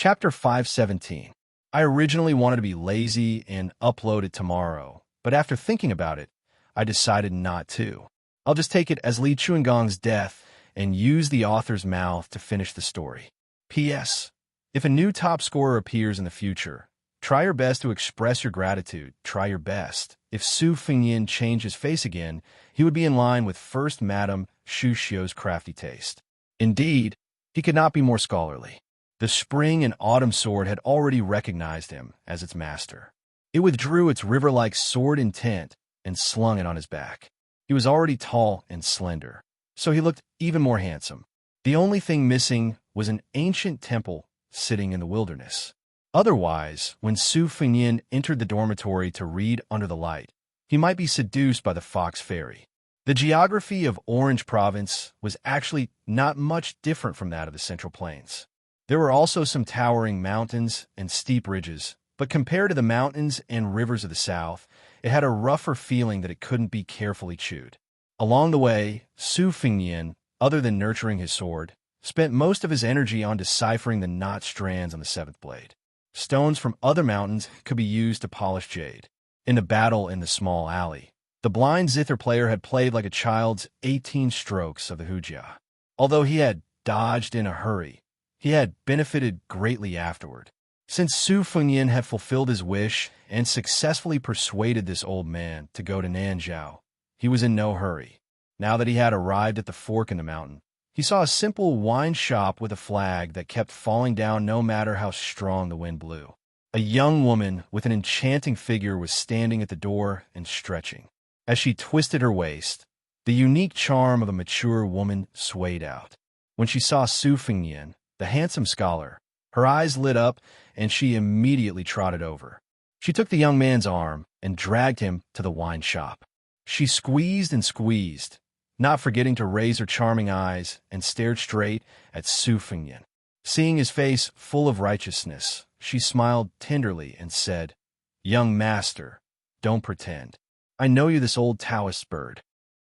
Chapter 517. I originally wanted to be lazy and upload it tomorrow, but after thinking about it, I decided not to. I'll just take it as Li Chuangong's death and use the author's mouth to finish the story. P.S. If a new top scorer appears in the future, try your best to express your gratitude. Try your best. If Su Fengyin changed his face again, he would be in line with First Madam Xu Xiu's crafty taste. Indeed, he could not be more scholarly. The spring and autumn sword had already recognized him as its master. It withdrew its river-like sword intent and slung it on his back. He was already tall and slender, so he looked even more handsome. The only thing missing was an ancient temple sitting in the wilderness. Otherwise, when Su Fengyin entered the dormitory to read under the light, he might be seduced by the fox fairy. The geography of Orange Province was actually not much different from that of the Central Plains. There were also some towering mountains and steep ridges, but compared to the mountains and rivers of the south, it had a rougher feeling that it couldn't be carefully chewed. Along the way, Su Fengyin, other than nurturing his sword, spent most of his energy on deciphering the knot strands on the seventh blade. Stones from other mountains could be used to polish jade. In a battle in the small alley, the blind zither player had played like a child's 18 strokes of the Wuxia. Although he had dodged in a hurry, he had benefited greatly afterward. Since Su Fengyin had fulfilled his wish and successfully persuaded this old man to go to Nanzhao, he was in no hurry. Now that he had arrived at the fork in the mountain, he saw a simple wine shop with a flag that kept falling down no matter how strong the wind blew. A young woman with an enchanting figure was standing at the door and stretching. As she twisted her waist, the unique charm of a mature woman swayed out. When she saw Su Fengyin, the handsome scholar, her eyes lit up and she immediately trotted over. She took the young man's arm and dragged him to the wine shop. She squeezed and squeezed, not forgetting to raise her charming eyes, and stared straight at Su Fengyin. Seeing his face full of righteousness, she smiled tenderly and said, "Young master, don't pretend. I know you, this old Taoist bird."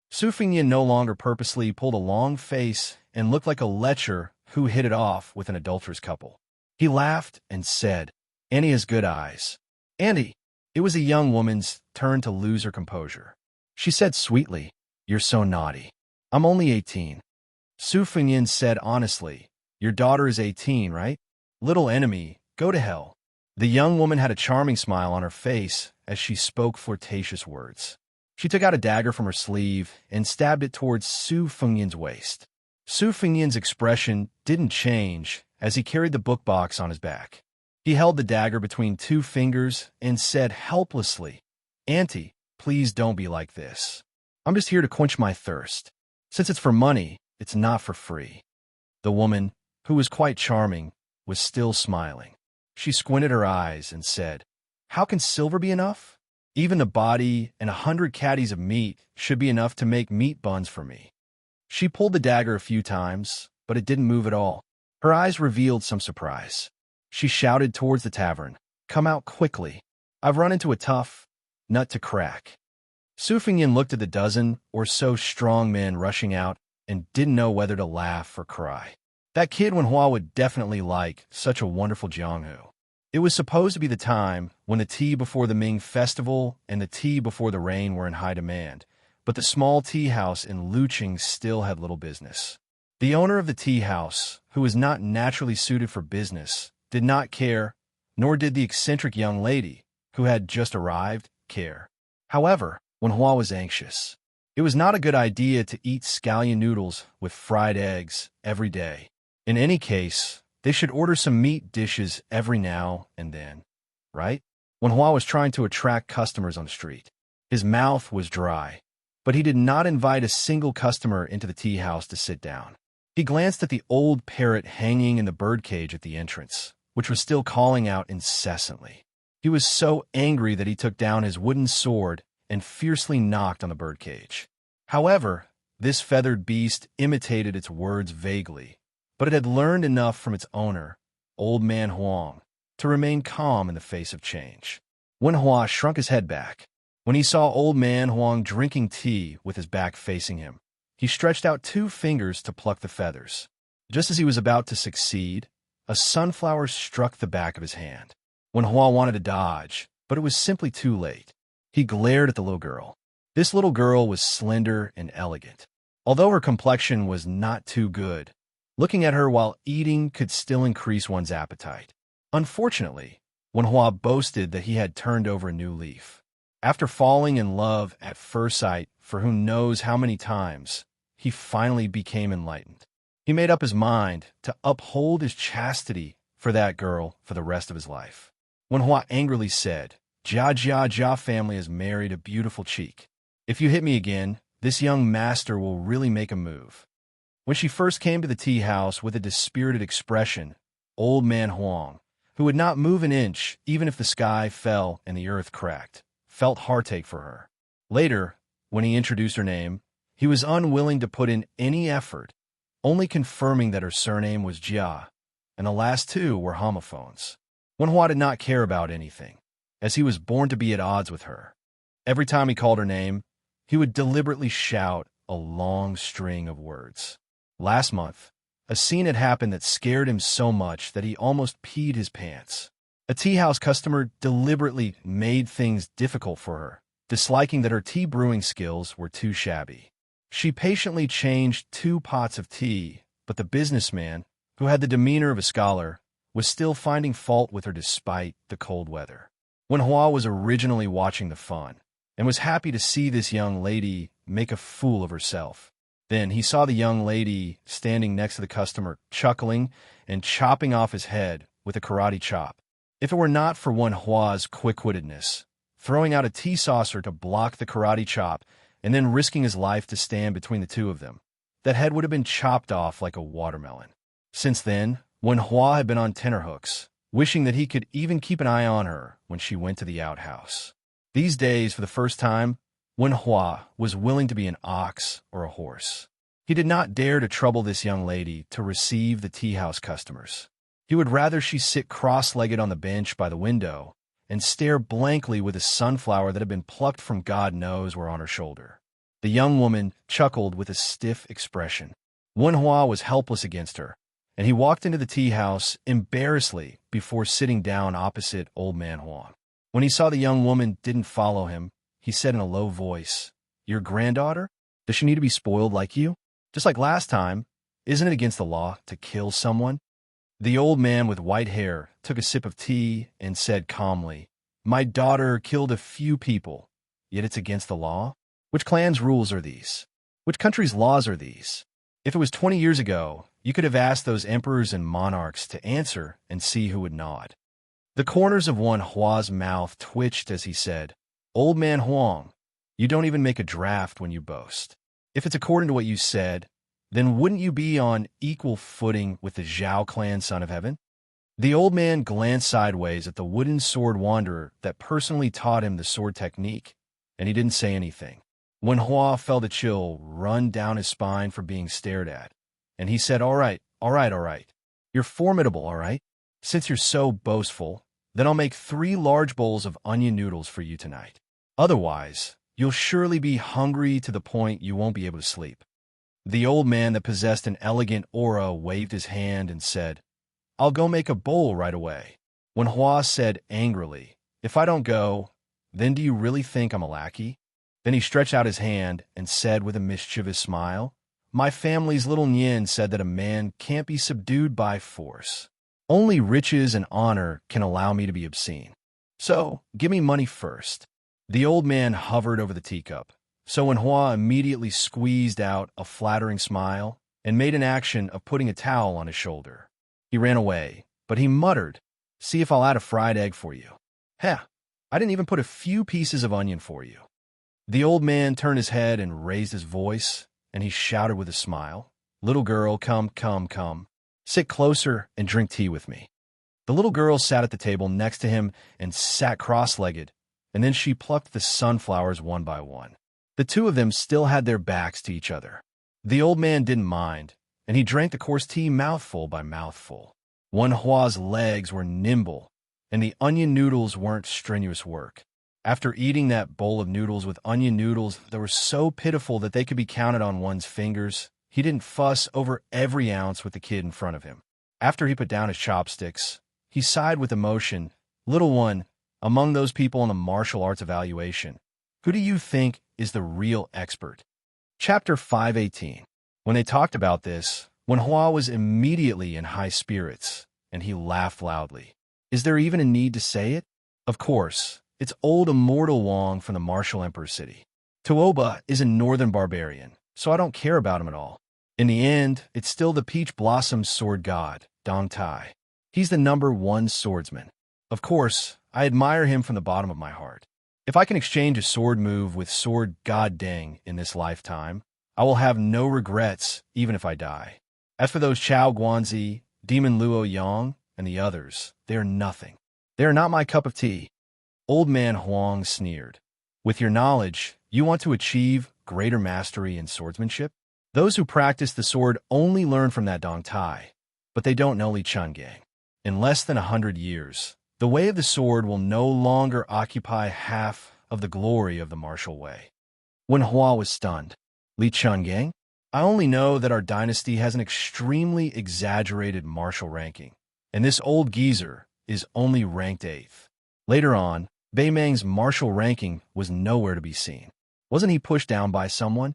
Su Fengyin no longer purposely pulled a long face and looked like a lecher who hit it off with an adulterous couple. He laughed and said, "Annie has good eyes." "Annie." It was a young woman's turn to lose her composure. She said sweetly, "You're so naughty. I'm only 18. Su Fengyin said honestly, "Your daughter is 18, right? Little enemy, go to hell." The young woman had a charming smile on her face as she spoke flirtatious words. She took out a dagger from her sleeve and stabbed it towards Su Fengyin's waist. Su Fengyin's expression didn't change as he carried the book box on his back. He held the dagger between two fingers and said helplessly, "Auntie, please don't be like this. I'm just here to quench my thirst. Since it's for money, it's not for free." The woman, who was quite charming, was still smiling. She squinted her eyes and said, "How can silver be enough? Even a body and 100 caddies of meat should be enough to make meat buns for me." She pulled the dagger a few times, but it didn't move at all. Her eyes revealed some surprise. She shouted towards the tavern, "Come out quickly. I've run into a tough nut to crack." Su Fengyin looked at the dozen or so strong men rushing out and didn't know whether to laugh or cry. That kid Wenhua would definitely like such a wonderful Jianghu. It was supposed to be the time when the tea before the Ming Festival and the tea before the rain were in high demand, but the small tea house in Luqing still had little business. The owner of the tea house, who was not naturally suited for business, did not care, nor did the eccentric young lady, who had just arrived, care. However, Wenhua was anxious. It was not a good idea to eat scallion noodles with fried eggs every day. In any case, they should order some meat dishes every now and then, right? Wenhua was trying to attract customers on the street. His mouth was dry, but he did not invite a single customer into the tea house to sit down. He glanced at the old parrot hanging in the birdcage at the entrance, which was still calling out incessantly. He was so angry that he took down his wooden sword and fiercely knocked on the birdcage. However, this feathered beast imitated its words vaguely, but it had learned enough from its owner, Old Man Huang, to remain calm in the face of change. Wenhua shrunk his head back. When he saw Old Man Huang drinking tea with his back facing him, he stretched out 2 fingers to pluck the feathers. Just as he was about to succeed, a sunflower struck the back of his hand. Wen Hua wanted to dodge, but it was simply too late. He glared at the little girl. This little girl was slender and elegant. Although her complexion was not too good, looking at her while eating could still increase one's appetite. Unfortunately, Wen Hua boasted that he had turned over a new leaf. After falling in love at first sight for who knows how many times, he finally became enlightened. He made up his mind to uphold his chastity for that girl for the rest of his life. Wen Hua angrily said, Jia family has married a beautiful cheek. If you hit me again, this young master will really make a move. When she first came to the tea house with a dispirited expression, old man Huang, who would not move an inch even if the sky fell and the earth cracked, felt heartache for her. Later, when he introduced her name, he was unwilling to put in any effort, only confirming that her surname was Jia, and the last two were homophones. Wen Hua did not care about anything, as he was born to be at odds with her. Every time he called her name, he would deliberately shout a long string of words. Last month, a scene had happened that scared him so much that he almost peed his pants. A tea house customer deliberately made things difficult for her, disliking that her tea brewing skills were too shabby. She patiently changed 2 pots of tea, but the businessman, who had the demeanor of a scholar, was still finding fault with her despite the cold weather. Wen Hua was originally watching the fun, and was happy to see this young lady make a fool of herself. Then he saw the young lady standing next to the customer, chuckling and chopping off his head with a karate chop. If it were not for Wen Hua's quick-wittedness, throwing out a tea saucer to block the karate chop and then risking his life to stand between the two of them, that head would have been chopped off like a watermelon. Since then, Wen Hua had been on tenterhooks, wishing that he could even keep an eye on her when she went to the outhouse. These days, for the first time, Wen Hua was willing to be an ox or a horse. He did not dare to trouble this young lady to receive the tea house customers. He would rather she sit cross-legged on the bench by the window and stare blankly with a sunflower that had been plucked from God knows where on her shoulder. The young woman chuckled with a stiff expression. Wen Hua was helpless against her, and he walked into the tea house embarrassedly before sitting down opposite old man Huang. When he saw the young woman didn't follow him, he said in a low voice, "Your granddaughter? Does she need to be spoiled like you? Just like last time, isn't it against the law to kill someone?" The old man with white hair took a sip of tea and said calmly, "My daughter killed a few people, yet it's against the law? Which clan's rules are these? Which country's laws are these? If it was 20 years ago, you could have asked those emperors and monarchs to answer and see who would nod." The corners of Wen Hua's mouth twitched as he said, "Old man Huang, you don't even make a draft when you boast. If it's according to what you said, then wouldn't you be on equal footing with the Zhao clan son of heaven?" The old man glanced sideways at the wooden sword wanderer that personally taught him the sword technique, and he didn't say anything. Wen Hua felt a chill run down his spine for being stared at, and he said, all right. You're formidable, all right? Since you're so boastful, then I'll make 3 large bowls of onion noodles for you tonight. Otherwise, you'll surely be hungry to the point you won't be able to sleep." The old man that possessed an elegant aura waved his hand and said, "I'll go make a bowl right away." Wen Hua said angrily, "If I don't go, then do you really think I'm a lackey?" Then he stretched out his hand and said with a mischievous smile, "My family's little Nian said that a man can't be subdued by force. Only riches and honor can allow me to be obscene. So, give me money first." The old man hovered over the teacup, so Wen Hua immediately squeezed out a flattering smile and made an action of putting a towel on his shoulder. He ran away, but he muttered, "See if I'll add a fried egg for you. Heh, I didn't even put a few pieces of onion for you." The old man turned his head and raised his voice, and he shouted with a smile, "Little girl, come. Sit closer and drink tea with me." The little girl sat at the table next to him and sat cross-legged, and then she plucked the sunflowers one by one. The two of them still had their backs to each other. The old man didn't mind, and he drank the coarse tea mouthful by mouthful. Wen Hua's legs were nimble, and the onion noodles weren't strenuous work. After eating that bowl of noodles with onion noodles that were so pitiful that they could be counted on one's fingers, he didn't fuss over every ounce with the kid in front of him. After he put down his chopsticks, he sighed with emotion. Little one, among those people on the martial arts evaluation, who do you think is the real expert? Chapter 518. When they talked about this, Wenhua was immediately in high spirits, and he laughed loudly. Is there even a need to say it? Of course, it's old Immortal Wang from the Martial Emperor's city. Tuoba is a northern barbarian, so I don't care about him at all. In the end, it's still the Peach Blossom sword god, Dong Tai. He's the #1 swordsman. Of course, I admire him from the bottom of my heart. If I can exchange a sword move with sword god Deng in this lifetime, I will have no regrets even if I die. As for those Chao Guanzi, Demon Luo Yang, and the others, they are nothing. They are not my cup of tea. Old man Huang sneered. With your knowledge, you want to achieve greater mastery in swordsmanship? Those who practice the sword only learn from that Dong Tai, but they don't know Li Chungang. In less than 100 years, the way of the sword will no longer occupy half of the glory of the martial way. Wenhua was stunned. Li Chungang? I only know that our dynasty has an extremely exaggerated martial ranking, and this old geezer is only ranked 8th. Later on, Bei Meng's martial ranking was nowhere to be seen. Wasn't he pushed down by someone?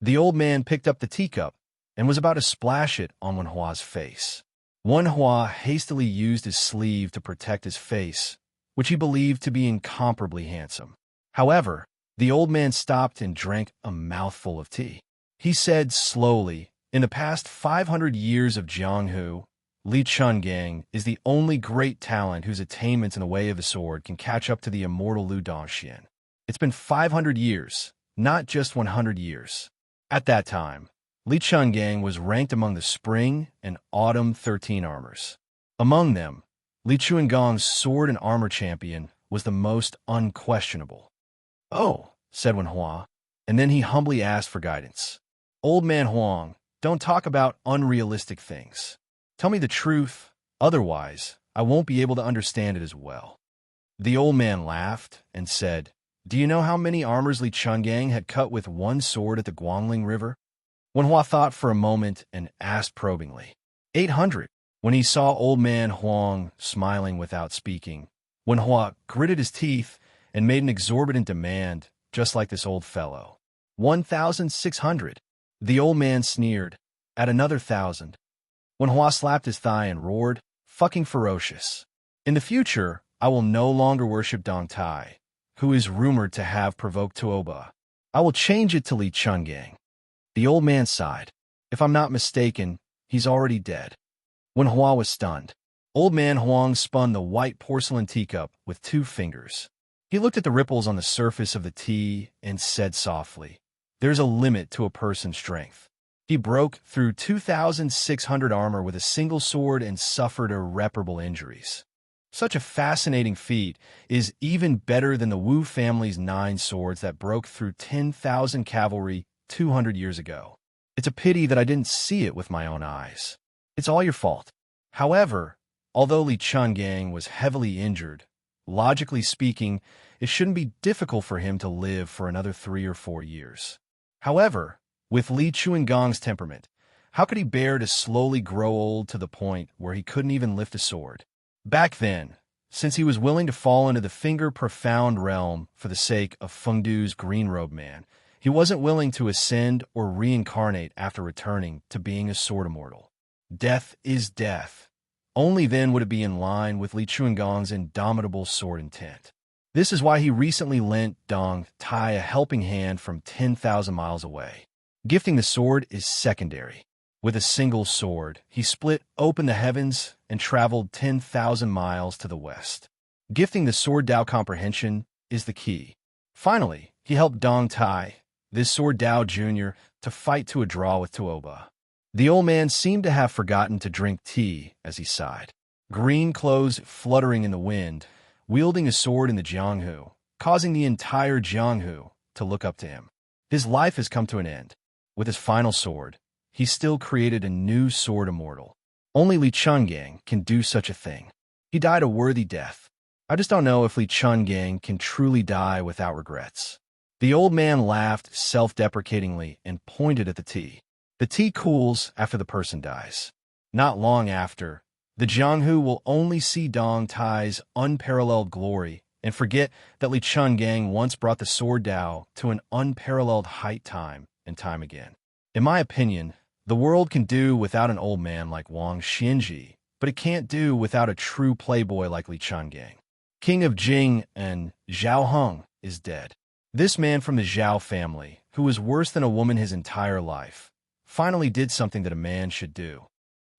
The old man picked up the teacup and was about to splash it on Wenhua's face. Wenhua hastily used his sleeve to protect his face, which he believed to be incomparably handsome. However, the old man stopped and drank a mouthful of tea. He said slowly, in the past 500 years of Jianghu, Li Chungang is the only great talent whose attainments in the way of the sword can catch up to the immortal Lu Dongxian. It's been 500 years, not just 100 years. At that time, Li Chungang was ranked among the Spring and Autumn 13 armors. Among them, Li Chunggang's sword and armor champion was the most unquestionable. Oh, said Wenhua, and then he humbly asked for guidance. Old man Huang, don't talk about unrealistic things. Tell me the truth, otherwise I won't be able to understand it as well. The old man laughed and said, do you know how many armors Li Chungang had cut with one sword at the Guangling River? Wenhua thought for a moment and asked probingly. 800. When he saw old man Huang smiling without speaking, Wenhua gritted his teeth and made an exorbitant demand, just like this old fellow. 1,600. The old man sneered. At another 1,000. Wenhua slapped his thigh and roared, fucking ferocious. In the future, I will no longer worship Dong Tai, who is rumored to have provoked Tuoba. I will change it to Li Chungang. The old man sighed. If I'm not mistaken, he's already dead. Wenhua was stunned. Old man Huang spun the white porcelain teacup with 2 fingers. He looked at the ripples on the surface of the tea and said softly, there's a limit to a person's strength. He broke through 2,600 armor with a single sword and suffered irreparable injuries. Such a fascinating feat is even better than the Wu family's 9 swords that broke through 10,000 cavalry 200 years ago. It's a pity that I didn't see it with my own eyes. It's all your fault. However, although Li Chungang was heavily injured, logically speaking, it shouldn't be difficult for him to live for another 3 or 4 years. However, with Li Chunggang's temperament, how could he bear to slowly grow old to the point where he couldn't even lift a sword? Back then, since he was willing to fall into the finger-profound realm for the sake of Fengdu's green-robed man, he wasn't willing to ascend or reincarnate after returning to being a sword immortal. Death is death. Only then would it be in line with Li Chunggang's indomitable sword intent. This is why he recently lent Dong Tai a helping hand from 10,000 miles away. Gifting the sword is secondary. With a single sword, he split open the heavens and traveled 10,000 miles to the west. Gifting the sword Dao comprehension is the key. Finally, he helped Dong Tai, this sword Dao Jr., to fight to a draw with Tuoba. The old man seemed to have forgotten to drink tea as he sighed. Green clothes fluttering in the wind, wielding a sword in the Jianghu, causing the entire Jianghu to look up to him. His life has come to an end. With his final sword, he still created a new sword immortal. Only Li Chungang can do such a thing. He died a worthy death. I just don't know if Li Chungang can truly die without regrets. The old man laughed self-deprecatingly and pointed at the tea. The tea cools after the person dies. Not long after, the Jianghu will only see Dong Tai's unparalleled glory and forget that Li Chungang once brought the sword Dao to an unparalleled height time and time again. In my opinion, the world can do without an old man like Wang Xinji, but it can't do without a true playboy like Li Chungang. King of Jing and Zhao Heng is dead. This man from the Zhao family, who was worse than a woman his entire life, finally did something that a man should do.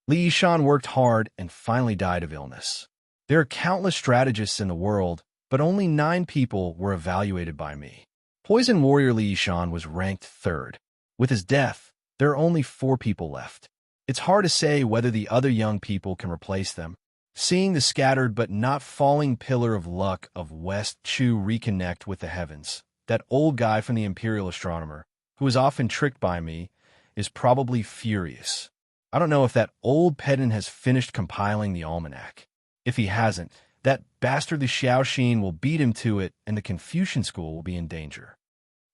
Li Yishan worked hard and finally died of illness. There are countless strategists in the world, but only 9 people were evaluated by me. Poison warrior Li Yishan was ranked 3rd. With his death, there are only 4 people left. It's hard to say whether the other young people can replace them. Seeing the scattered but not falling pillar of luck of West Chu reconnect with the heavens, that old guy from the Imperial Astronomer, who is often tricked by me, is probably furious. I don't know if that old pedant has finished compiling the almanac. If he hasn't, that bastard the Xiaoxin will beat him to it, and the Confucian school will be in danger.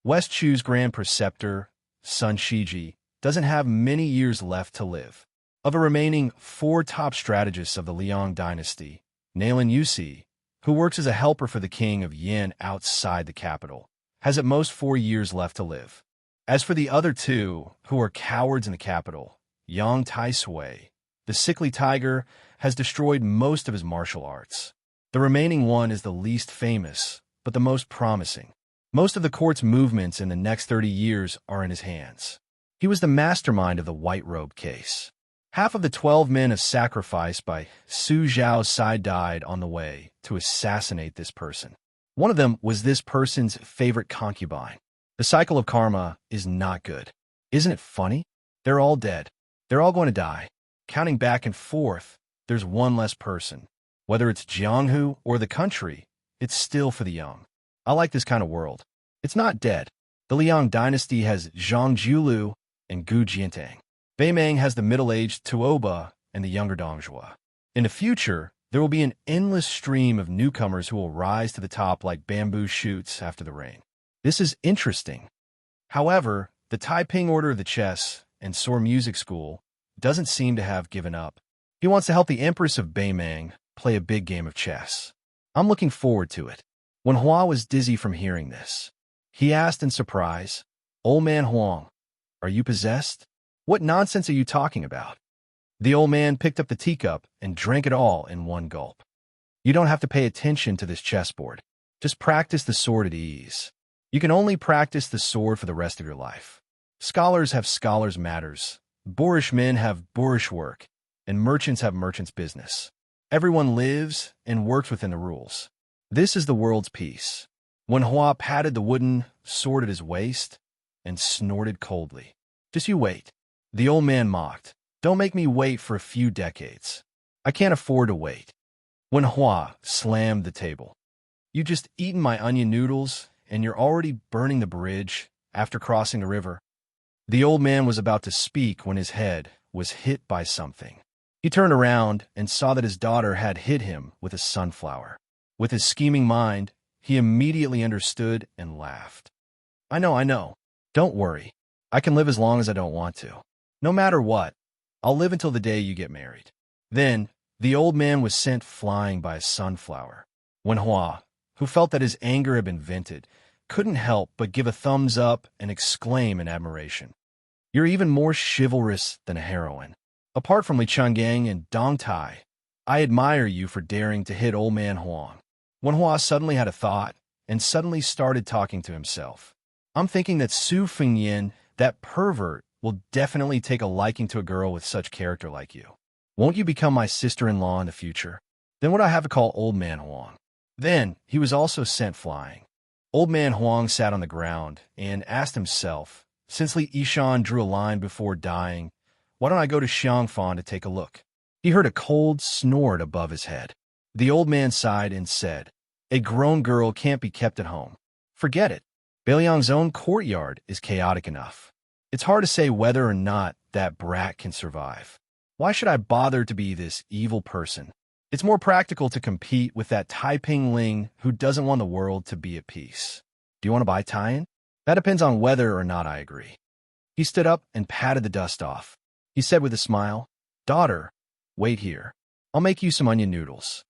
West Chu's Grand Preceptor, Sun Shiji, doesn't have many years left to live. Of the remaining 4 top strategists of the Liang dynasty, Nailan Yusi, who works as a helper for the king of Yin outside the capital, has at most 4 years left to live. As for the other 2, who are cowards in the capital, Yang Taisui, the sickly tiger, has destroyed most of his martial arts. The remaining one is the least famous, but the most promising. Most of the court's movements in the next 30 years are in his hands. He was the mastermind of the white robe case. Half of the 12 men of sacrifice by Su Zhao's side died on the way to assassinate this person. One of them was this person's favorite concubine. The cycle of karma is not good. Isn't it funny? They're all dead. They're all going to die. Counting back and forth, there's one less person. Whether it's Jianghu or the country, it's still for the young. I like this kind of world. It's not dead. The Liang dynasty has Zhang Jiulu and Gu Jiantang. Beimang has the middle-aged Tuoba and the younger Dongjua. In the future, there will be an endless stream of newcomers who will rise to the top like bamboo shoots after the rain. This is interesting. However, the Taiping Order of the Chess and Soar Music School doesn't seem to have given up. He wants to help the Empress of Beimang play a big game of chess. I'm looking forward to it. When Hua was dizzy from hearing this, he asked in surprise, "Old man Huang, are you possessed? What nonsense are you talking about?" The old man picked up the teacup and drank it all in one gulp. "You don't have to pay attention to this chessboard. Just practice the sword at ease. You can only practice the sword for the rest of your life. Scholars have scholars' matters. Boorish men have boorish work, and merchants have merchants' business. Everyone lives and works within the rules. This is the world's peace." When Hua patted the wooden sword at his waist and snorted coldly, "Just you wait." The old man mocked, "Don't make me wait for a few decades. I can't afford to wait." When Hua slammed the table, "You just eaten my onion noodles, and you're already burning the bridge after crossing the river." The old man was about to speak when his head was hit by something. He turned around and saw that his daughter had hit him with a sunflower. With his scheming mind, he immediately understood and laughed. I know. Don't worry. I can live as long as I don't want to. No matter what, I'll live until the day you get married." Then, the old man was sent flying by a sunflower. When Hua, who felt that his anger had been vented, couldn't help but give a thumbs up and exclaim in admiration, "You're even more chivalrous than a heroine. Apart from Li Chungang and Dong Tai, I admire you for daring to hit old man Huang." When Hua suddenly had a thought and suddenly started talking to himself, "I'm thinking that Su Fengyan, that pervert, will definitely take a liking to a girl with such character like you. Won't you become my sister-in-law in the future? Then what do I have to call old man Huang?" Then he was also sent flying. Old man Huang sat on the ground and asked himself, since Li Yishan drew a line before dying, why don't I go to Xiangfan to take a look? He heard a cold snort above his head. The old man sighed and said, "A grown girl can't be kept at home. Forget it. Beiliang's own courtyard is chaotic enough. It's hard to say whether or not that brat can survive. Why should I bother to be this evil person? It's more practical to compete with that Taiping Ling who doesn't want the world to be at peace. Do you want to buy tie-in? That depends on whether or not I agree." He stood up and patted the dust off. He said with a smile, "Daughter, wait here. I'll make you some onion noodles."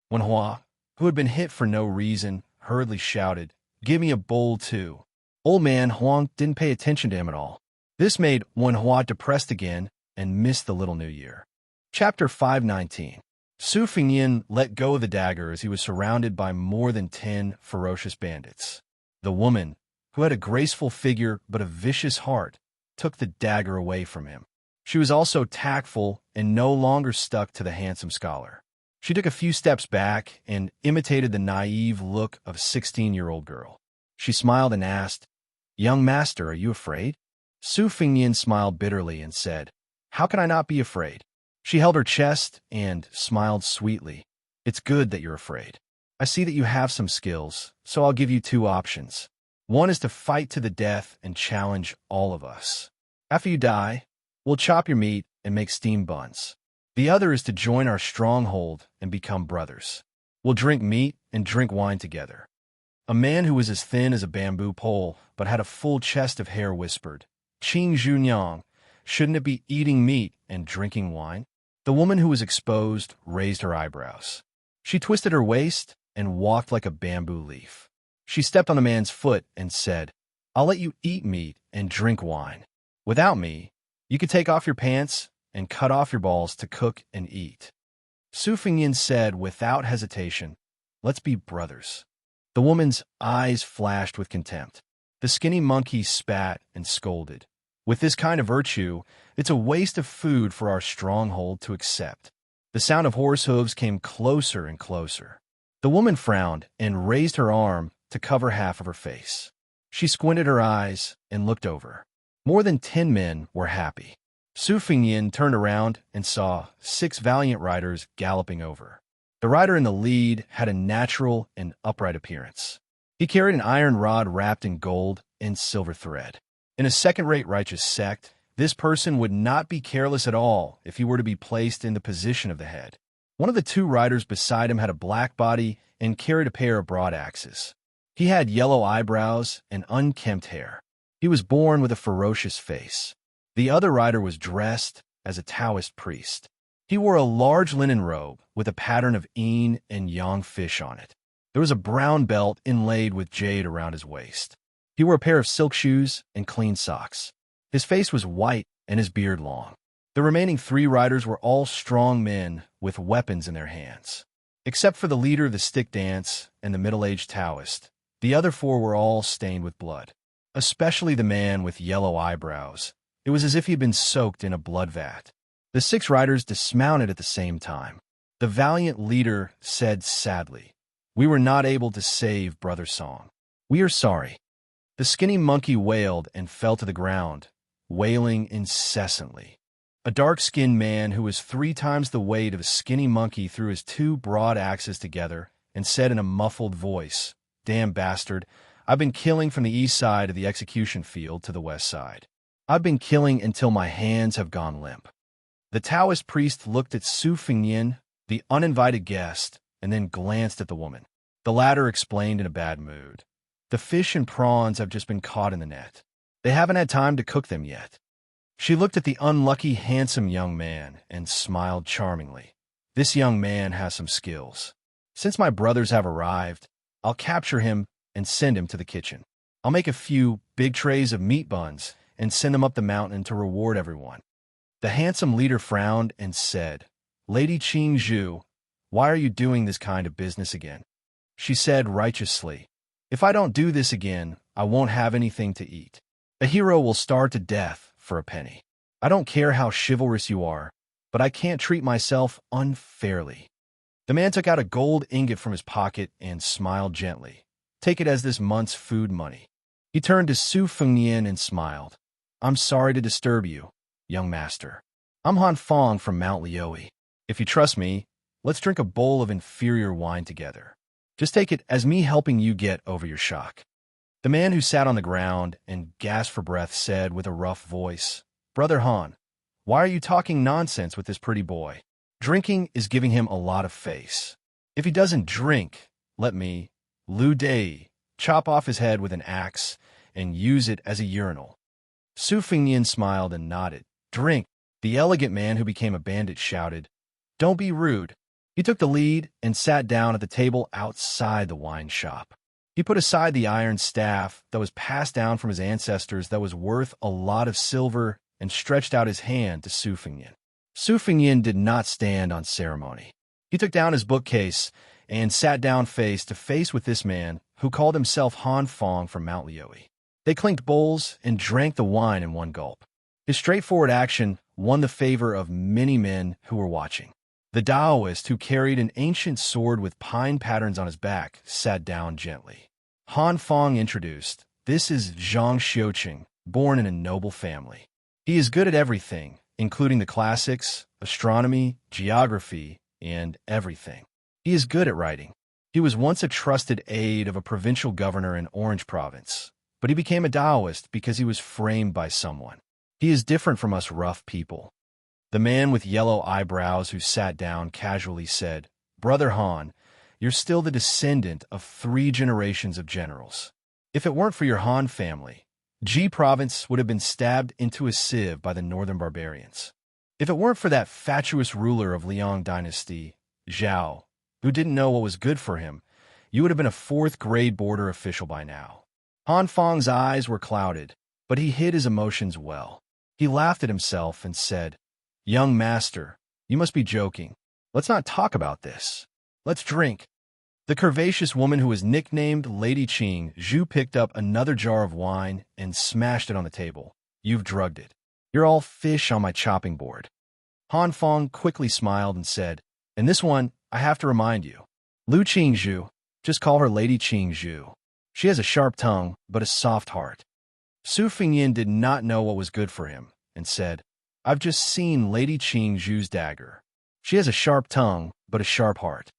When Hua, who had been hit for no reason, hurriedly shouted, "Give me a bowl too." Old man Huang didn't pay attention to him at all. This made Wen Hua depressed again and missed the little new year. Chapter 519. Su Fingyin let go of the dagger as he was surrounded by more than 10 ferocious bandits. The woman, who had a graceful figure but a vicious heart, took the dagger away from him. She was also tactful and no longer stuck to the handsome scholar. She took a few steps back and imitated the naive look of a 16-year-old girl. She smiled and asked, "Young master, are you afraid?" Su Fingyin smiled bitterly and said, "How can I not be afraid?" She held her chest and smiled sweetly. "It's good that you're afraid. I see that you have some skills, so I'll give you two options. One is to fight to the death and challenge all of us. After you die, we'll chop your meat and make steamed buns. The other is to join our stronghold and become brothers. We'll drink meat and drink wine together." A man who was as thin as a bamboo pole but had a full chest of hair whispered, "Qing Zhunyang, shouldn't it be eating meat and drinking wine?" The woman who was exposed raised her eyebrows. She twisted her waist and walked like a bamboo leaf. She stepped on the man's foot and said, "I'll let you eat meat and drink wine. Without me, you could take off your pants and cut off your balls to cook and eat." Su Fingyin said without hesitation, "Let's be brothers." The woman's eyes flashed with contempt. The skinny monkey spat and scolded. "With this kind of virtue, it's a waste of food for our stronghold to accept." The sound of horse hooves came closer and closer. The woman frowned and raised her arm to cover half of her face. She squinted her eyes and looked over. More than 10 men were happy. Su Fingyin turned around and saw 6 valiant riders galloping over. The rider in the lead had a natural and upright appearance. He carried an iron rod wrapped in gold and silver thread. In a second-rate righteous sect, this person would not be careless at all if he were to be placed in the position of the head. One of the 2 riders beside him had a black body and carried a pair of broad axes. He had yellow eyebrows and unkempt hair. He was born with a ferocious face. The other rider was dressed as a Taoist priest. He wore a large linen robe with a pattern of yin and yang fish on it. There was a brown belt inlaid with jade around his waist. He wore a pair of silk shoes and clean socks. His face was white and his beard long. The remaining 3 riders were all strong men with weapons in their hands. Except for the leader of the stick dance and the middle-aged Taoist, the other 4 were all stained with blood. Especially the man with yellow eyebrows. It was as if he had been soaked in a blood vat. The 6 riders dismounted at the same time. The valiant leader said sadly, "We were not able to save Brother Song. We are sorry." The skinny monkey wailed and fell to the ground, wailing incessantly. A dark-skinned man who was 3 times the weight of a skinny monkey threw his 2 broad axes together and said in a muffled voice, "Damn bastard, I've been killing from the east side of the execution field to the west side. I've been killing until my hands have gone limp." The Taoist priest looked at Su Fingyin, the uninvited guest, and then glanced at the woman. The latter explained in a bad mood, "The fish and prawns have just been caught in the net. They haven't had time to cook them yet." She looked at the unlucky, handsome young man and smiled charmingly. "This young man has some skills. Since my brothers have arrived, I'll capture him and send him to the kitchen. I'll make a few big trays of meat buns and send them up the mountain to reward everyone." The handsome leader frowned and said, "Lady Qing Zhu, why are you doing this kind of business again?" She said righteously, "If I don't do this again, I won't have anything to eat. A hero will starve to death for a penny. I don't care how chivalrous you are, but I can't treat myself unfairly." The man took out a gold ingot from his pocket and smiled gently. "Take it as this month's food money." He turned to Su Fengnian and smiled. "I'm sorry to disturb you, young master. I'm Han Fong from Mount Lioi. If you trust me, let's drink a bowl of inferior wine together. Just take it as me helping you get over your shock." The man who sat on the ground and gasped for breath said with a rough voice, "Brother Han, why are you talking nonsense with this pretty boy? Drinking is giving him a lot of face. If he doesn't drink, let me, Lu Dei, chop off his head with an axe and use it as a urinal." Su Fingnian smiled and nodded. "Drink, The elegant man who became a bandit shouted, "Don't be rude." He took the lead and sat down at the table outside the wine shop. He put aside the iron staff that was passed down from his ancestors that was worth a lot of silver and stretched out his hand to Su Fengnian. Su Fengnian did not stand on ceremony. He took down his bookcase and sat down face to face with this man who called himself Han Fong from Mount Liuyi. They clinked bowls and drank the wine in one gulp. His straightforward action won the favor of many men who were watching. The Taoist, who carried an ancient sword with pine patterns on his back, sat down gently. Han Fong introduced, "This is Xianxia, born in a noble family. He is good at everything, including the classics, astronomy, geography, and everything. He is good at writing. He was once a trusted aide of a provincial governor in Orange Province, but he became a Taoist because he was framed by someone. He is different from us rough people." The man with yellow eyebrows who sat down casually said, "Brother Han, you're still the descendant of 3 generations of generals. If it weren't for your Han family, Ji Province would have been stabbed into a sieve by the northern barbarians. If it weren't for that fatuous ruler of Liang dynasty, Zhao, who didn't know what was good for him, you would have been a 4th-grade border official by now." Han Fong's eyes were clouded, but he hid his emotions well. He laughed at himself and said, "Young master, you must be joking. Let's not talk about this. Let's drink." The curvaceous woman who was nicknamed Lady Qing Zhu picked up another jar of wine and smashed it on the table. "You've drugged it. You're all fish on my chopping board." Han Fong quickly smiled and said, "And this one, I have to remind you. Lu Qing Zhu, just call her Lady Qing Zhu. She has a sharp tongue, but a soft heart." Su Fengnian did not know what was good for him and said, "I've just seen Lady Qing Zhu's dagger. She has a sharp tongue, but a sharp heart."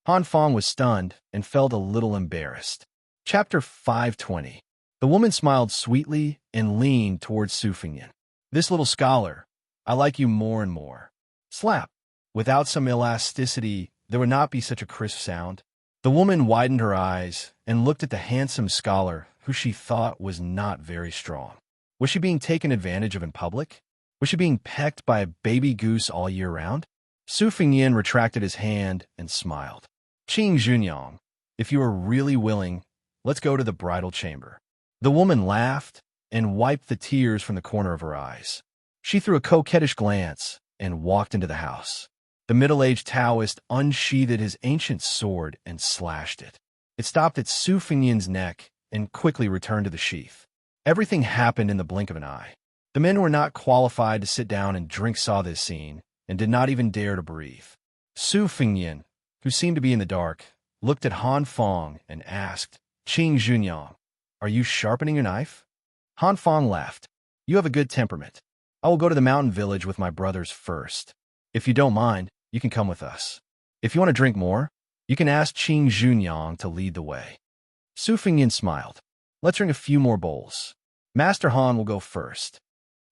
Han Fong was stunned and felt a little embarrassed. Chapter 520. The woman smiled sweetly and leaned towards Su Fengnian. "This little scholar, I like you more and more." Slap. Without some elasticity, there would not be such a crisp sound. The woman widened her eyes and looked at the handsome scholar who she thought was not very strong. Was she being taken advantage of in public? Was she being pecked by a baby goose all year round? Su Fengnian retracted his hand and smiled. "Qing Junyang, if you are really willing, let's go to the bridal chamber." The woman laughed and wiped the tears from the corner of her eyes. She threw a coquettish glance and walked into the house. The middle-aged Taoist unsheathed his ancient sword and slashed it. It stopped at Su Fengnian's neck and quickly returned to the sheath. Everything happened in the blink of an eye. The men who were not qualified to sit down and drink saw this scene and did not even dare to breathe. Su Fengnian, who seemed to be in the dark, looked at Han Fong and asked, "Qing Junyang, are you sharpening your knife?" Han Fong laughed. "You have a good temperament. I will go to the mountain village with my brothers first. If you don't mind, you can come with us. If you want to drink more, you can ask Qing Junyang to lead the way." Su Fengnian smiled. "Let's drink a few more bowls. Master Han will go first."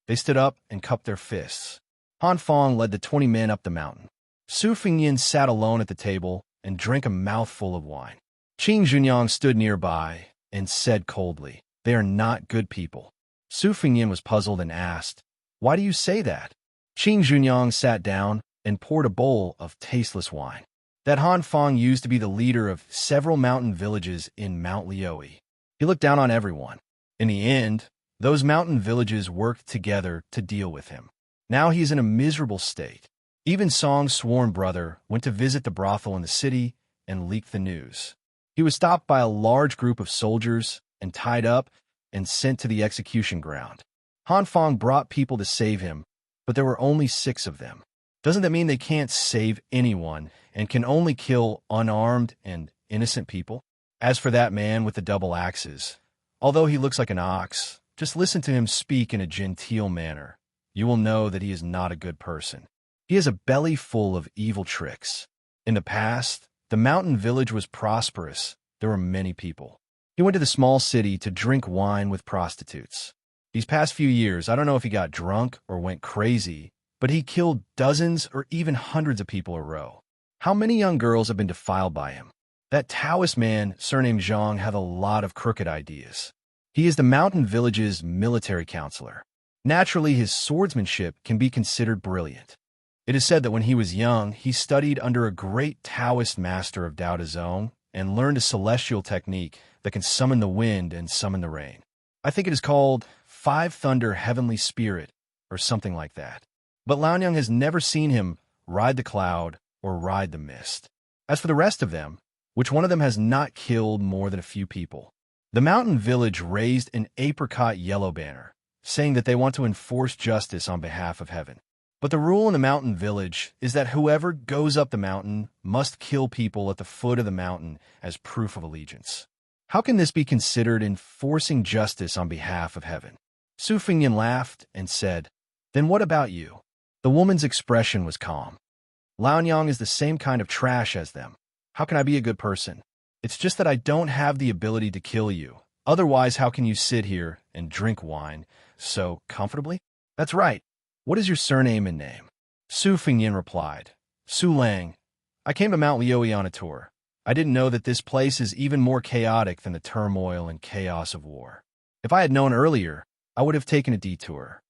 They stood up and cupped their fists. Han Fong led the 20 men up the mountain. Su Fengnian sat alone at the table and drank a mouthful of wine. Qing Junyang stood nearby and said coldly, "They are not good people." Su Fengnian was puzzled and asked, "Why do you say that?" Qing Junyang sat down and poured a bowl of tasteless wine. That Han Fong used to be the leader of several mountain villages in Mount Liuyi. He looked down on everyone. In the end, those mountain villages worked together to deal with him. Now he is in a miserable state. Even Song's sworn brother went to visit the brothel in the city and leaked the news. He was stopped by a large group of soldiers and tied up and sent to the execution ground. Han Fong brought people to save him, but there were only 6 of them. Doesn't that mean they can't save anyone and can only kill unarmed and innocent people? As for that man with the double axes, although he looks like an ox, just listen to him speak in a genteel manner. You will know that he is not a good person. He has a belly full of evil tricks. In the past, the mountain village was prosperous. There were many people. He went to the small city to drink wine with prostitutes. These past few years, I don't know if he got drunk or went crazy, but he killed dozens or even hundreds of people a row. How many young girls have been defiled by him? That Taoist man, surnamed Zhang, had a lot of crooked ideas. He is the mountain village's military counselor. Naturally, his swordsmanship can be considered brilliant. It is said that when he was young, he studied under a great Taoist master of Dao De Zong and learned a celestial technique that can summon the wind and summon the rain. I think it is called Five Thunder Heavenly Spirit or something like that. But Lianyang has never seen him ride the cloud or ride the mist. As for the rest of them, which one of them has not killed more than a few people? The mountain village raised an apricot yellow banner, saying that they want to enforce justice on behalf of heaven. But the rule in the mountain village is that whoever goes up the mountain must kill people at the foot of the mountain as proof of allegiance. How can this be considered enforcing justice on behalf of heaven? Su Fengyan laughed and said, "Then what about you?" The woman's expression was calm. Lianyang is the same kind of trash as them. How can I be a good person? It's just that I don't have the ability to kill you. Otherwise, how can you sit here and drink wine so comfortably? That's right. What is your surname and name? Su Fengyan replied, Su Lang. I came to Mount Liui on a tour. I didn't know that this place is even more chaotic than the turmoil and chaos of war. If I had known earlier, I would have taken a detour.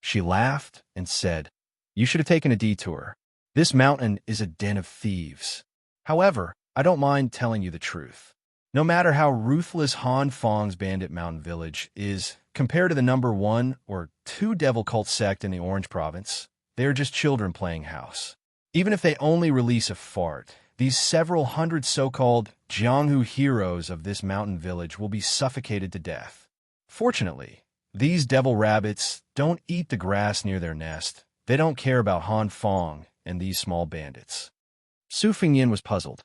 She laughed and said, You should have taken a detour. This mountain is a den of thieves. However, I don't mind telling you the truth. No matter how ruthless Han Fong's bandit mountain village is, compared to the number 1 or 2 devil cult sect in the Orange Province, they are just children playing house. Even if they only release a fart, these several hundred so-called Jianghu heroes of this mountain village will be suffocated to death. Fortunately, these devil rabbits don't eat the grass near their nest. They don't care about Han Fong and these small bandits. Su Fengyan was puzzled.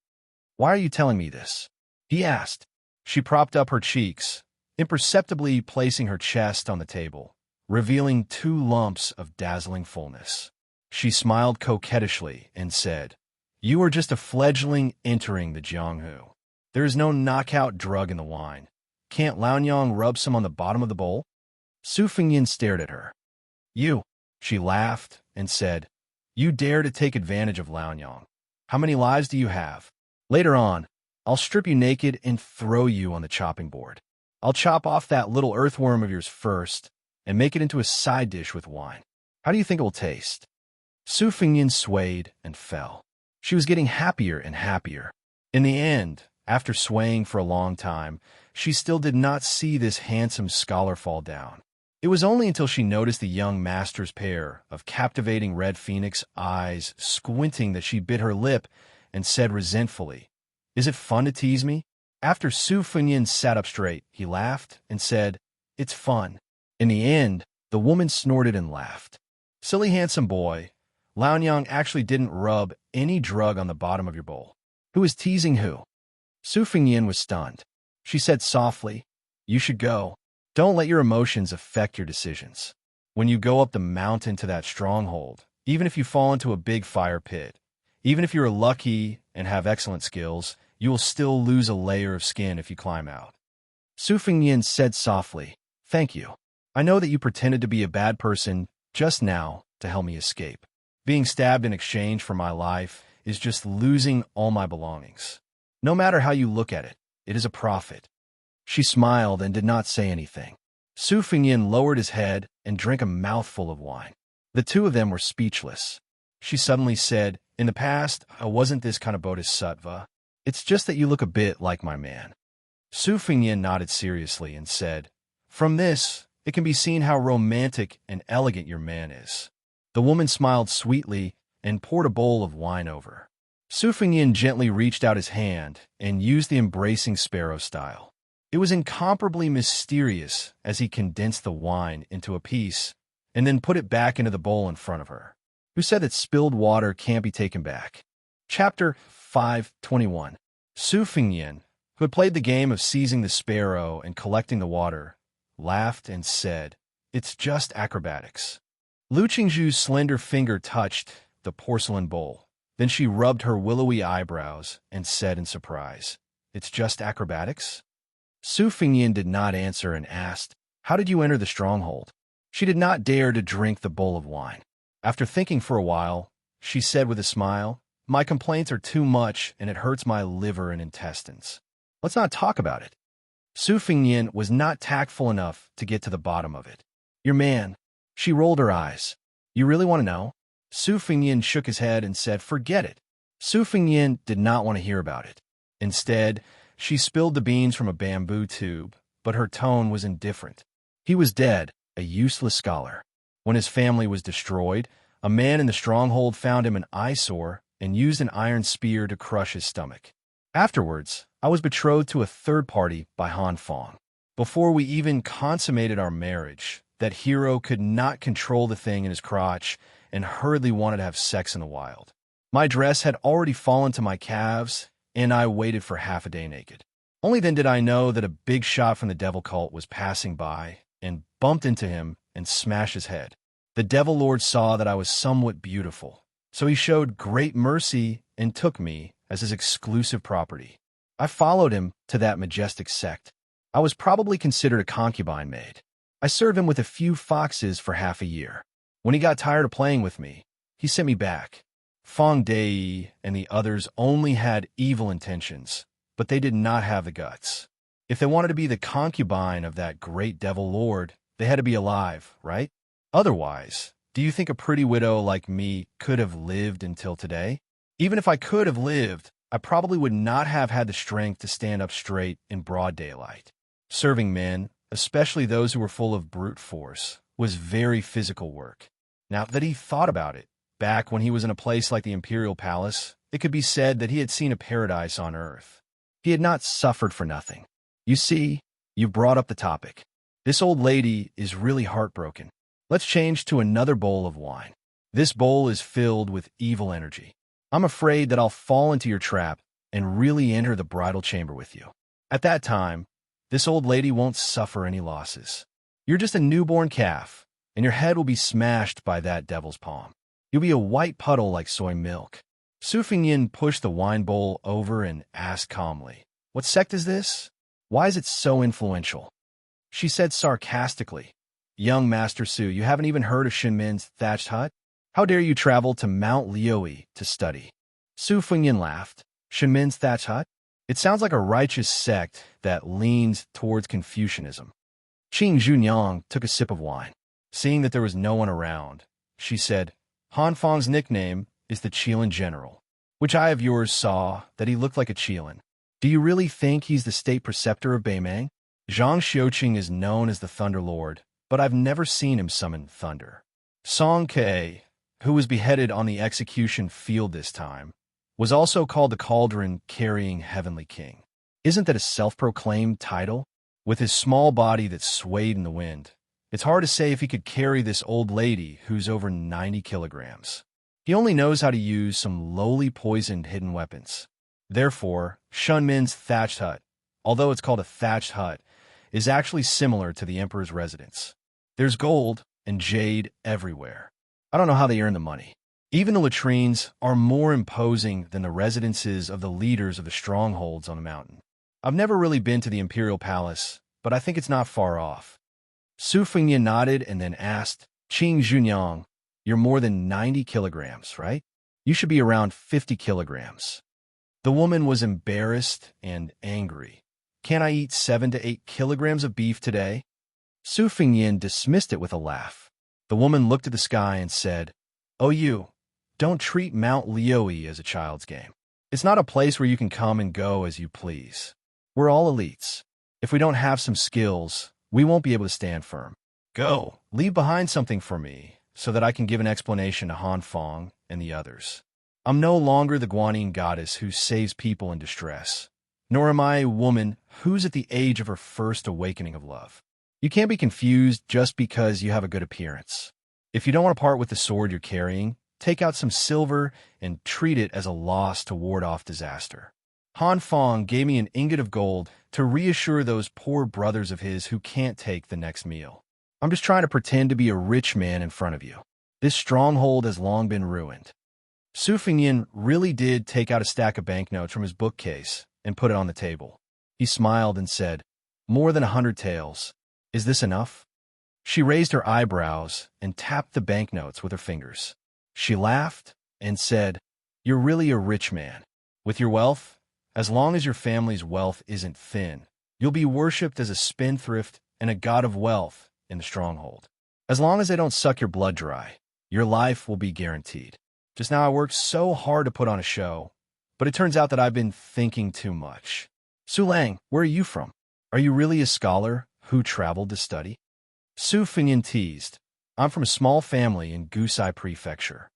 Why are you telling me this? He asked. She propped up her cheeks, imperceptibly placing her chest on the table, revealing 2 lumps of dazzling fullness. She smiled coquettishly and said, You are just a fledgling entering the Jianghu. There is no knockout drug in the wine. Can't Lianyang rub some on the bottom of the bowl? Su Fengyan stared at her. You, she laughed and said, You dare to take advantage of Lianyang. How many lives do you have? Later on, I'll strip you naked and throw you on the chopping board. I'll chop off that little earthworm of yours first and make it into a side dish with wine. How do you think it will taste? Su Fengyan swayed and fell. She was getting happier and happier. In the end, after swaying for a long time, she still did not see this handsome scholar fall down. It was only until she noticed the young master's pair of captivating red phoenix eyes squinting that she bit her lip and said resentfully, Is it fun to tease me? After Su Fengyan sat up straight, he laughed and said, It's fun. In the end, the woman snorted and laughed. Silly handsome boy, Lianyang actually didn't rub any drug on the bottom of your bowl. Who is teasing who? Su Fengyan was stunned. She said softly, You should go. Don't let your emotions affect your decisions. When you go up the mountain to that stronghold, even if you fall into a big fire pit, even if you're lucky and have excellent skills, you will still lose a layer of skin if you climb out. Su Fengyan said softly, Thank you. I know that you pretended to be a bad person just now to help me escape. Being stabbed in exchange for my life is just losing all my belongings. No matter how you look at it, it is a profit. She smiled and did not say anything. Su Fengyan lowered his head and drank a mouthful of wine. The two of them were speechless. She suddenly said, In the past, I wasn't this kind of bodhisattva. It's just that you look a bit like my man. Su Fengyan nodded seriously and said, From this, it can be seen how romantic and elegant your man is. The woman smiled sweetly and poured a bowl of wine over. Su Fengyan gently reached out his hand and used the embracing sparrow style. It was incomparably mysterious as he condensed the wine into a piece and then put it back into the bowl in front of her. Who said that spilled water can't be taken back? Chapter 5:21. Su Fengyan, who had played the game of seizing the sparrow and collecting the water, laughed and said, It's just acrobatics. Lu Qingzhu's slender finger touched the porcelain bowl. Then she rubbed her willowy eyebrows and said in surprise, It's just acrobatics? Su Fengyan did not answer and asked, How did you enter the stronghold? She did not dare to drink the bowl of wine. After thinking for a while, she said with a smile, My complaints are too much and it hurts my liver and intestines. Let's not talk about it. Su Fengyan was not tactful enough to get to the bottom of it. Your man, She rolled her eyes. You really want to know? Su Fingyin shook his head and said, forget it. Su Fingyin did not want to hear about it. Instead, she spilled the beans from a bamboo tube, but her tone was indifferent. He was dead, a useless scholar. When his family was destroyed, a man in the stronghold found him an eyesore and used an iron spear to crush his stomach. Afterwards, I was betrothed to a third party by Han Fong. Before we even consummated our marriage, that hero could not control the thing in his crotch and hurriedly wanted to have sex in the wild. My dress had already fallen to my calves, and I waited for half a day naked. Only then did I know that a big shot from the devil cult was passing by and bumped into him and smashed his head. The devil lord saw that I was somewhat beautiful, so he showed great mercy and took me as his exclusive property. I followed him to that majestic sect. I was probably considered a concubine maid. I served him with a few foxes for half a year. When he got tired of playing with me, he sent me back. Fong Dei and the others only had evil intentions, but they did not have the guts. If they wanted to be the concubine of that great devil lord, they had to be alive, right? Otherwise, do you think a pretty widow like me could have lived until today? Even if I could have lived, I probably would not have had the strength to stand up straight in broad daylight. Serving men, especially those who were full of brute force, was very physical work. Now that he thought about it, back when he was in a place like the Imperial Palace, it could be said that he had seen a paradise on earth. He had not suffered for nothing. You see, you brought up the topic. This old lady is really heartbroken. Let's change to another bowl of wine. This bowl is filled with evil energy. I'm afraid that I'll fall into your trap and really enter the bridal chamber with you. At that time, this old lady won't suffer any losses. You're just a newborn calf, and your head will be smashed by that devil's palm. You'll be a white puddle like soy milk. Su Fingyin pushed the wine bowl over and asked calmly, what sect is this? Why is it so influential? She said sarcastically, Young Master Su, you haven't even heard of Shinmin's thatched hut? How dare you travel to Mount Liui to study? Su Fingyin laughed. Shinmin's thatched hut? It sounds like a righteous sect that leans towards Confucianism. Qing Junyang took a sip of wine. Seeing that there was no one around, she said, Han Fong's nickname is the Qilin General. Which eye of yours saw that he looked like a Qilin? Do you really think he's the state preceptor of Beimang? Zhang Xiuqing is known as the Thunder Lord, but I've never seen him summon thunder. Song Ke, who was beheaded on the execution field this time, was also called the Cauldron-carrying Heavenly King. Isn't that a self-proclaimed title? With his small body that swayed in the wind, it's hard to say if he could carry this old lady who's over 90 kilograms. He only knows how to use some lowly poisoned hidden weapons. Therefore, Shunmin's thatched hut, although it's called a thatched hut, is actually similar to the Emperor's residence. There's gold and jade everywhere. I don't know how they earn the money. Even the latrines are more imposing than the residences of the leaders of the strongholds on the mountain. I've never really been to the Imperial Palace, but I think it's not far off. Su Fingyin nodded and then asked, Qing Junyang, you're more than 90 kilograms, right? You should be around 50 kilograms. The woman was embarrassed and angry. Can I eat 7 to 8 kilograms of beef today? Su Fingyin dismissed it with a laugh. The woman looked at the sky and said, Oh, you, don't treat Mount Liui as a child's game. It's not a place where you can come and go as you please. We're all elites. If we don't have some skills, we won't be able to stand firm. Go, leave behind something for me, so that I can give an explanation to Han Fong and the others. I'm no longer the Guanyin goddess who saves people in distress, nor am I a woman who's at the age of her first awakening of love. You can't be confused just because you have a good appearance. If you don't want to part with the sword you're carrying, take out some silver and treat it as a loss to ward off disaster. Han Fong gave me an ingot of gold to reassure those poor brothers of his who can't take the next meal. I'm just trying to pretend to be a rich man in front of you. This stronghold has long been ruined. Su Fingyin really did take out a stack of banknotes from his bookcase and put it on the table. He smiled and said, More than 100 taels. Is this enough? She raised her eyebrows and tapped the banknotes with her fingers. She laughed and said, You're really a rich man. With your wealth, as long as your family's wealth isn't thin, you'll be worshipped as a spendthrift and a god of wealth in the stronghold. As long as they don't suck your blood dry, your life will be guaranteed. Just now I worked so hard to put on a show, but it turns out that I've been thinking too much. Su Lang, where are you from? Are you really a scholar who traveled to study? Su Fengyan teased. I'm from a small family in Gusai Prefecture.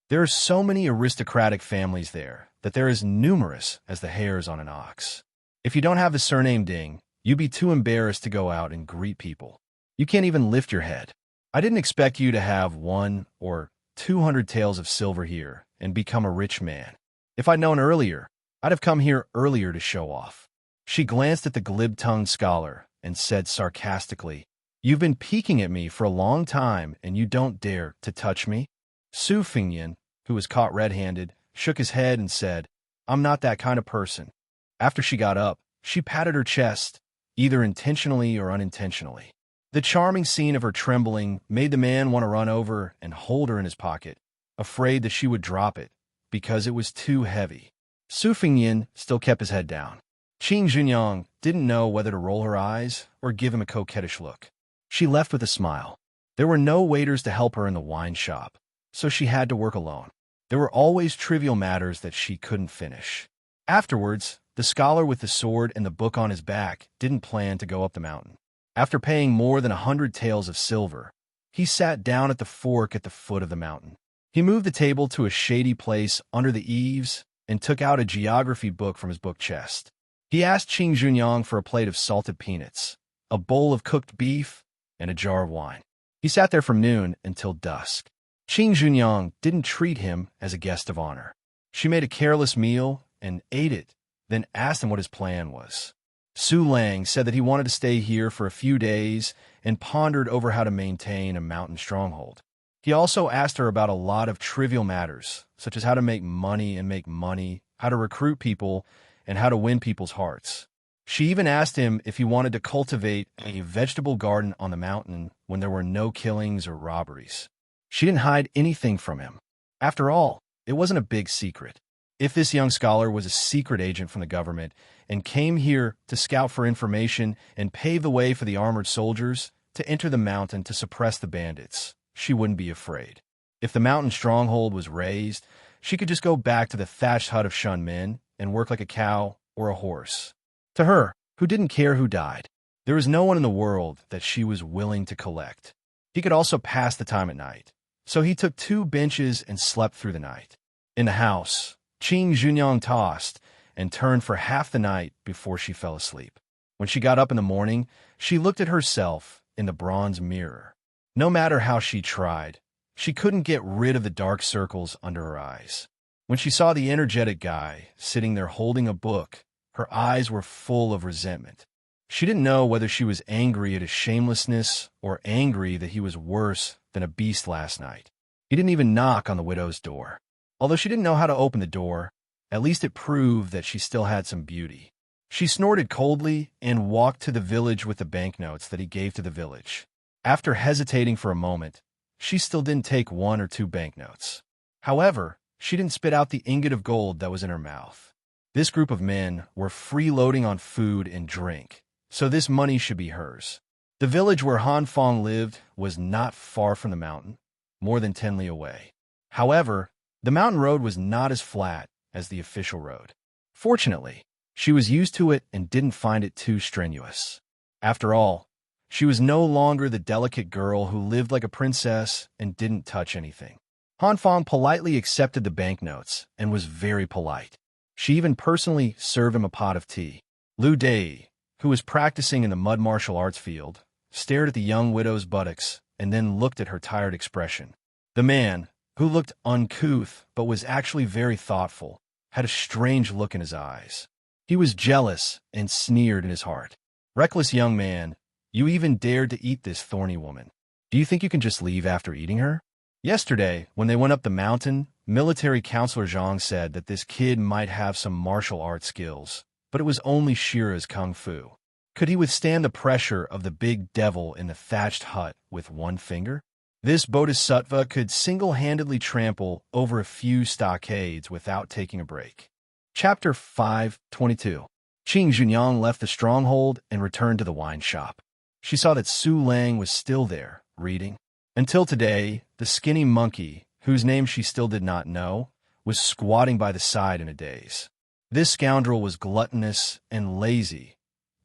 There are so many aristocratic families there that they're as numerous as the hairs on an ox. If you don't have the surname Ding, you'd be too embarrassed to go out and greet people. You can't even lift your head. I didn't expect you to have 1 or 200 taels of silver here and become a rich man. If I'd known earlier, I'd have come here earlier to show off. She glanced at the glib-tongued scholar and said sarcastically, You've been peeking at me for a long time and you don't dare to touch me? Su Fengyan, who was caught red-handed, shook his head and said, I'm not that kind of person. After she got up, she patted her chest, either intentionally or unintentionally. The charming scene of her trembling made the man want to run over and hold her in his pocket, afraid that she would drop it, because it was too heavy. Su Fengyan still kept his head down. Qing Junyang didn't know whether to roll her eyes or give him a coquettish look. She left with a smile. There were no waiters to help her in the wine shop, so she had to work alone. There were always trivial matters that she couldn't finish. Afterwards, the scholar with the sword and the book on his back didn't plan to go up the mountain. After paying more than 100 taels of silver, he sat down at the fork at the foot of the mountain. He moved the table to a shady place under the eaves and took out a geography book from his book chest. He asked Qing Junyang for a plate of salted peanuts, a bowl of cooked beef, and a jar of wine. He sat there from noon until dusk. Qing Junyang didn't treat him as a guest of honor. She made a careless meal and ate it, then asked him what his plan was. Su Lang said that he wanted to stay here for a few days and pondered over how to maintain a mountain stronghold. He also asked her about a lot of trivial matters, such as how to make money, how to recruit people, and how to win people's hearts. She even asked him if he wanted to cultivate a vegetable garden on the mountain when there were no killings or robberies. She didn't hide anything from him. After all, it wasn't a big secret. If this young scholar was a secret agent from the government and came here to scout for information and pave the way for the armored soldiers to enter the mountain to suppress the bandits, she wouldn't be afraid. If the mountain stronghold was razed, she could just go back to the thatched hut of Shun Min and work like a cow or a horse. To her, who didn't care who died, there was no one in the world that she was willing to collect. He could also pass the time at night, so he took 2 benches and slept through the night. In the house, Qing Junyang tossed and turned for half the night before she fell asleep. When she got up in the morning, she looked at herself in the bronze mirror. No matter how she tried, she couldn't get rid of the dark circles under her eyes. When she saw the energetic guy sitting there holding a book, her eyes were full of resentment. She didn't know whether she was angry at his shamelessness or angry that he was worse than a beast last night. He didn't even knock on the widow's door. Although she didn't know how to open the door, at least it proved that she still had some beauty. She snorted coldly and walked to the village with the banknotes that he gave to the village. After hesitating for a moment, she still didn't take 1 or 2 banknotes. However, she didn't spit out the ingot of gold that was in her mouth. This group of men were freeloading on food and drink, so this money should be hers. The village where Han Fong lived was not far from the mountain, more than 10 li away. However, the mountain road was not as flat as the official road. Fortunately, she was used to it and didn't find it too strenuous. After all, she was no longer the delicate girl who lived like a princess and didn't touch anything. Han Fong politely accepted the banknotes and was very polite. She even personally served him a pot of tea. Liu Dei, who was practicing in the mud martial arts field, stared at the young widow's buttocks and then looked at her tired expression. The man, who looked uncouth but was actually very thoughtful, had a strange look in his eyes. He was jealous and sneered in his heart. Reckless young man, you even dared to eat this thorny woman. Do you think you can just leave after eating her? Yesterday, when they went up the mountain, military counselor Zhang said that this kid might have some martial arts skills, but it was only Shira's kung fu. Could he withstand the pressure of the big devil in the thatched hut with 1 finger? This bodhisattva could single-handedly trample over a few stockades without taking a break. Chapter 5:22. Qing Junyang left the stronghold and returned to the wine shop. She saw that Su Lang was still there, reading. Until today, the skinny monkey, whose name she still did not know, was squatting by the side in a daze. This scoundrel was gluttonous and lazy,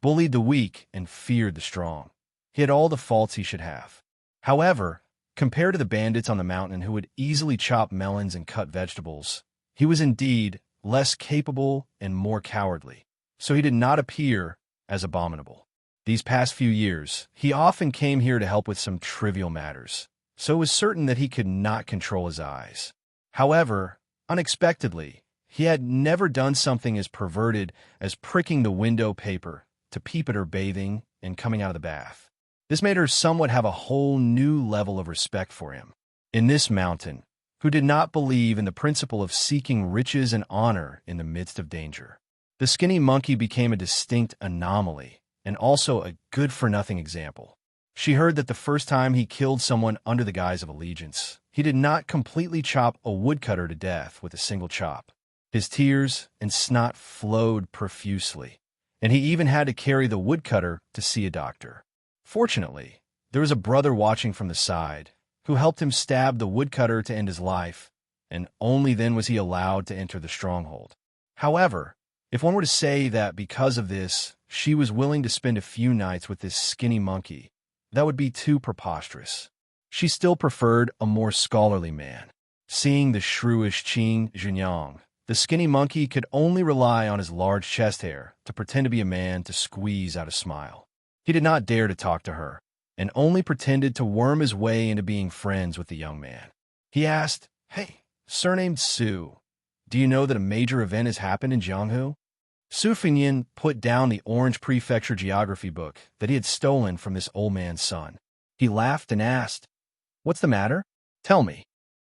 bullied the weak and feared the strong. He had all the faults he should have. However, compared to the bandits on the mountain who would easily chop melons and cut vegetables, he was indeed less capable and more cowardly, so he did not appear as abominable. These past few years, he often came here to help with some trivial matters, so it was certain that he could not control his eyes. However, unexpectedly, he had never done something as perverted as pricking the window paper to peep at her bathing and coming out of the bath. This made her somewhat have a whole new level of respect for him. In this mountain, who did not believe in the principle of seeking riches and honor in the midst of danger, the skinny monkey became a distinct anomaly and also a good-for-nothing example. She heard that the first time he killed someone under the guise of allegiance, he did not completely chop a woodcutter to death with a single chop. His tears and snot flowed profusely, and he even had to carry the woodcutter to see a doctor. Fortunately, there was a brother watching from the side who helped him stab the woodcutter to end his life, and only then was he allowed to enter the stronghold. However, if one were to say that because of this, she was willing to spend a few nights with this skinny monkey, that would be too preposterous. She still preferred a more scholarly man. Seeing the shrewish Xianxia, the skinny monkey could only rely on his large chest hair to pretend to be a man to squeeze out a smile. He did not dare to talk to her, and only pretended to worm his way into being friends with the young man. He asked, "Hey, surnamed Su, do you know that a major event has happened in Jianghu?" Su Fengyan put down the orange prefecture geography book that he had stolen from this old man's son. He laughed and asked, "What's the matter? Tell me."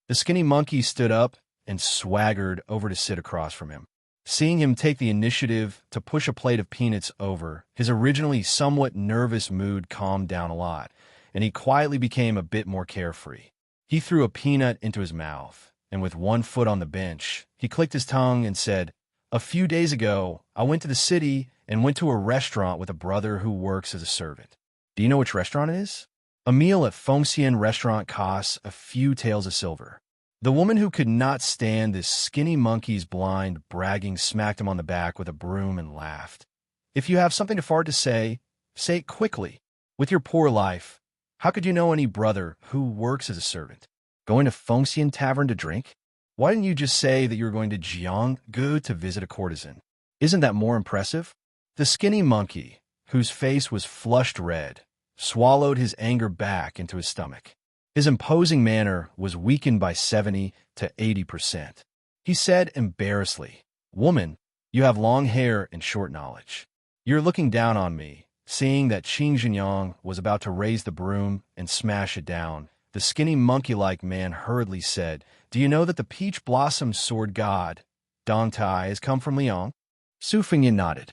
The skinny monkey stood up and swaggered over to sit across from him. Seeing him take the initiative to push a plate of peanuts over, his originally somewhat nervous mood calmed down a lot, and he quietly became a bit more carefree. He threw a peanut into his mouth, and with one foot on the bench, he clicked his tongue and said, "A few days ago, I went to the city and went to a restaurant with a brother who works as a servant. Do you know which restaurant it is? A meal at Fengxian restaurant costs a few taels of silver." The woman who could not stand this skinny monkey's blind bragging smacked him on the back with a broom and laughed. "If you have something to fart to say it quickly. With your poor life, how could you know any brother who works as a servant? Going to Fengxian Tavern to drink? Why didn't you just say that you were going to Jianghu to visit a courtesan? Isn't that more impressive?" The skinny monkey, whose face was flushed red, swallowed his anger back into his stomach. His imposing manner was weakened by 70 to 80%. He said embarrassedly, "Woman, you have long hair and short knowledge. You're looking down on me." Seeing that Xianxia was about to raise the broom and smash it down, the skinny monkey-like man hurriedly said, "Do you know that the peach blossom sword god, Dong Tai, has come from Liang?" Su Fengyan nodded.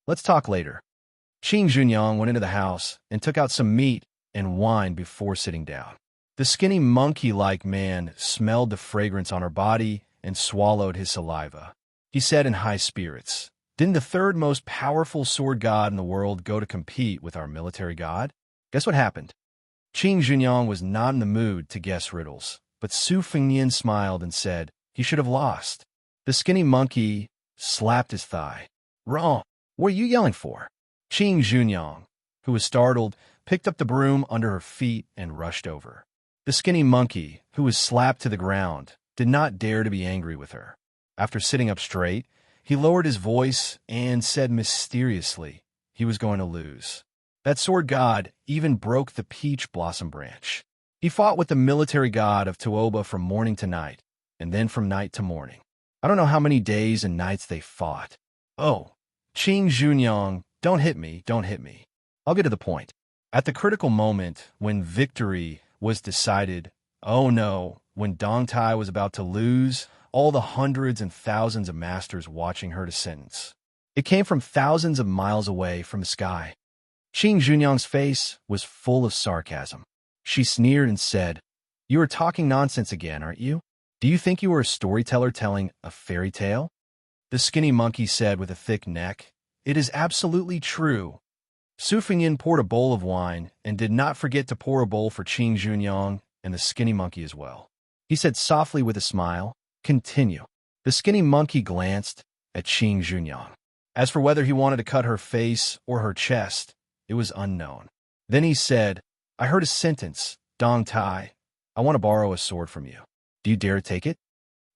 "Let's talk later." Xianxia went into the house and took out some meat and wine before sitting down. The skinny monkey-like man smelled the fragrance on her body and swallowed his saliva. He said in high spirits, "Didn't the third most powerful sword god in the world go to compete with our military god? Guess what happened?" Xianxia was not in the mood to guess riddles, but Su Fengyan smiled and said he should have lost. The skinny monkey slapped his thigh. "Wrong. What are you yelling for?" Xianxia, who was startled, picked up the broom under her feet and rushed over. The skinny monkey, who was slapped to the ground, did not dare to be angry with her. After sitting up straight, he lowered his voice and said mysteriously he was going to lose. That sword god even broke the peach blossom branch. He fought with the military god of Tuoba from morning to night, and then from night to morning. I don't know how many days and nights they fought. "Oh, Xianxia, don't hit me, don't hit me. I'll get to the point." At the critical moment when victory was decided, oh no, when Dong Tai was about to lose, all the hundreds and thousands of masters watching her to sentence. It came from thousands of miles away from the sky. Xianxia's face was full of sarcasm. She sneered and said, "You are talking nonsense again, aren't you? Do you think you are a storyteller telling a fairy tale?" The skinny monkey said with a thick neck, "It is absolutely true. Su Fengyin poured a bowl of wine and did not forget to pour a bowl for Qing Junyang and the skinny monkey as well. He said softly with a smile, "Continue." The skinny monkey glanced at Qing Junyang. As for whether he wanted to cut her face or her chest, it was unknown. Then he said, "I heard a sentence, Dong Tai. I want to borrow a sword from you. Do you dare take it?"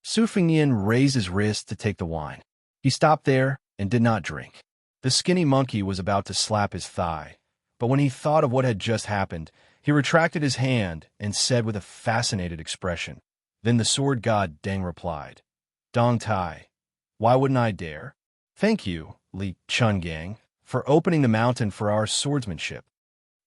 Su Fengyin raised his wrist to take the wine. He stopped there and did not drink. The skinny monkey was about to slap his thigh, but when he thought of what had just happened, he retracted his hand and said with a fascinated expression. Then the sword god Deng replied, "Dong Tai, why wouldn't I dare? Thank you, Li Chungang, for opening the mountain for our swordsmanship."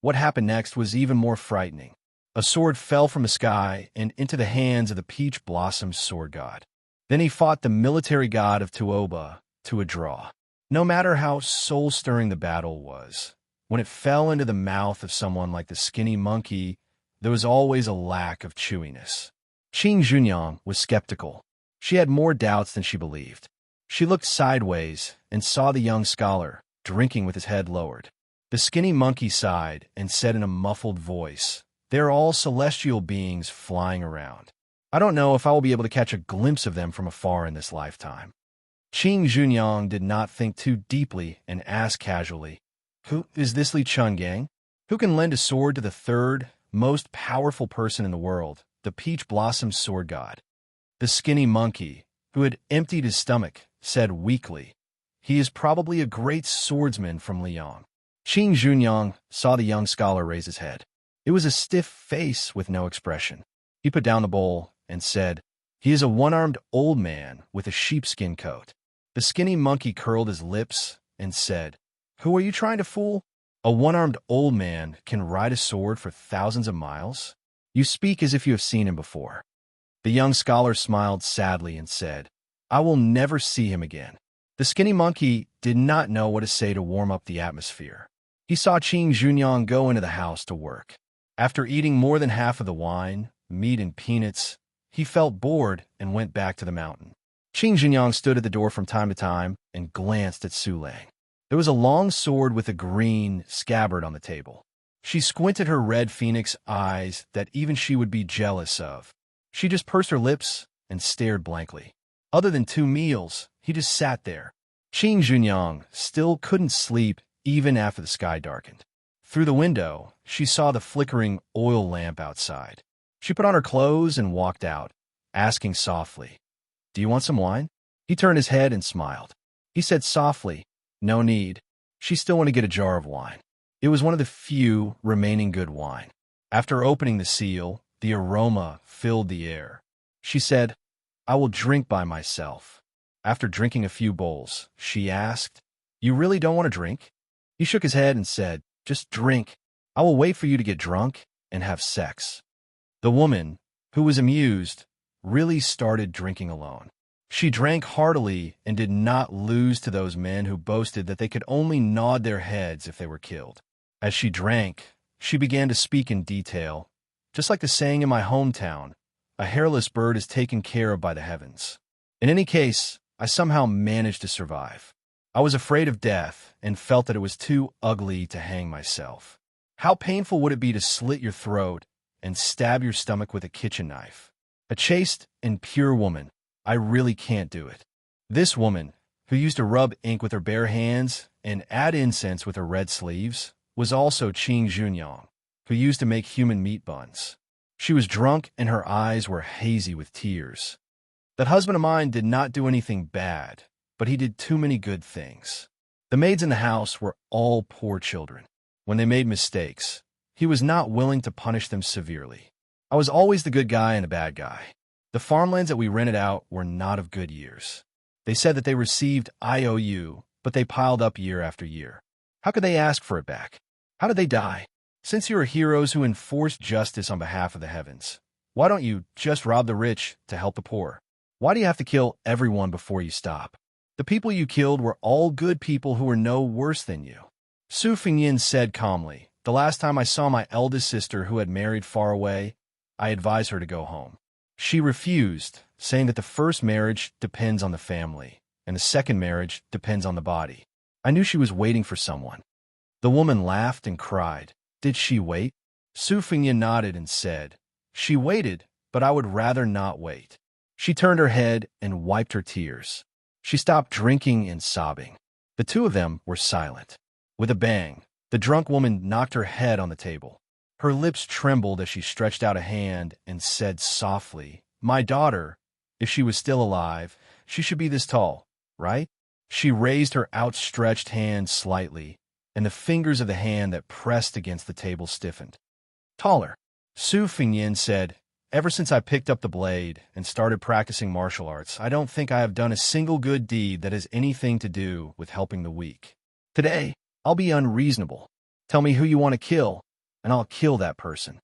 What happened next was even more frightening. A sword fell from the sky and into the hands of the peach blossom sword god. Then he fought the military god of Tuoba to a draw. No matter how soul-stirring the battle was, when it fell into the mouth of someone like the skinny monkey, there was always a lack of chewiness. Qing Junyang was skeptical. She had more doubts than she believed. She looked sideways and saw the young scholar, drinking with his head lowered. The skinny monkey sighed and said in a muffled voice, "They're all celestial beings flying around. I don't know if I will be able to catch a glimpse of them from afar in this lifetime." Qing Junyang did not think too deeply and asked casually, "Who is this Li Chungang? Who can lend a sword to the third most powerful person in the world, the peach blossom sword god?" The skinny monkey, who had emptied his stomach, said weakly, "He is probably a great swordsman from Liang." Qing Junyang saw the young scholar raise his head. It was a stiff face with no expression. He put down the bowl and said, "He is a one-armed old man with a sheepskin coat." The skinny monkey curled his lips and said, "Who are you trying to fool? A one-armed old man can ride a sword for thousands of miles? You speak as if you have seen him before." The young scholar smiled sadly and said, "I will never see him again." The skinny monkey did not know what to say to warm up the atmosphere. He saw Qing Junyang go into the house to work. After eating more than half of the wine, meat, and peanuts, he felt bored and went back to the mountain. Qing Junyang stood at the door from time to time and glanced at Su Lang. There was a long sword with a green scabbard on the table. She squinted her red phoenix eyes that even she would be jealous of. She just pursed her lips and stared blankly. Other than 2 meals, he just sat there. Qing Junyang still couldn't sleep even after the sky darkened. Through the window, she saw the flickering oil lamp outside. She put on her clothes and walked out, asking softly, "Do you want some wine?" He turned his head and smiled. He said softly, "No need." She still wanted to get a jar of wine. It was one of the few remaining good wine. After opening the seal, the aroma filled the air. She said, "I will drink by myself." After drinking a few bowls, she asked, "You really don't want to drink?" He shook his head and said, "Just drink. I will wait for you to get drunk and have sex." The woman, who was amused, really started drinking alone. She drank heartily and did not lose to those men who boasted that they could only nod their heads if they were killed. As she drank, she began to speak in detail, just like the saying in my hometown, "A hairless bird is taken care of by the heavens." In any case, I somehow managed to survive. I was afraid of death and felt that it was too ugly to hang myself. How painful would it be to slit your throat and stab your stomach with a kitchen knife? A chaste and pure woman, I really can't do it. This woman, who used to rub ink with her bare hands and add incense with her red sleeves, was also Qing Junyang, who used to make human meat buns. She was drunk and her eyes were hazy with tears. That husband of mine did not do anything bad, but he did too many good things. The maids in the house were all poor children. When they made mistakes, he was not willing to punish them severely. I was always the good guy and a bad guy. The farmlands that we rented out were not of good years. They said that they received IOU, but they piled up year after year. How could they ask for it back? How did they die? Since you are heroes who enforce justice on behalf of the heavens, why don't you just rob the rich to help the poor? Why do you have to kill everyone before you stop? The people you killed were all good people who were no worse than you. Su Fengyin said calmly, "The last time I saw my eldest sister who had married far away, I advised her to go home. She refused, saying that the first marriage depends on the family, and the second marriage depends on the body. I knew she was waiting for someone." The woman laughed and cried. Did she wait? Su Fengyan nodded and said, She waited, but I would rather not wait. She turned her head and wiped her tears. She stopped drinking and sobbing. The two of them were silent. With a bang, the drunk woman knocked her head on the table. Her lips trembled as she stretched out a hand and said softly, My daughter, if she was still alive, she should be this tall, right? She raised her outstretched hand slightly, and the fingers of the hand that pressed against the table stiffened. Taller. Su Fengyan said, Ever since I picked up the blade and started practicing martial arts, I don't think I have done a single good deed that has anything to do with helping the weak. Today, I'll be unreasonable. Tell me who you want to kill, and I'll kill that person.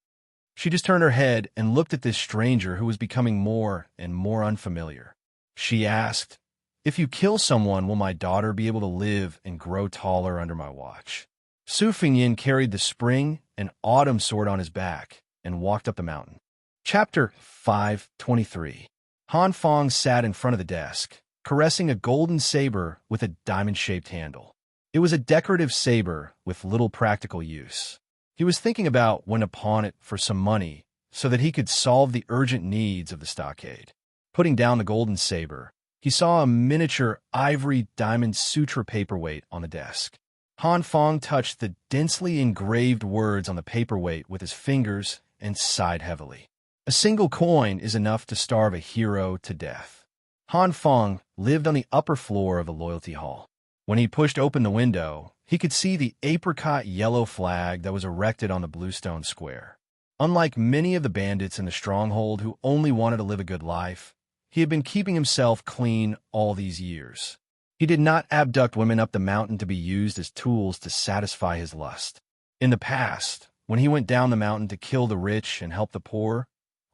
She just turned her head and looked at this stranger who was becoming more and more unfamiliar. She asked, If you kill someone, will my daughter be able to live and grow taller under my watch? Su Fengyan carried the spring and autumn sword on his back and walked up the mountain. Chapter 5:23. Han Fong sat in front of the desk, caressing a golden saber with a diamond-shaped handle. It was a decorative saber with little practical use. He was thinking about when to pawn it for some money so that he could solve the urgent needs of the stockade. Putting down the golden saber, he saw a miniature ivory diamond sutra paperweight on the desk. Han Fong touched the densely engraved words on the paperweight with his fingers and sighed heavily. A single coin is enough to starve a hero to death. Han Fong lived on the upper floor of the Loyalty Hall. When he pushed open the window, he could see the apricot yellow flag that was erected on the bluestone square. Unlike many of the bandits in the stronghold who only wanted to live a good life, he had been keeping himself clean all these years. He did not abduct women up the mountain to be used as tools to satisfy his lust. In the past, when he went down the mountain to kill the rich and help the poor,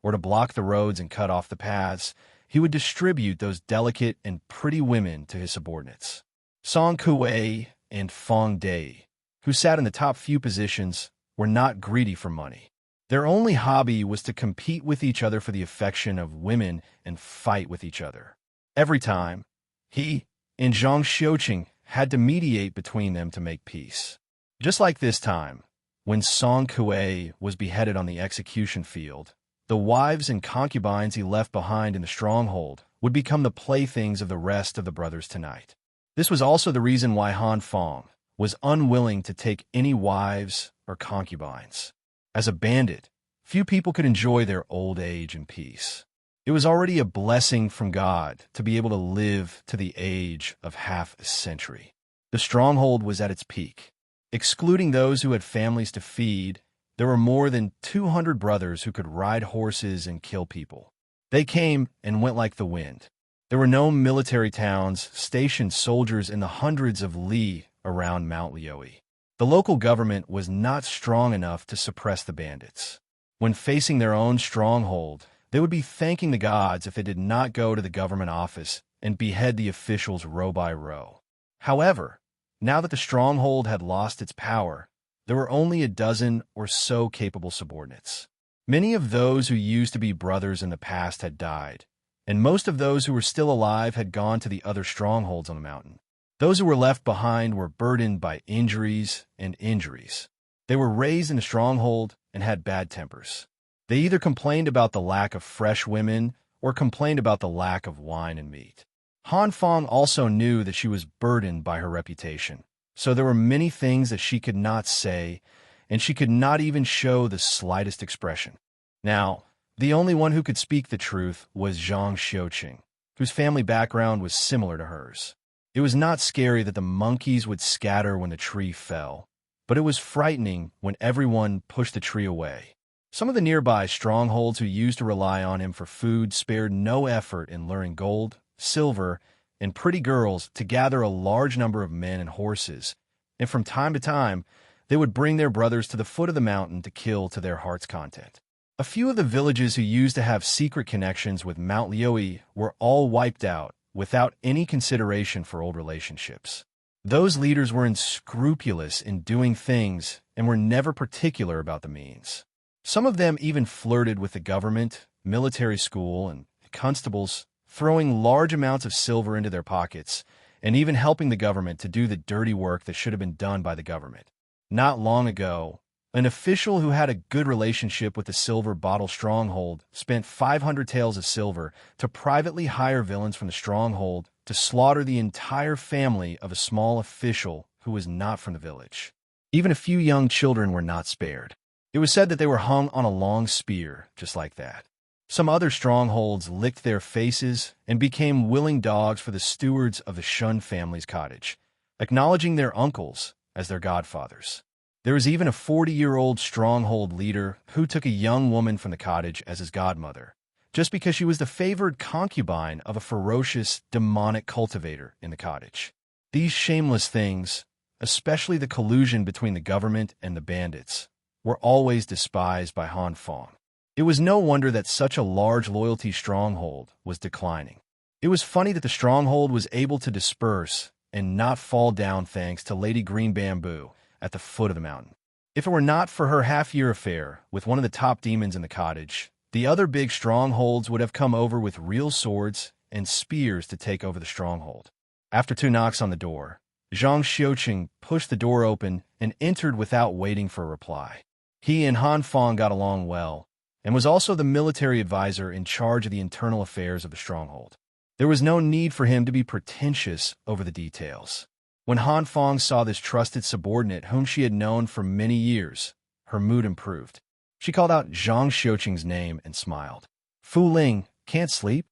or to block the roads and cut off the paths, he would distribute those delicate and pretty women to his subordinates. Song Kuei and Fong Dei, who sat in the top few positions, were not greedy for money. Their only hobby was to compete with each other for the affection of women and fight with each other. Every time, he and Zhang Xiuqing had to mediate between them to make peace. Just like this time, when Song Kuei was beheaded on the execution field, the wives and concubines he left behind in the stronghold would become the playthings of the rest of the brothers tonight. This was also the reason why Han Fong was unwilling to take any wives or concubines. As a bandit, few people could enjoy their old age in peace. It was already a blessing from God to be able to live to the age of half a century. The stronghold was at its peak. Excluding those who had families to feed, there were more than 200 brothers who could ride horses and kill people. They came and went like the wind. There were no military towns, stationed soldiers in the hundreds of li around Mount Liuyi. The local government was not strong enough to suppress the bandits. When facing their own stronghold, they would be thanking the gods if they did not go to the government office and behead the officials row by row. However, now that the stronghold had lost its power, there were only a dozen or so capable subordinates. Many of those who used to be brothers in the past had died, and most of those who were still alive had gone to the other strongholds on the mountain. Those who were left behind were burdened by injuries and injuries. They were raised in the stronghold and had bad tempers. They either complained about the lack of fresh women or complained about the lack of wine and meat. Han Fong also knew that she was burdened by her reputation, so there were many things that she could not say, and she could not even show the slightest expression. Now, the only one who could speak the truth was Zhang Xiuqing, whose family background was similar to hers. It was not scary that the monkeys would scatter when the tree fell, but it was frightening when everyone pushed the tree away. Some of the nearby strongholds who used to rely on him for food spared no effort in luring gold, silver, and pretty girls to gather a large number of men and horses, and from time to time, they would bring their brothers to the foot of the mountain to kill to their heart's content. A few of the villages who used to have secret connections with Mount Liuyi were all wiped out without any consideration for old relationships. Those leaders were unscrupulous in doing things and were never particular about the means. Some of them even flirted with the government, military school, and constables, throwing large amounts of silver into their pockets, and even helping the government to do the dirty work that should have been done by the government. Not long ago, an official who had a good relationship with the Silver Bottle Stronghold spent 500 taels of silver to privately hire villains from the Stronghold to slaughter the entire family of a small official who was not from the village. Even a few young children were not spared. It was said that they were hung on a long spear, just like that. Some other strongholds licked their faces and became willing dogs for the stewards of the Shun family's cottage, acknowledging their uncles as their godfathers. There was even a 40-year-old stronghold leader who took a young woman from the cottage as his godmother, just because she was the favored concubine of a ferocious, demonic cultivator in the cottage. These shameless things, especially the collusion between the government and the bandits, were always despised by Han Fong. It was no wonder that such a large loyalty stronghold was declining. It was funny that the stronghold was able to disperse and not fall down thanks to Lady Green Bamboo at the foot of the mountain. If it were not for her half-year affair with one of the top demons in the cottage, the other big strongholds would have come over with real swords and spears to take over the stronghold. After 2 knocks on the door, Xianxia pushed the door open and entered without waiting for a reply. He and Han Fong got along well, and was also the military advisor in charge of the internal affairs of the stronghold. There was no need for him to be pretentious over the details. When Han Fong saw this trusted subordinate whom she had known for many years, her mood improved. She called out Zhang Xiuqing's name and smiled. "Fu Ling, can't sleep?"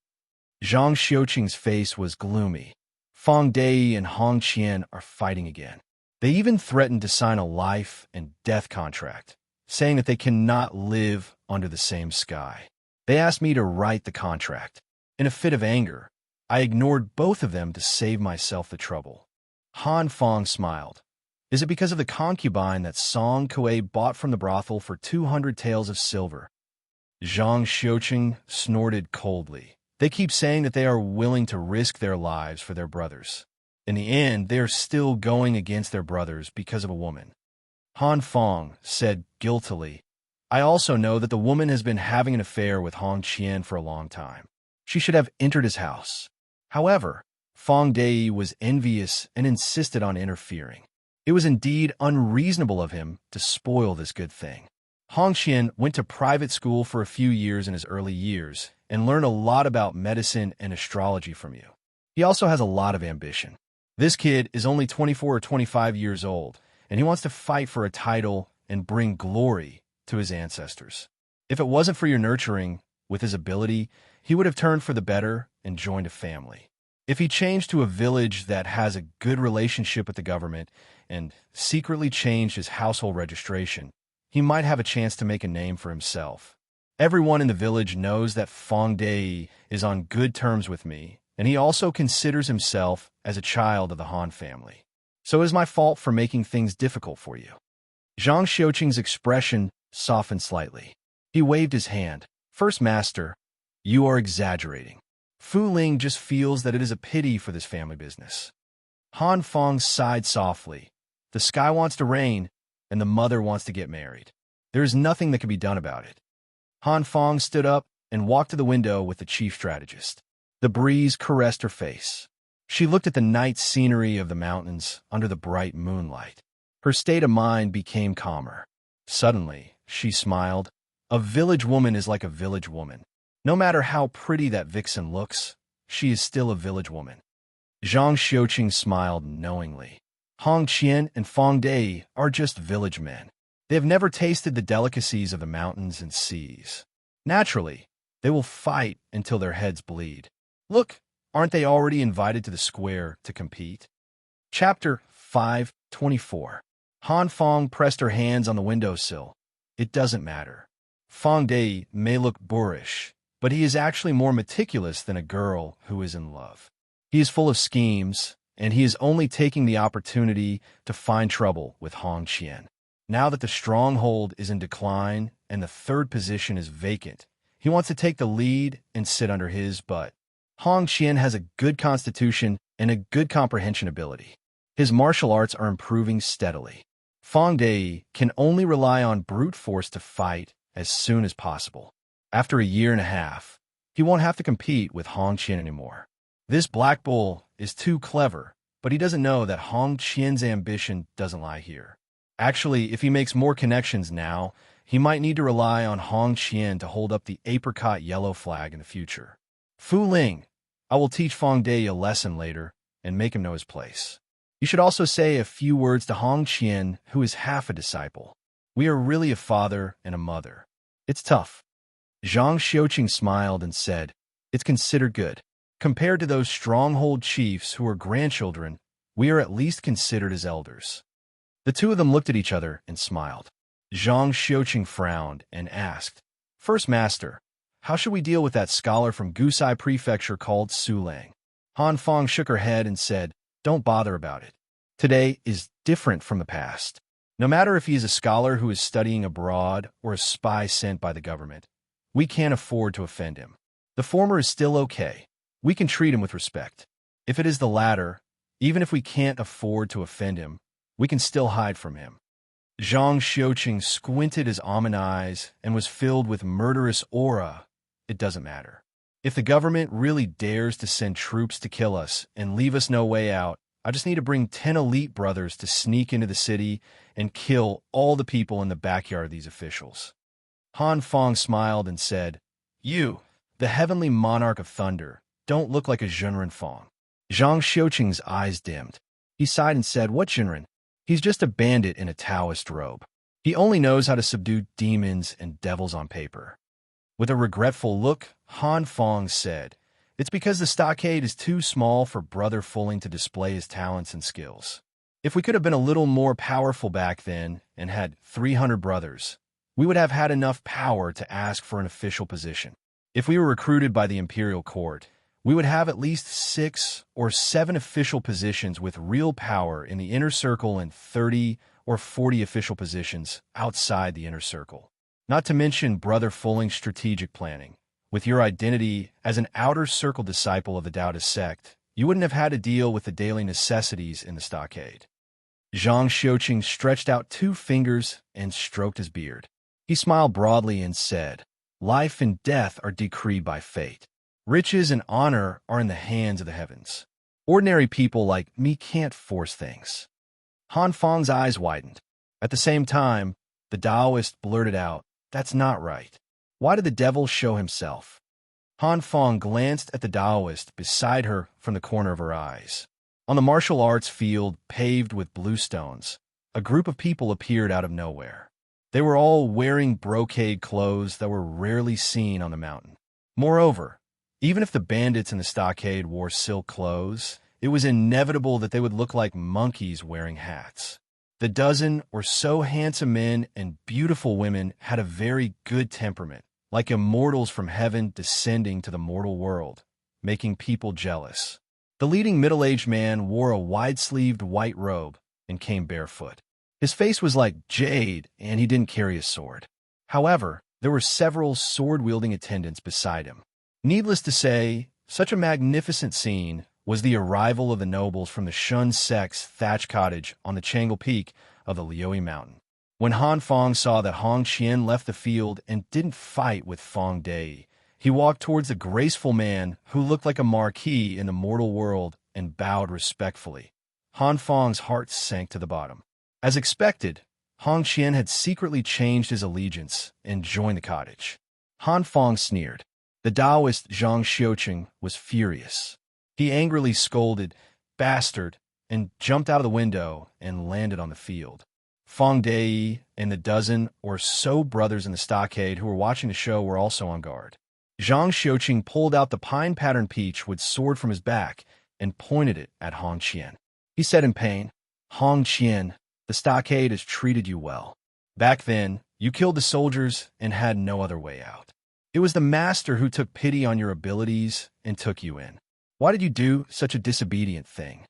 Zhang Xiuqing's face was gloomy. Fong Dai and Hong Qian are fighting again. They even threatened to sign a life and death contract, saying that they cannot live under the same sky. They asked me to write the contract. In a fit of anger, I ignored both of them to save myself the trouble. Han Fong smiled. Is it because of the concubine that Song Kuei bought from the brothel for 200 taels of silver? Zhang Xiuqing snorted coldly. They keep saying that they are willing to risk their lives for their brothers. In the end, they are still going against their brothers because of a woman. Han Fong said guiltily, I also know that the woman has been having an affair with Hong Qian for a long time. She should have entered his house. However, Fong Dai was envious and insisted on interfering. It was indeed unreasonable of him to spoil this good thing. Hong Qian went to private school for a few years in his early years and learned a lot about medicine and astrology from you. He also has a lot of ambition. This kid is only 24 or 25 years old, and he wants to fight for a title and bring glory to his ancestors. If it wasn't for your nurturing with his ability, he would have turned for the better and joined a family. If he changed to a village that has a good relationship with the government and secretly changed his household registration, he might have a chance to make a name for himself. Everyone in the village knows that Fong Dai is on good terms with me, and he also considers himself as a child of the Han family. So it is my fault for making things difficult for you. Zhang Xiuqing's expression softened slightly. He waved his hand. First Master, you are exaggerating. Fu Ling just feels that it is a pity for this family business. Han Fong sighed softly. The sky wants to rain, and the mother wants to get married. There is nothing that can be done about it. Han Fong stood up and walked to the window with the chief strategist. The breeze caressed her face. She looked at the night scenery of the mountains under the bright moonlight. Her state of mind became calmer. Suddenly, she smiled. A village woman is like a village woman. No matter how pretty that vixen looks, she is still a village woman. Zhang Xiuqing smiled knowingly. Hong Qian and Fong Dai are just village men. They have never tasted the delicacies of the mountains and seas. Naturally, they will fight until their heads bleed. Look, aren't they already invited to the square to compete? Chapter 5:24. Han Fong pressed her hands on the windowsill. It doesn't matter. Fong Dai may look boorish, but he is actually more meticulous than a girl who is in love. He is full of schemes, and he is only taking the opportunity to find trouble with Hong Qian. Now that the stronghold is in decline and the third position is vacant, he wants to take the lead and sit under his butt. Hong Qian has a good constitution and a good comprehension ability. His martial arts are improving steadily. Fong Dai can only rely on brute force to fight as soon as possible. After a year and a half, he won't have to compete with Hong Qian anymore. This black bull is too clever, but he doesn't know that Hong Qian's ambition doesn't lie here. Actually, if he makes more connections now, he might need to rely on Hong Qian to hold up the apricot yellow flag in the future. Fu Ling, I will teach Fong Day a lesson later and make him know his place. You should also say a few words to Hong Qian, who is half a disciple. We are really a father and a mother. It's tough. Zhang Xiuqing smiled and said, it's considered good. Compared to those stronghold chiefs who are grandchildren, we are at least considered as elders. The two of them looked at each other and smiled. Zhang Xiuqing frowned and asked, First Master, how should we deal with that scholar from Gusai Prefecture called Su Lang? Han Fong shook her head and said, Don't bother about it. Today is different from the past. No matter if he is a scholar who is studying abroad or a spy sent by the government, we can't afford to offend him. The former is still okay. We can treat him with respect. If it is the latter, even if we can't afford to offend him, we can still hide from him. Zhang Xiuqing squinted his almond eyes and was filled with murderous aura. It doesn't matter. If the government really dares to send troops to kill us and leave us no way out, I just need to bring 10 elite brothers to sneak into the city and kill all the people in the backyard of these officials. Han Fong smiled and said, You, the heavenly monarch of thunder, don't look like a Zhenren Fong. Zhang Xiuqing's eyes dimmed. He sighed and said, What Zhenren? He's just a bandit in a Taoist robe. He only knows how to subdue demons and devils on paper. With a regretful look, Han Fong said, It's because the stockade is too small for Brother Fulling to display his talents and skills. If we could have been a little more powerful back then and had 300 brothers, we would have had enough power to ask for an official position. If we were recruited by the imperial court, we would have at least 6 or 7 official positions with real power in the inner circle and 30 or 40 official positions outside the inner circle. Not to mention Brother Fulling's strategic planning. With your identity as an outer circle disciple of the Taoist sect, you wouldn't have had to deal with the daily necessities in the stockade. Zhang Xiuqing stretched out 2 fingers and stroked his beard. He smiled broadly and said, Life and death are decreed by fate. Riches and honor are in the hands of the heavens. Ordinary people like me can't force things. Han Fong's eyes widened. At the same time, the Taoist blurted out, That's not right. Why did the devil show himself? Han Fong glanced at the Taoist beside her from the corner of her eyes. On the martial arts field paved with blue stones, a group of people appeared out of nowhere. They were all wearing brocade clothes that were rarely seen on the mountain. Moreover, even if the bandits in the stockade wore silk clothes, it was inevitable that they would look like monkeys wearing hats. The dozen or so handsome men and beautiful women had a very good temperament, like immortals from heaven descending to the mortal world, making people jealous. The leading middle-aged man wore a wide-sleeved white robe and came barefoot. His face was like jade, and he didn't carry a sword. However, there were several sword-wielding attendants beside him. Needless to say, such a magnificent scene was the arrival of the nobles from the Shun sect's thatch cottage on the Changle Peak of the Liuyi Mountain. When Han Fong saw that Hong Qian left the field and didn't fight with Fong Day, he walked towards the graceful man who looked like a marquis in the mortal world and bowed respectfully. Han Fong's heart sank to the bottom. As expected, Hong Qian had secretly changed his allegiance and joined the cottage. Han Fong sneered. The Taoist Zhang Xiuqing was furious. He angrily scolded, Bastard, and jumped out of the window and landed on the field. Fong Day and the dozen or so brothers in the stockade who were watching the show were also on guard. Zhang Xiuqing pulled out the pine-patterned peachwood sword from his back and pointed it at Hong Qian. He said in pain, Hong Qian, the stockade has treated you well. Back then, you killed the soldiers and had no other way out. It was the master who took pity on your abilities and took you in. Why did you do such a disobedient thing?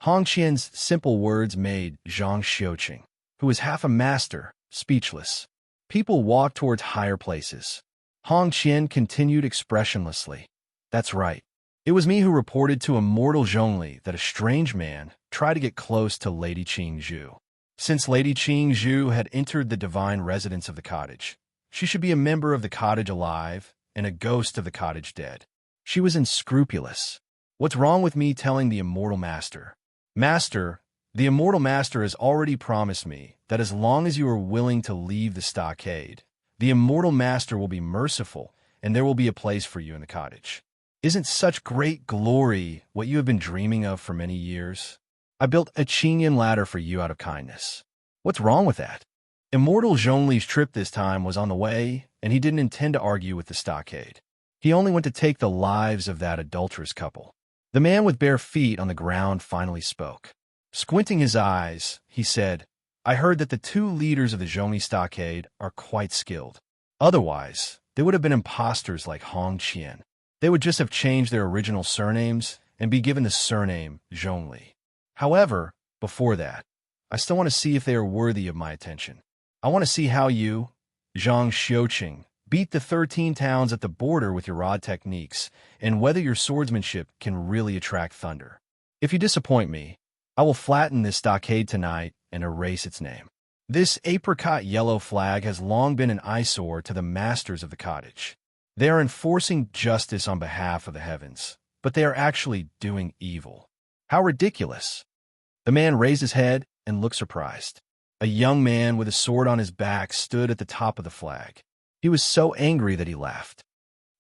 Hong Qian's simple words made Zhang Xiuqing, who was half a master, speechless. People walked towards higher places. Hong Qian continued expressionlessly. That's right. It was me who reported to Immortal Zhongli that a strange man tried to get close to Lady Qingzhu. Since Lady Qingzhu had entered the divine residence of the cottage, she should be a member of the cottage alive and a ghost of the cottage dead. She was unscrupulous. What's wrong with me telling the immortal master? Master, The Immortal Master has already promised me that as long as you are willing to leave the stockade, the Immortal Master will be merciful, and there will be a place for you in the cottage. Isn't such great glory what you have been dreaming of for many years? I built a Qingyan ladder for you out of kindness. What's wrong with that? Immortal Zhongli's trip this time was on the way, and he didn't intend to argue with the stockade. He only went to take the lives of that adulterous couple. The man with bare feet on the ground finally spoke. Squinting his eyes, he said, I heard that the two leaders of the Zhongli stockade are quite skilled. Otherwise, they would have been imposters like Hong Qian. They would just have changed their original surnames and be given the surname Zhongli. However, before that, I still want to see if they are worthy of my attention. I want to see how you, Zhang Xiuqing, beat the 13 towns at the border with your rod techniques, and whether your swordsmanship can really attract thunder. If you disappoint me, I will flatten this stockade tonight and erase its name. This apricot yellow flag has long been an eyesore to the masters of the cottage. They are enforcing justice on behalf of the heavens, but they are actually doing evil. How ridiculous! The man raised his head and looked surprised. A young man with a sword on his back stood at the top of the flag. He was so angry that he laughed.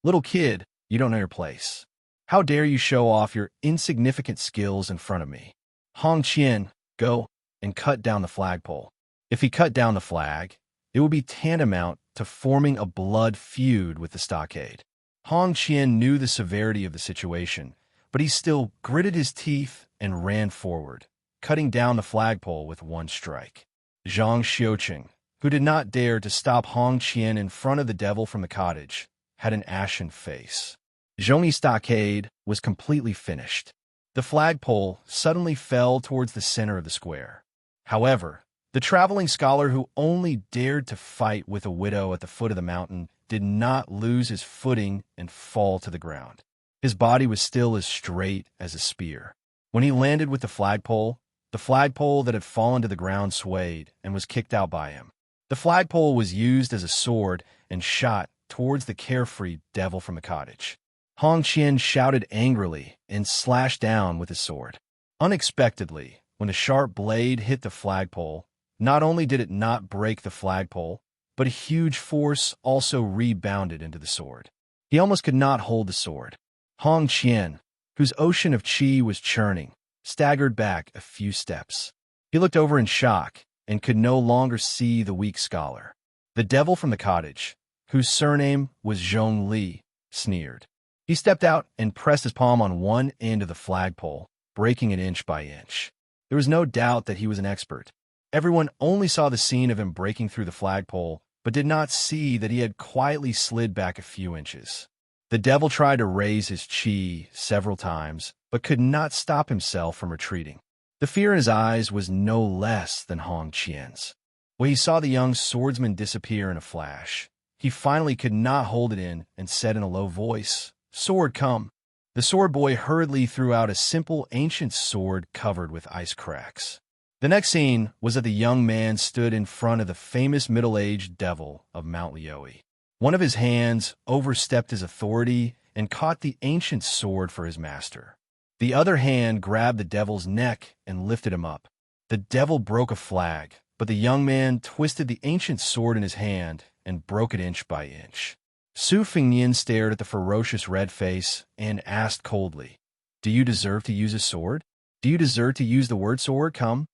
Little kid, you don't know your place. How dare you show off your insignificant skills in front of me? Hong Qian, go and cut down the flagpole. If he cut down the flag, it would be tantamount to forming a blood feud with the stockade. Hong Qian knew the severity of the situation, but he still gritted his teeth and ran forward, cutting down the flagpole with one strike. Zhang Xiuqing, who did not dare to stop Hong Qian in front of the devil from the cottage, had an ashen face. Zhongli stockade was completely finished. The flagpole suddenly fell towards the center of the square. However, the traveling scholar who only dared to fight with a widow at the foot of the mountain did not lose his footing and fall to the ground. His body was still as straight as a spear. When he landed with the flagpole that had fallen to the ground swayed and was kicked out by him. The flagpole was used as a sword and shot towards the carefree devil from the cottage. Hong Qian shouted angrily and slashed down with his sword. Unexpectedly, when the sharp blade hit the flagpole, not only did it not break the flagpole, but a huge force also rebounded into the sword. He almost could not hold the sword. Hong Qian, whose ocean of qi was churning, staggered back a few steps. He looked over in shock and could no longer see the weak scholar. The devil from the cottage, whose surname was Zhongli, sneered. He stepped out and pressed his palm on one end of the flagpole, breaking it inch by inch. There was no doubt that he was an expert. Everyone only saw the scene of him breaking through the flagpole, but did not see that he had quietly slid back a few inches. The devil tried to raise his qi several times, but could not stop himself from retreating. The fear in his eyes was no less than Hong Qian's. When he saw the young swordsman disappear in a flash, he finally could not hold it in and said in a low voice, "Sword, come." The sword boy hurriedly threw out a simple ancient sword covered with ice cracks. The next scene was that the young man stood in front of the famous middle-aged devil of Mount Liuyi. One of his hands overstepped his authority and caught the ancient sword for his master. The other hand grabbed the devil's neck and lifted him up. The devil broke a flag, but the young man twisted the ancient sword in his hand and broke it inch by inch. Su Fengnian stared at the ferocious red face and asked coldly, "Do you deserve to use a sword? Do you deserve to use the word sword? Come."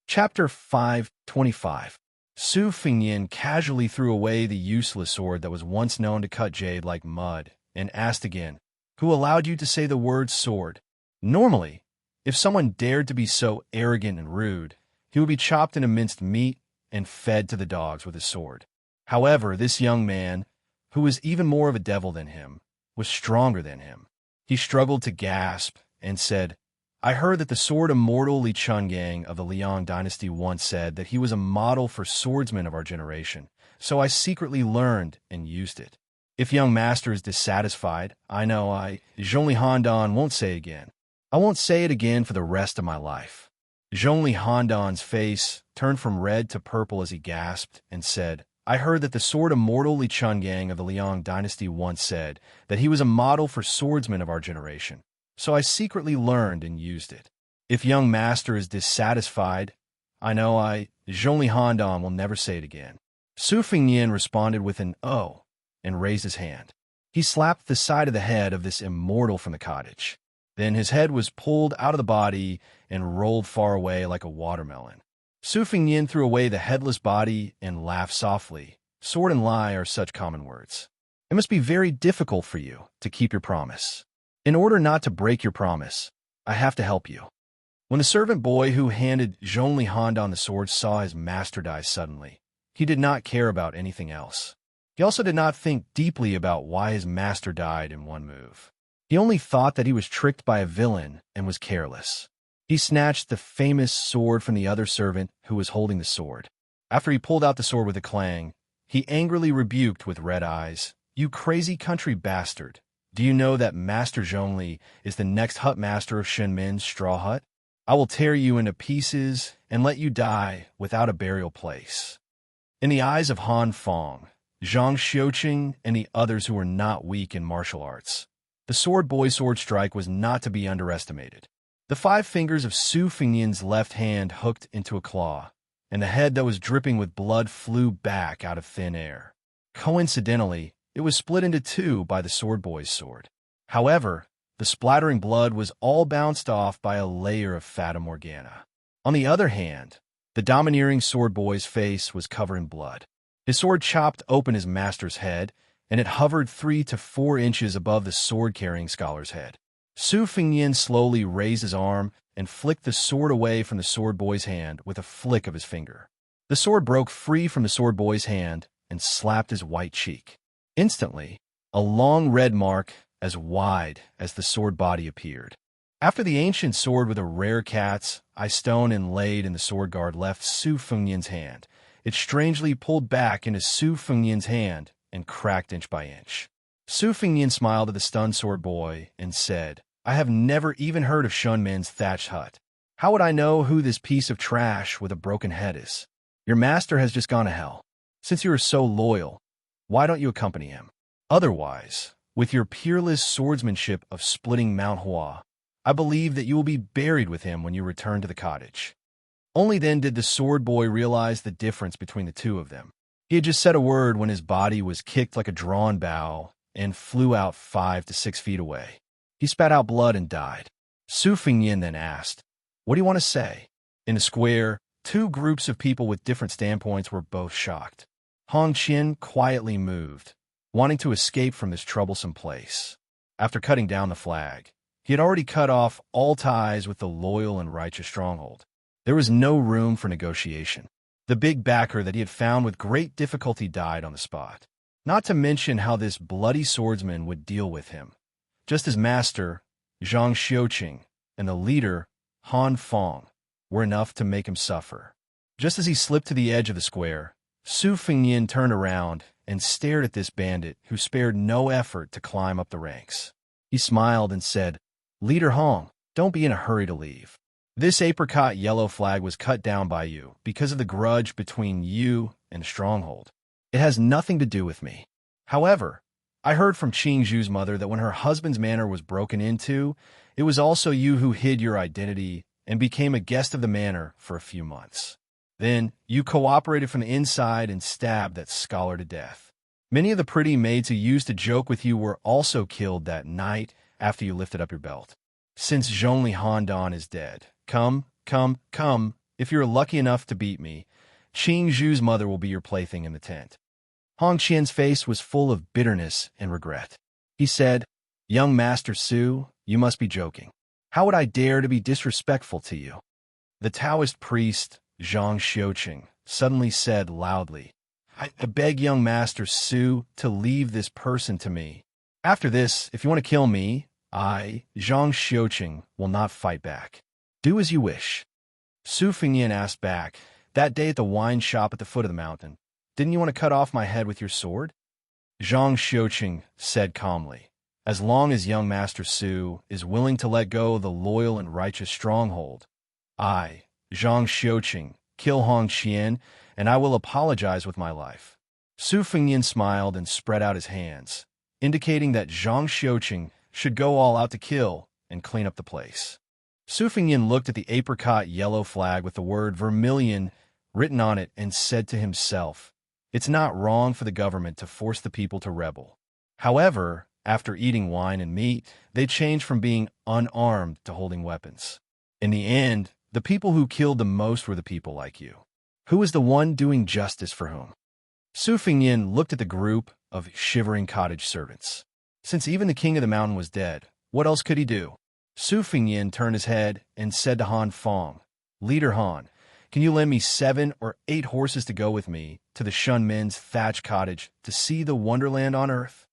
Chapter 5:25. Su Fengnian casually threw away the useless sword that was once known to cut jade like mud and asked again, "Who allowed you to say the word sword?" Normally, if someone dared to be so arrogant and rude, he would be chopped into minced meat and fed to the dogs with his sword. However, this young man, who was even more of a devil than him, was stronger than him. He struggled to gasp and said, "I heard that the sword immortal Li Chungang of the Liang dynasty once said that he was a model for swordsmen of our generation, so I secretly learned and used it. If young master is dissatisfied, I know Zhongli Handan won't say again. I won't say it again for the rest of my life." Zhongli Handan's face turned from red to purple as he gasped and said, "I heard that the sword immortal Li Chungang of the Liang dynasty once said that he was a model for swordsmen of our generation, so I secretly learned and used it." If young master is dissatisfied, I know Zhongli Handan will never say it again. Su Fengnian responded with an "oh" and raised his hand. He slapped the side of the head of this immortal from the cottage. Then his head was pulled out of the body and rolled far away like a watermelon. Su Fengnian threw away the headless body and laughed softly. Sword and lie are such common words. It must be very difficult for you to keep your promise. In order not to break your promise, I have to help you. When the servant boy who handed Zhongli Handan the sword saw his master die suddenly, he did not care about anything else. He also did not think deeply about why his master died in one move. He only thought that he was tricked by a villain and was careless. He snatched the famous sword from the other servant who was holding the sword. After he pulled out the sword with a clang, he angrily rebuked with red eyes, "You crazy country bastard! Do you know that Master Zhongli is the next hut master of Shenmin's straw hut? I will tear you into pieces and let you die without a burial place." In the eyes of Han Fong, Zhang Xiuqing, and the others who were not weak in martial arts, the sword boy's sword strike was not to be underestimated. The 5 fingers of Su Fengnian's left hand hooked into a claw, and the head that was dripping with blood flew back out of thin air. Coincidentally, it was split into 2 by the sword boy's sword. However, the splattering blood was all bounced off by a layer of Fata Morgana. On the other hand, the domineering sword boy's face was covered in blood. His sword chopped open his master's head, and it hovered 3 to 4 inches above the sword-carrying scholar's head. Su Fengnian slowly raised his arm and flicked the sword away from the sword boy's hand with a flick of his finger. The sword broke free from the sword boy's hand and slapped his white cheek. Instantly, a long red mark as wide as the sword body appeared. After the ancient sword with a rare cat's eye stone inlaid in the sword guard left Su Fengnian's hand, it strangely pulled back into Su Fengnian's hand and cracked inch by inch. Su Fengnian smiled at the stunned sword boy and said, "I have never even heard of Shunmin's thatched hut. How would I know who this piece of trash with a broken head is? Your master has just gone to hell. Since you are so loyal, why don't you accompany him? Otherwise, with your peerless swordsmanship of splitting Mount Hua, I believe that you will be buried with him when you return to the cottage." Only then did the sword boy realize the difference between the two of them. He had just said a word when his body was kicked like a drawn bow and flew out 5 to 6 feet away. He spat out blood and died. Su Fengnian then asked, "What do you want to say?" In the square, 2 groups of people with different standpoints were both shocked. Hong Qian quietly moved, wanting to escape from this troublesome place. After cutting down the flag, he had already cut off all ties with the loyal and righteous stronghold. There was no room for negotiation. The big backer that he had found with great difficulty died on the spot. Not to mention how this bloody swordsman would deal with him. Just his master, Zhang Xiuqing, and the leader, Han Fong, were enough to make him suffer. Just as he slipped to the edge of the square, Su Fengnian turned around and stared at this bandit who spared no effort to climb up the ranks. He smiled and said, "Leader Hong, don't be in a hurry to leave. This apricot yellow flag was cut down by you because of the grudge between you and the stronghold. It has nothing to do with me. However, I heard from Qingzhu's mother that when her husband's manor was broken into, it was also you who hid your identity and became a guest of the manor for a few months. Then, you cooperated from the inside and stabbed that scholar to death. Many of the pretty maids who used to joke with you were also killed that night after you lifted up your belt. Since Zhongli Handan is dead, come, if you're lucky enough to beat me, Qingzhu's mother will be your plaything in the tent." Hong Qian's face was full of bitterness and regret. He said, "Young Master Su, you must be joking. How would I dare to be disrespectful to you?" The Taoist priest, Zhang Xiuqing, suddenly said loudly, I beg young Master Su to leave this person to me. After this, if you want to kill me, I, Zhang Xiuqing, will not fight back. Do as you wish." Su Fengnian asked back, "That day at the wine shop at the foot of the mountain, didn't you want to cut off my head with your sword?" Zhang Xiuqing said calmly, "As long as young Master Su is willing to let go of the loyal and righteous stronghold, I, Zhang Xiuqing, kill Hong Qian, and I will apologize with my life." Su Fengnian smiled and spread out his hands, indicating that Zhang Xiuqing should go all out to kill and clean up the place. Su Fengyin looked at the apricot yellow flag with the word vermilion written on it and said to himself, "It's not wrong for the government to force the people to rebel." However, after eating wine and meat, they changed from being unarmed to holding weapons. In the end, the people who killed the most were the people like you. Who is the one doing justice for whom? Su Fengyin looked at the group of shivering cottage servants. Since even the king of the mountain was dead, what else could he do? Su Fengyin turned his head and said to Han Fong, "Leader Han, can you lend me 7 or 8 horses to go with me to the Shun Men's thatch cottage to see the wonderland on earth?"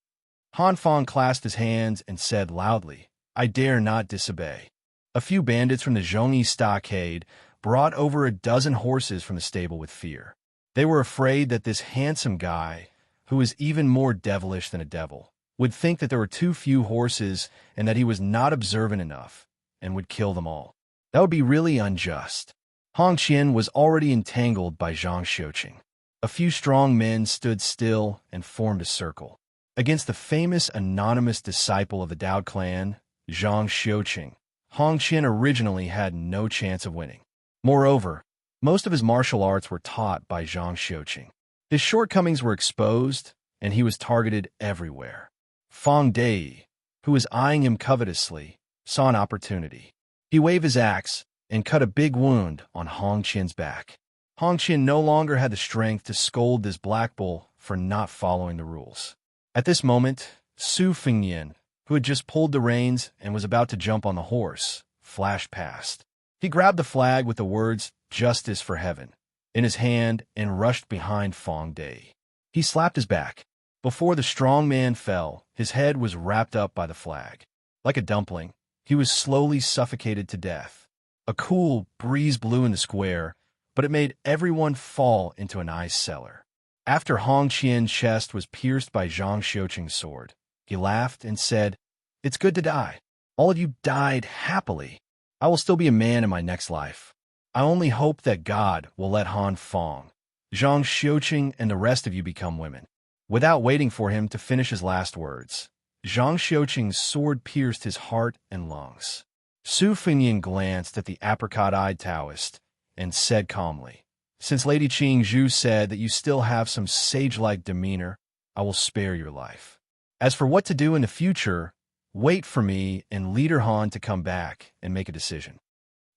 Han Fong clasped his hands and said loudly, "I dare not disobey." A few bandits from the Zhongyi stockade brought over a dozen horses from the stable with fear. They were afraid that this handsome guy, who was even more devilish than a devil, would think that there were too few horses and that he was not observant enough, and would kill them all. That would be really unjust. Hong Qian was already entangled by Zhang Xiuqing. A few strong men stood still and formed a circle. Against the famous anonymous disciple of the Dao clan, Zhang Xiuqing, Hong Qian originally had no chance of winning. Moreover, most of his martial arts were taught by Zhang Xiuqing. His shortcomings were exposed, and he was targeted everywhere. Fong Dei, who was eyeing him covetously, saw an opportunity. He waved his axe and cut a big wound on Hong Qian's back. Hong Qian no longer had the strength to scold this black bull for not following the rules. At this moment, Su Fengyin, who had just pulled the reins and was about to jump on the horse, flashed past. He grabbed the flag with the words, "Justice for Heaven," in his hand and rushed behind Fong Dei. He slapped his back. Before the strong man fell, his head was wrapped up by the flag. Like a dumpling, he was slowly suffocated to death. A cool breeze blew in the square, but it made everyone fall into an ice cellar. After Hong Qian's chest was pierced by Zhang Xiuqing's sword, he laughed and said, "It's good to die. All of you died happily. I will still be a man in my next life. I only hope that God will let Han Fong, Zhang Xiuqing, and the rest of you become women." Without waiting for him to finish his last words, Zhang Xiuqing's sword pierced his heart and lungs. Su Fengyin glanced at the apricot-eyed Taoist and said calmly, "Since Lady Qing Zhu said that you still have some sage-like demeanor, I will spare your life. As for what to do in the future, wait for me and Leader Han to come back and make a decision."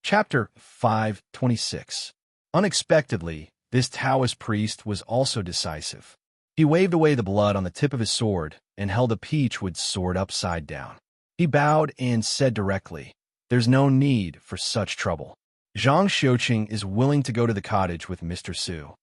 Chapter 5:26. Unexpectedly, this Taoist priest was also decisive. He waved away the blood on the tip of his sword and held a peachwood sword upside down. He bowed and said directly, "There's no need for such trouble. Zhang Xiuqing is willing to go to the cottage with Mr. Su."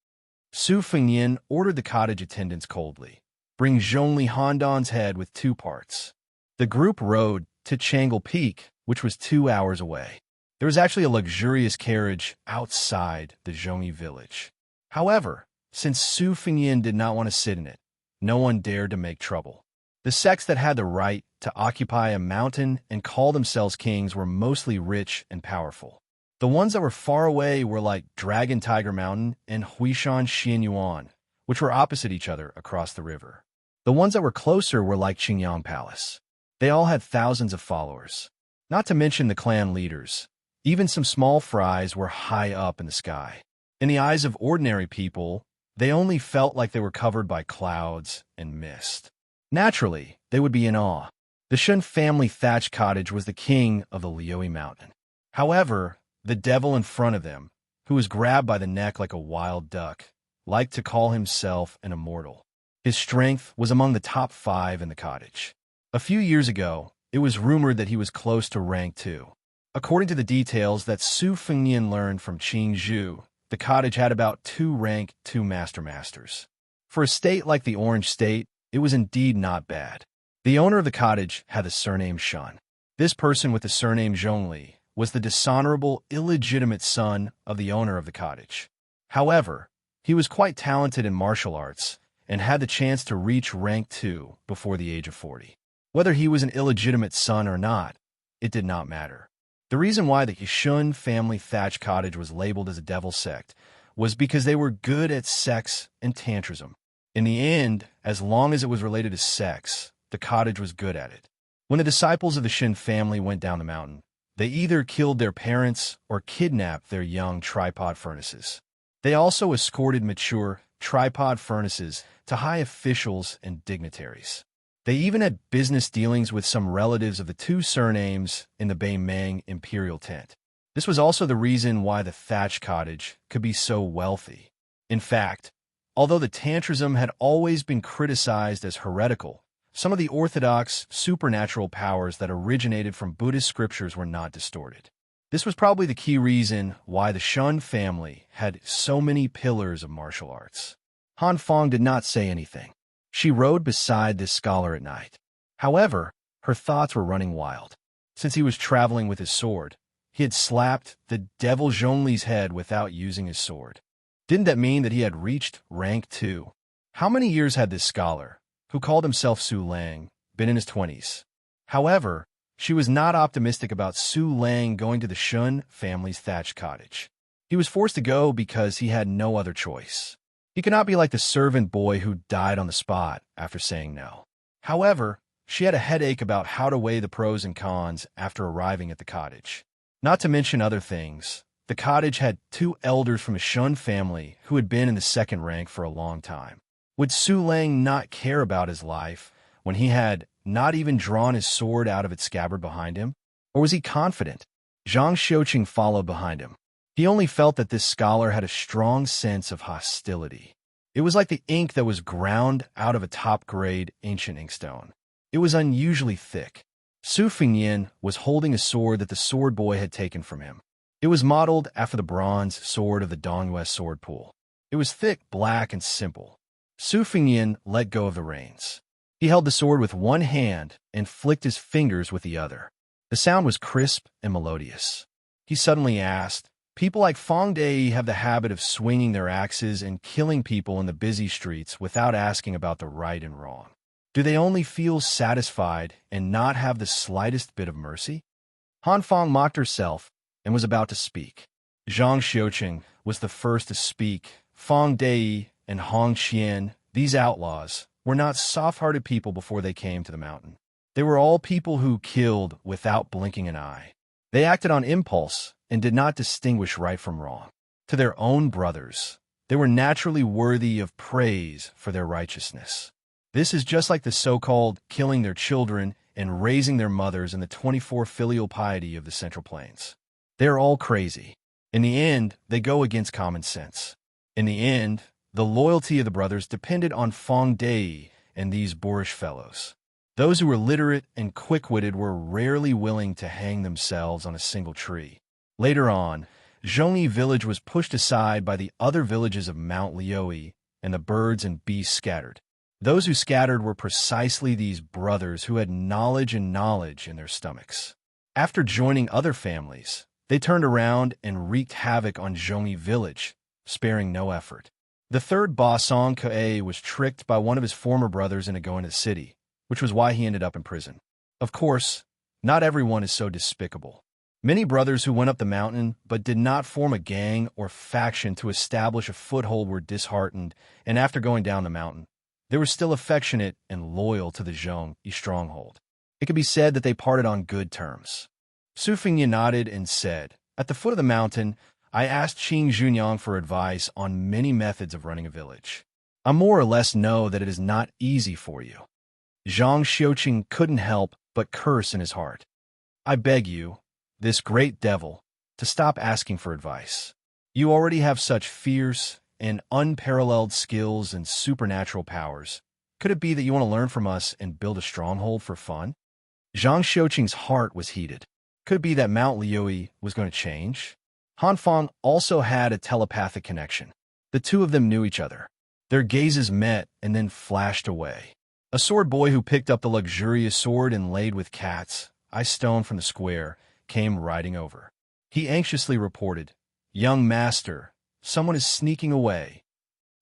Su Fengyin ordered the cottage attendants coldly, "Bring Zhongli Handan's head with 2 parts." The group rode to Changle Peak, which was 2 hours away. There was actually a luxurious carriage outside the Zhongyi village. However, since Su Fengyin did not want to sit in it, no one dared to make trouble. The sects that had the right to occupy a mountain and call themselves kings were mostly rich and powerful. The ones that were far away were like Dragon Tiger Mountain and Huishan Xianyuan, which were opposite each other across the river. The ones that were closer were like Qingyang Palace. They all had thousands of followers. Not to mention the clan leaders. Even some small fries were high up in the sky. In the eyes of ordinary people, they only felt like they were covered by clouds and mist. Naturally, they would be in awe. The Shun family thatch cottage was the king of the Liui Mountain. However, the devil in front of them, who was grabbed by the neck like a wild duck, liked to call himself an immortal. His strength was among the top 5 in the cottage. A few years ago, it was rumored that he was close to rank 2. According to the details that Su Fengyin learned from Qing Zhu, the cottage had about 2 rank 2 masters. For a state like the Orange State, it was indeed not bad. The owner of the cottage had the surname Shun. This person with the surname Zhongli was the dishonorable, illegitimate son of the owner of the cottage. However, he was quite talented in martial arts and had the chance to reach rank 2 before the age of 40. Whether he was an illegitimate son or not, it did not matter. The reason why the Shun family thatch cottage was labeled as a devil sect was because they were good at sex and tantrism. In the end, as long as it was related to sex, the cottage was good at it. When the disciples of the Shin family went down the mountain, They either killed their parents or kidnapped their young tripod furnaces. They also escorted mature tripod furnaces to high officials and dignitaries. They even had business dealings with some relatives of the two surnames in the Beimeng imperial tent. This was also the reason why the thatch cottage could be so wealthy. In fact, although the Tantrism had always been criticized as heretical, some of the orthodox supernatural powers that originated from Buddhist scriptures were not distorted. This was probably the key reason why the Shun family had so many pillars of martial arts. Han Feng did not say anything. She rode beside this scholar at night. However, her thoughts were running wild. Since he was traveling with his sword, he had slapped the devil Zhongli's head without using his sword. Didn't that mean that he had reached rank 2? How many years had this scholar, who called himself Su Lang, been in his 20s? However, she was not optimistic about Su Lang going to the Shun family's thatched cottage. He was forced to go because he had no other choice. He could not be like the servant boy who died on the spot after saying no. However, she had a headache about how to weigh the pros and cons after arriving at the cottage. Not to mention other things, the cottage had 2 elders from a Shun family who had been in the 2nd rank for a long time. Would Su Lang not care about his life when he had not even drawn his sword out of its scabbard behind him? Or was he confident? Zhang Xiuqing followed behind him. He only felt that this scholar had a strong sense of hostility. It was like the ink that was ground out of a top-grade ancient inkstone. It was unusually thick. Su Fengyan was holding a sword that the sword boy had taken from him. It was modeled after the bronze sword of the Dongyue sword pool. It was thick, black, and simple. Su Fengyan let go of the reins. He held the sword with one hand and flicked his fingers with the other. The sound was crisp and melodious. He suddenly asked, "People like Feng Dei have the habit of swinging their axes and killing people in the busy streets without asking about the right and wrong. Do they only feel satisfied and not have the slightest bit of mercy?" Han Feng mocked herself and was about to speak. Zhang Xiuqing was the first to speak. Feng Dei and Hong Qian, these outlaws, were not soft-hearted people before they came to the mountain. They were all people who killed without blinking an eye. They acted on impulse and did not distinguish right from wrong. To their own brothers, they were naturally worthy of praise for their righteousness. This is just like the so-called killing their children and raising their mothers in the 24 filial piety of the Central Plains. They are all crazy. In the end, they go against common sense. In the end, the loyalty of the brothers depended on Feng Dei and these boorish fellows. Those who were literate and quick-witted were rarely willing to hang themselves on a single tree. Later on, Zhongyi village was pushed aside by the other villages of Mount Liuyi, and the birds and beasts scattered. Those who scattered were precisely these brothers who had knowledge in their stomachs. After joining other families, they turned around and wreaked havoc on Zhongyi village, sparing no effort. The third boss, Song Ke, was tricked by one of his former brothers into going to the city, which was why he ended up in prison. Of course, not everyone is so despicable. Many brothers who went up the mountain but did not form a gang or faction to establish a foothold were disheartened, and after going down the mountain, they were still affectionate and loyal to the Zhongyi stronghold. It could be said that they parted on good terms. Su Fengyan nodded and said, "At the foot of the mountain, I asked Qing Junyang for advice on many methods of running a village. I more or less know that it is not easy for you." Zhang Xiuqing couldn't help but curse in his heart. "I beg you, this great devil, to stop asking for advice. You already have such fierce and unparalleled skills and supernatural powers. Could it be that you want to learn from us and build a stronghold for fun?" Zhang Xiuqing's heart was heated. Could it be that Mount Liuyi was going to change? Han Feng also had a telepathic connection. The two of them knew each other. Their gazes met and then flashed away. A sword boy who picked up the luxurious sword inlaid with cat's eye stone from the square came riding over. He anxiously reported, "Young master, someone is sneaking away."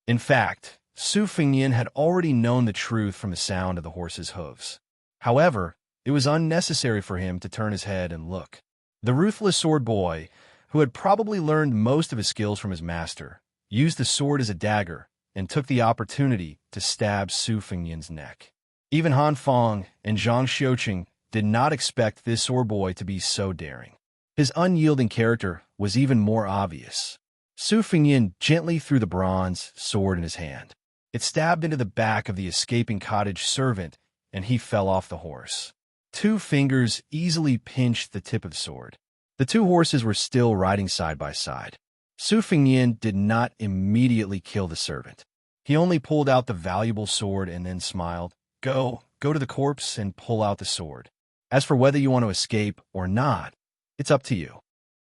In fact, Su Fengyan had already known the truth from the sound of the horse's hooves. However, it was unnecessary for him to turn his head and look. The ruthless sword boy, who had probably learned most of his skills from his master, used the sword as a dagger and took the opportunity to stab Su Fengyan's neck. Even Han Feng and Zhang Xiuqing did not expect this sword boy to be so daring. His unyielding character was even more obvious. Su Fengyin gently threw the bronze sword in his hand. It stabbed into the back of the escaping cottage servant, and he fell off the horse. 2 fingers easily pinched the tip of the sword. The 2 horses were still riding side by side. Su Fengyin did not immediately kill the servant. He only pulled out the valuable sword and then smiled. Go to the corpse and pull out the sword. As for whether you want to escape or not, it's up to you.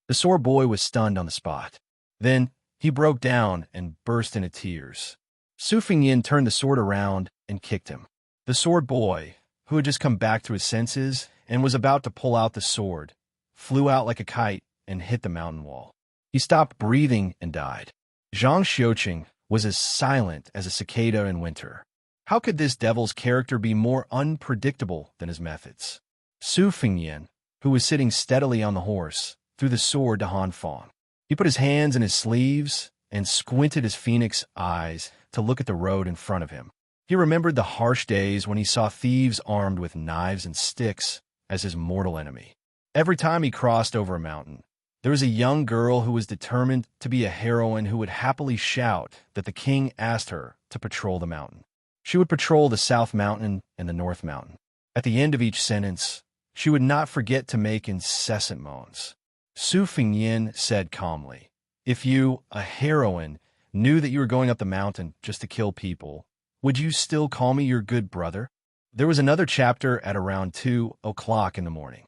The sword boy was stunned on the spot. Then he broke down and burst into tears. Su Fengyin turned the sword around and kicked him. The sword boy, who had just come back to his senses and was about to pull out the sword, flew out like a kite and hit the mountain wall. He stopped breathing and died. Xianxia was as silent as a cicada in winter. How could this devil's character be more unpredictable than his methods? Su Fengyin, who was sitting steadily on the horse, threw the sword to Han Fang. He put his hands in his sleeves and squinted his phoenix eyes to look at the road in front of him. He remembered the harsh days when he saw thieves armed with knives and sticks as his mortal enemy. Every time he crossed over a mountain, there was a young girl who was determined to be a heroine who would happily shout that the king asked her to patrol the mountain. She would patrol the South Mountain and the North Mountain. At the end of each sentence, she would not forget to make incessant moans. Su Fengyin said calmly, "If you, a heroine, knew that you were going up the mountain just to kill people, would you still call me your good brother?" There was another chapter at around 2 o'clock in the morning.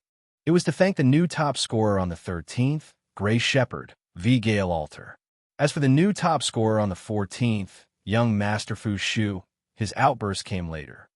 It was to thank the new top scorer on the 13th, Gray Shepherd, V. Gale Alter. As for the new top scorer on the 14th, young Master Fu Shu, his outburst came later.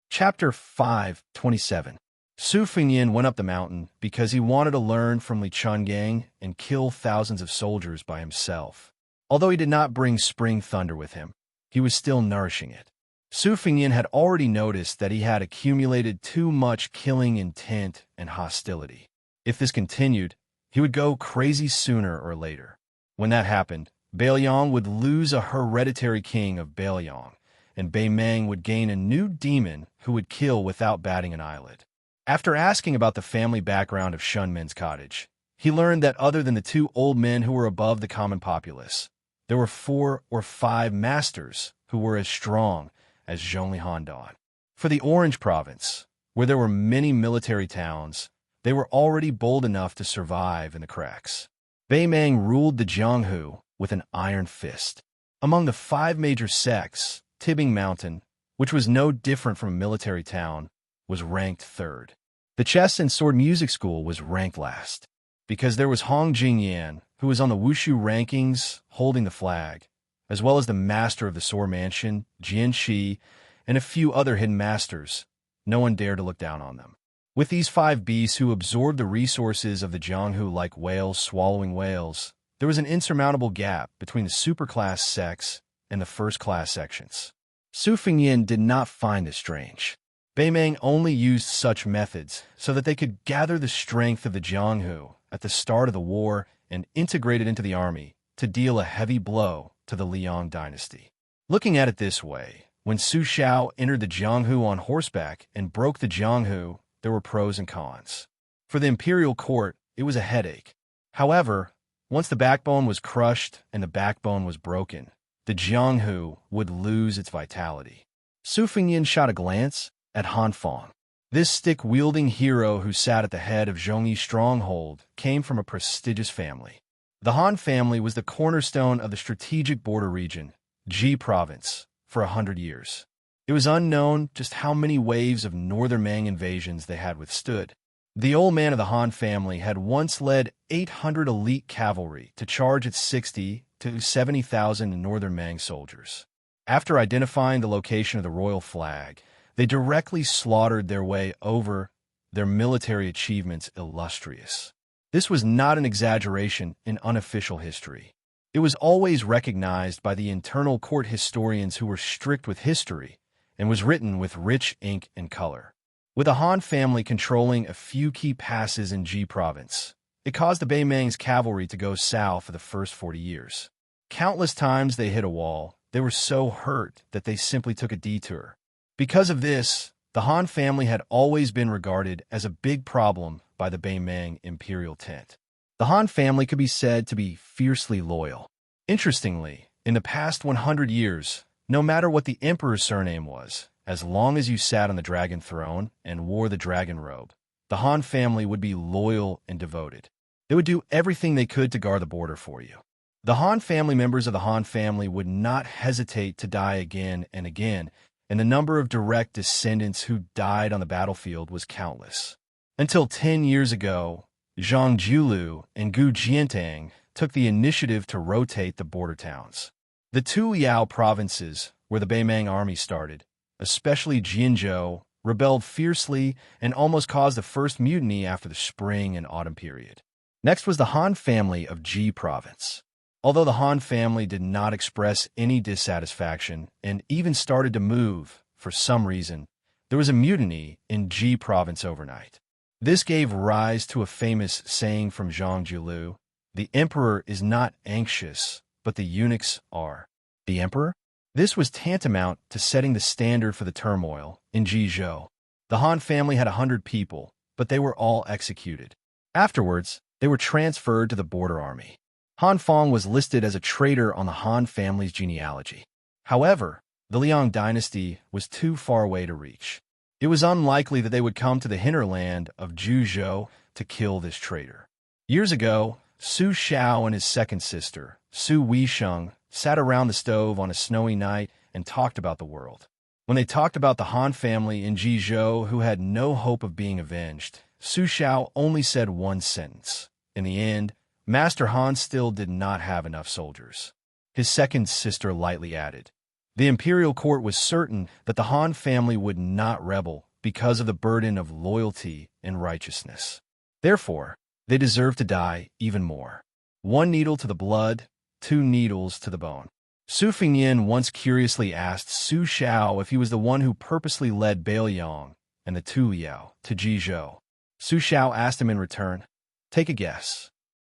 Chapter 5:27. Su Fengyin went up the mountain because he wanted to learn from Li Chungang and kill thousands of soldiers by himself. Although he did not bring spring thunder with him, he was still nourishing it. Su Fengyin had already noticed that he had accumulated too much killing intent and hostility. If this continued, he would go crazy sooner or later. When that happened, Bailiang would lose a hereditary king of Bailiang, and Beimeng would gain a new demon who would kill without batting an eyelid. After asking about the family background of Shunmen's cottage, he learned that other than the 2 old men who were above the common populace, there were 4 or 5 masters who were as strong as Zhongli Handan. For the Orange Province, where there were many military towns, they were already bold enough to survive in the cracks. Beimeng ruled the Jianghu with an iron fist. Among the 5 major sects, Tibing Mountain, which was no different from a military town, was ranked 3rd. The chess and sword music school was ranked last, because there was Hong Jingyan, who was on the Wushu rankings holding the flag, as well as the master of the sword mansion, Jian Shi, and a few other hidden masters. No one dared to look down on them. With these 5 beasts who absorbed the resources of the Jianghu like whales swallowing whales, there was an insurmountable gap between the superclass sects and the first-class sections. Su Fengyin did not find this strange. Beimeng only used such methods so that they could gather the strength of the Jianghu at the start of the war and integrate it into the army to deal a heavy blow to the Liang dynasty. Looking at it this way, when Su Shao entered the Jianghu on horseback and broke the Jianghu, there were pros and cons. For the imperial court, it was a headache. However, once the backbone was crushed and the backbone was broken, the Jianghu would lose its vitality. Su Fengyin shot a glance at Han Fang. This stick-wielding hero who sat at the head of Zhongyi's stronghold came from a prestigious family. The Han family was the cornerstone of the strategic border region, Ji Province, for 100 years. It was unknown just how many waves of northern Mang invasions they had withstood. The old man of the Han family had once led 800 elite cavalry to charge at 60 to 70,000 northern Mang soldiers. After identifying the location of the royal flag, they directly slaughtered their way over, their military achievements illustrious. This was not an exaggeration in unofficial history. It was always recognized by the internal court historians who were strict with history and was written with rich ink and color. With the Han family controlling a few key passes in Ji Province, it caused the Beimeng's cavalry to go south for the first 40 years. Countless times they hit a wall. They were so hurt that they simply took a detour. Because of this, the Han family had always been regarded as a big problem by the Beimeng imperial tent. The Han family could be said to be fiercely loyal. Interestingly, in the past 100 years, no matter what the emperor's surname was, as long as you sat on the dragon throne and wore the dragon robe, the Han family would be loyal and devoted. They would do everything they could to guard the border for you. The Han family members of the Han family would not hesitate to die again and again, and the number of direct descendants who died on the battlefield was countless. Until 10 years ago, Zhang Jiulu and Gu Jiantang took the initiative to rotate the border towns. The two Liao provinces, where the Beimang army started, especially Jianzhou, rebelled fiercely and almost caused the first mutiny after the spring and autumn period. Next was the Han family of Ji province. Although the Han family did not express any dissatisfaction and even started to move, for some reason, there was a mutiny in Ji province overnight. This gave rise to a famous saying from Zhang Jiulu: "The emperor is not anxious, but the eunuchs are." The emperor? This was tantamount to setting the standard for the turmoil in Jizhou. The Han family had 100 people, but they were all executed. Afterwards, they were transferred to the border army. Han Fong was listed as a traitor on the Han family's genealogy. However, the Liang dynasty was too far away to reach. It was unlikely that they would come to the hinterland of Juzhou to kill this traitor. Years ago, Su Xiao and his second sister, Su Weisheng, sat around the stove on a snowy night and talked about the world. When they talked about the Han family in Jizhou who had no hope of being avenged, Su Xiao only said one sentence. In the end, Master Han still did not have enough soldiers. His second sister lightly added, "The imperial court was certain that the Han family would not rebel because of the burden of loyalty and righteousness. Therefore, they deserve to die even more. One needle to the blood, 2 needles to the bone." Su Fengyan once curiously asked Su Xiao if he was the one who purposely led Bailiang and the Tu Liao to Jizhou. Su Xiao asked him in return, "Take a guess."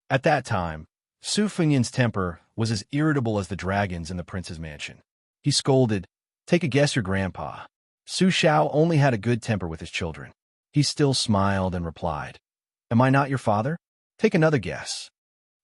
At that time, Su Fengyan's temper was as irritable as the dragons in the prince's mansion. He scolded, "Take a guess, your grandpa." Su Xiao only had a good temper with his children. He still smiled and replied, "Am I not your father? Take another guess."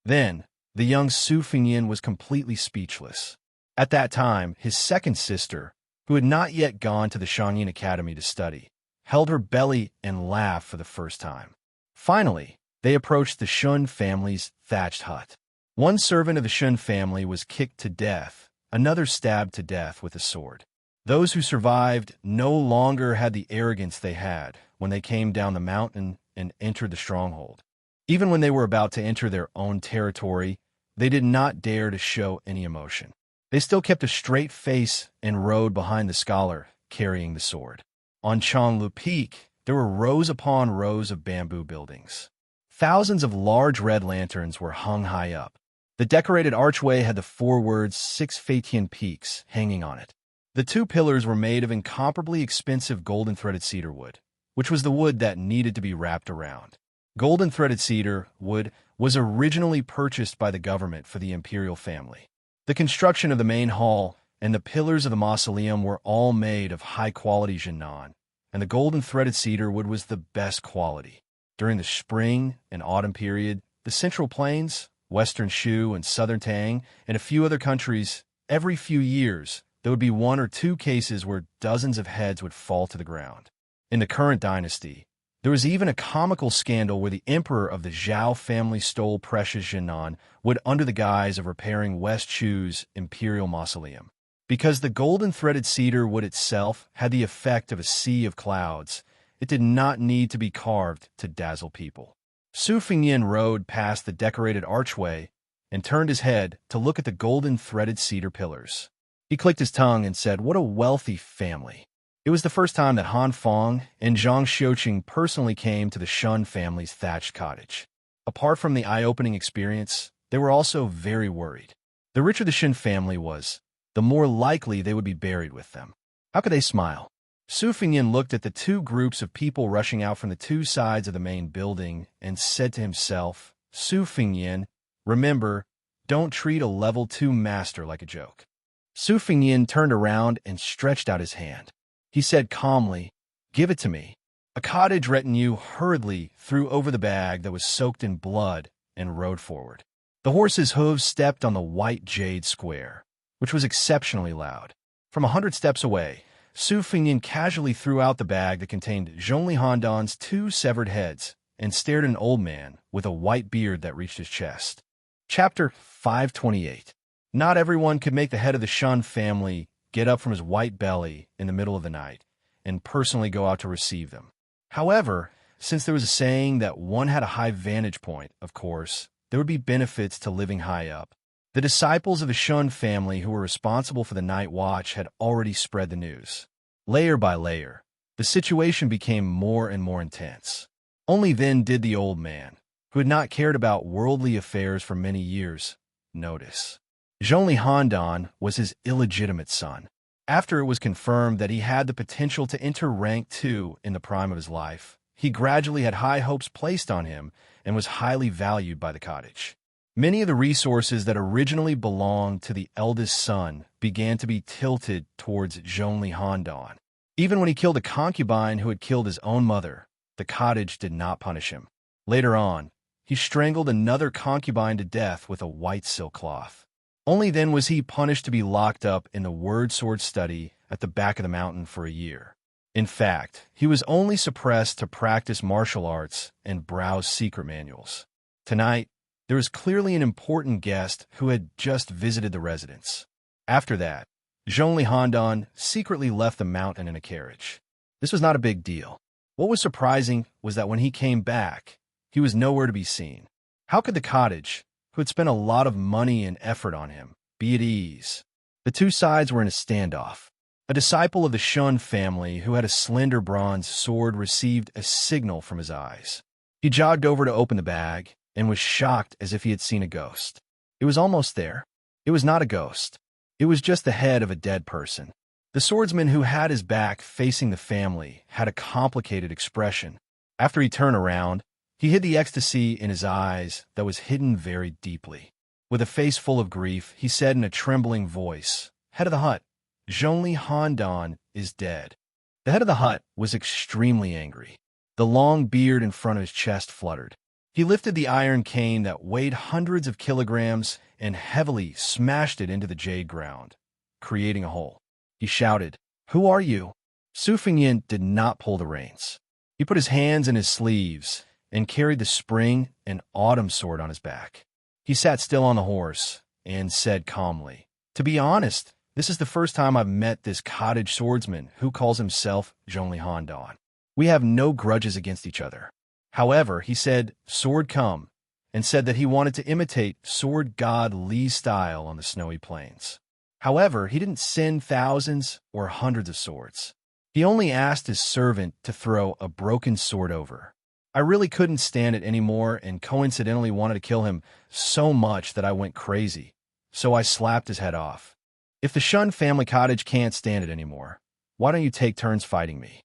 Then, the young Su Fengyan was completely speechless. At that time, his second sister, who had not yet gone to the Xianxia Academy to study, held her belly and laughed for the first time. Finally, they approached the Shun family's thatched hut. One servant of the Shun family was kicked to death, another stabbed to death with a sword. Those who survived no longer had the arrogance they had when they came down the mountain and entered the stronghold. Even when they were about to enter their own territory, they did not dare to show any emotion. They still kept a straight face and rode behind the scholar, carrying the sword. On Changlu Peak, there were rows upon rows of bamboo buildings. Thousands of large red lanterns were hung high up. The decorated archway had the 4 words 6 Feitian Peaks hanging on it. The 2 pillars were made of incomparably expensive golden-threaded cedar wood, which was the wood that needed to be wrapped around. Golden-threaded cedar wood was originally purchased by the government for the imperial family. The construction of the main hall and the pillars of the mausoleum were all made of high-quality jinan, and the golden-threaded cedar wood was the best quality. During the spring and autumn period, the Central Plains, Western Shu, and Southern Tang, and a few other countries, every few years, there would be 1 or 2 cases where dozens of heads would fall to the ground. In the current dynasty, there was even a comical scandal where the emperor of the Zhao family stole precious jinan wood under the guise of repairing West Shu's imperial mausoleum. Because the golden-threaded cedar wood itself had the effect of a sea of clouds, it did not need to be carved to dazzle people. Su Fengyan rode past the decorated archway and turned his head to look at the golden-threaded cedar pillars. He clicked his tongue and said, "What a wealthy family." It was the first time that Han Fong and Zhang Xiuqing personally came to the Shun family's thatched cottage. Apart from the eye-opening experience, they were also very worried. The richer the Shun family was, the more likely they would be buried with them. How could they smile? Su Fengyan looked at the 2 groups of people rushing out from the 2 sides of the main building and said to himself, "Su Fengyan, remember, don't treat a level 2 master like a joke." Su Fengyan turned around and stretched out his hand. He said calmly, "Give it to me." A cottage retinue hurriedly threw over the bag that was soaked in blood and rode forward. The horse's hooves stepped on the white jade square, which was exceptionally loud. From 100 steps away, Su Fengnian casually threw out the bag that contained Zhongli Handan's 2 severed heads and stared at an old man with a white beard that reached his chest. Chapter 528. Not everyone could make the head of the Shun family get up from his white belly in the middle of the night and personally go out to receive them. However, since there was a saying that one had a high vantage point, of course, there would be benefits to living high up. The disciples of the Shun family who were responsible for the night watch had already spread the news. Layer by layer, the situation became more and more intense. Only then did the old man, who had not cared about worldly affairs for many years, notice. Zhongli Handan was his illegitimate son. After it was confirmed that he had the potential to enter rank 2 in the prime of his life, he gradually had high hopes placed on him and was highly valued by the cottage. Many of the resources that originally belonged to the eldest son began to be tilted towards Zhongli Handan. Even when he killed a concubine who had killed his own mother, the cottage did not punish him. Later on, he strangled another concubine to death with a white silk cloth. Only then was he punished to be locked up in the word sword study at the back of the mountain for a year. In fact, he was only suppressed to practice martial arts and browse secret manuals. Tonight, there was clearly an important guest who had just visited the residence. After that, Zhongli Handan secretly left the mountain in a carriage. This was not a big deal. What was surprising was that when he came back, he was nowhere to be seen. How could the cottage, who had spent a lot of money and effort on him, be at ease? The two sides were in a standoff. A disciple of the Shun family who had a slender bronze sword received a signal from his eyes. He jogged over to open the bag and was shocked as if he had seen a ghost. It was almost there. It was not a ghost. It was just the head of a dead person. The swordsman who had his back facing the family had a complicated expression. After he turned around, he hid the ecstasy in his eyes that was hidden very deeply. With a face full of grief, he said in a trembling voice, "Head of the hut, Zhongli Handan is dead." The head of the hut was extremely angry. The long beard in front of his chest fluttered. He lifted the iron cane that weighed hundreds of kilograms and heavily smashed it into the jade ground, creating a hole. He shouted, "Who are you?" Su Fengnian did not pull the reins. He put his hands in his sleeves and carried the spring and autumn sword on his back. He sat still on the horse and said calmly, "To be honest, this is the first time I've met this cottage swordsman who calls himself Zhongli Handan. We have no grudges against each other." However, he said, "Sword come," and said that he wanted to imitate sword god Li's style on the snowy plains. However, he didn't send thousands or hundreds of swords. He only asked his servant to throw a broken sword over. I really couldn't stand it anymore and coincidentally wanted to kill him so much that I went crazy, so I slapped his head off. If the Shun family cottage can't stand it anymore, why don't you take turns fighting me?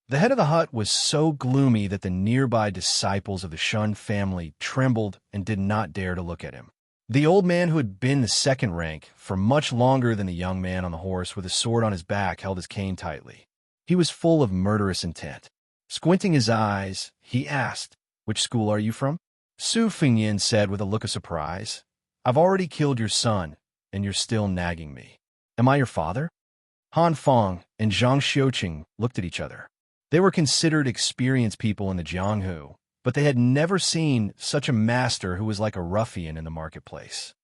The head of the hut was so gloomy that the nearby disciples of the Shun family trembled and did not dare to look at him. The old man who had been the second rank for much longer than the young man on the horse with a sword on his back held his cane tightly. He was full of murderous intent. Squinting his eyes, he asked, "Which school are you from?" Su Fengnian said with a look of surprise, "I've already killed your son, and you're still nagging me. Am I your father?" Han Feng and Zhang Xiuqing looked at each other. They were considered experienced people in the Jianghu, but they had never seen such a master who was like a ruffian in the marketplace.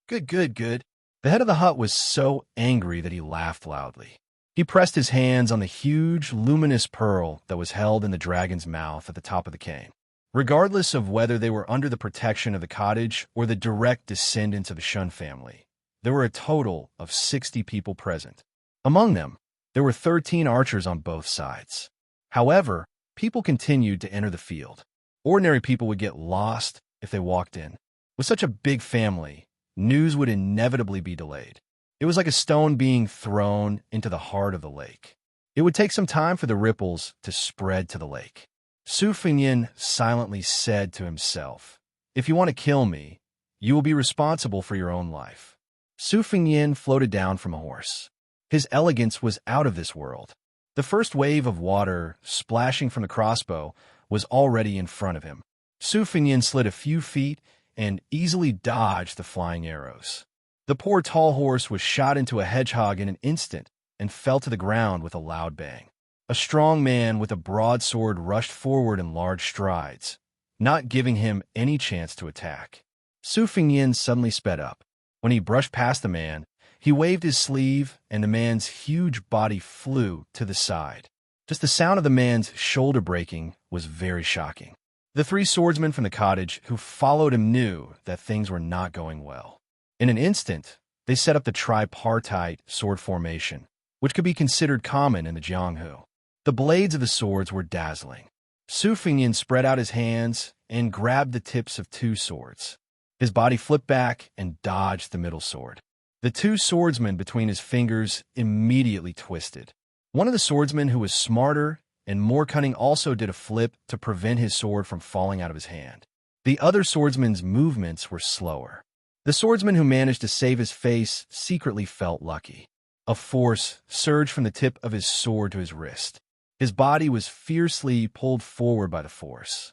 Good. The head of the hut was so angry that he laughed loudly. He pressed his hands on the huge, luminous pearl that was held in the dragon's mouth at the top of the cane. Regardless of whether they were under the protection of the cottage or the direct descendants of the Shun family, there were a total of 60 people present. Among them, there were 13 archers on both sides. However, people continued to enter the field. Ordinary people would get lost if they walked in. With such a big family, news would inevitably be delayed. It was like a stone being thrown into the heart of the lake. It would take some time for the ripples to spread to the lake. Su Fengnian silently said to himself, "If you want to kill me, you will be responsible for your own life." Su Fengnian floated down from a horse. His elegance was out of this world. The first wave of water splashing from the crossbow was already in front of him. Su Fengyan slid a few feet and easily dodged the flying arrows. The poor tall horse was shot into a hedgehog in an instant and fell to the ground with a loud bang. A strong man with a broadsword rushed forward in large strides, not giving him any chance to attack. Su Fengyan suddenly sped up. When he brushed past the man, he waved his sleeve, and the man's huge body flew to the side. Just the sound of the man's shoulder breaking was very shocking. The three swordsmen from the cottage who followed him knew that things were not going well. In an instant, they set up the tripartite sword formation, which could be considered common in the Jianghu. The blades of the swords were dazzling. Su Fengyan spread out his hands and grabbed the tips of two swords. His body flipped back and dodged the middle sword. The two swordsmen between his fingers immediately twisted. One of the swordsmen, who was smarter and more cunning, also did a flip to prevent his sword from falling out of his hand. The other swordsman's movements were slower. The swordsman who managed to save his face secretly felt lucky. A force surged from the tip of his sword to his wrist. His body was fiercely pulled forward by the force.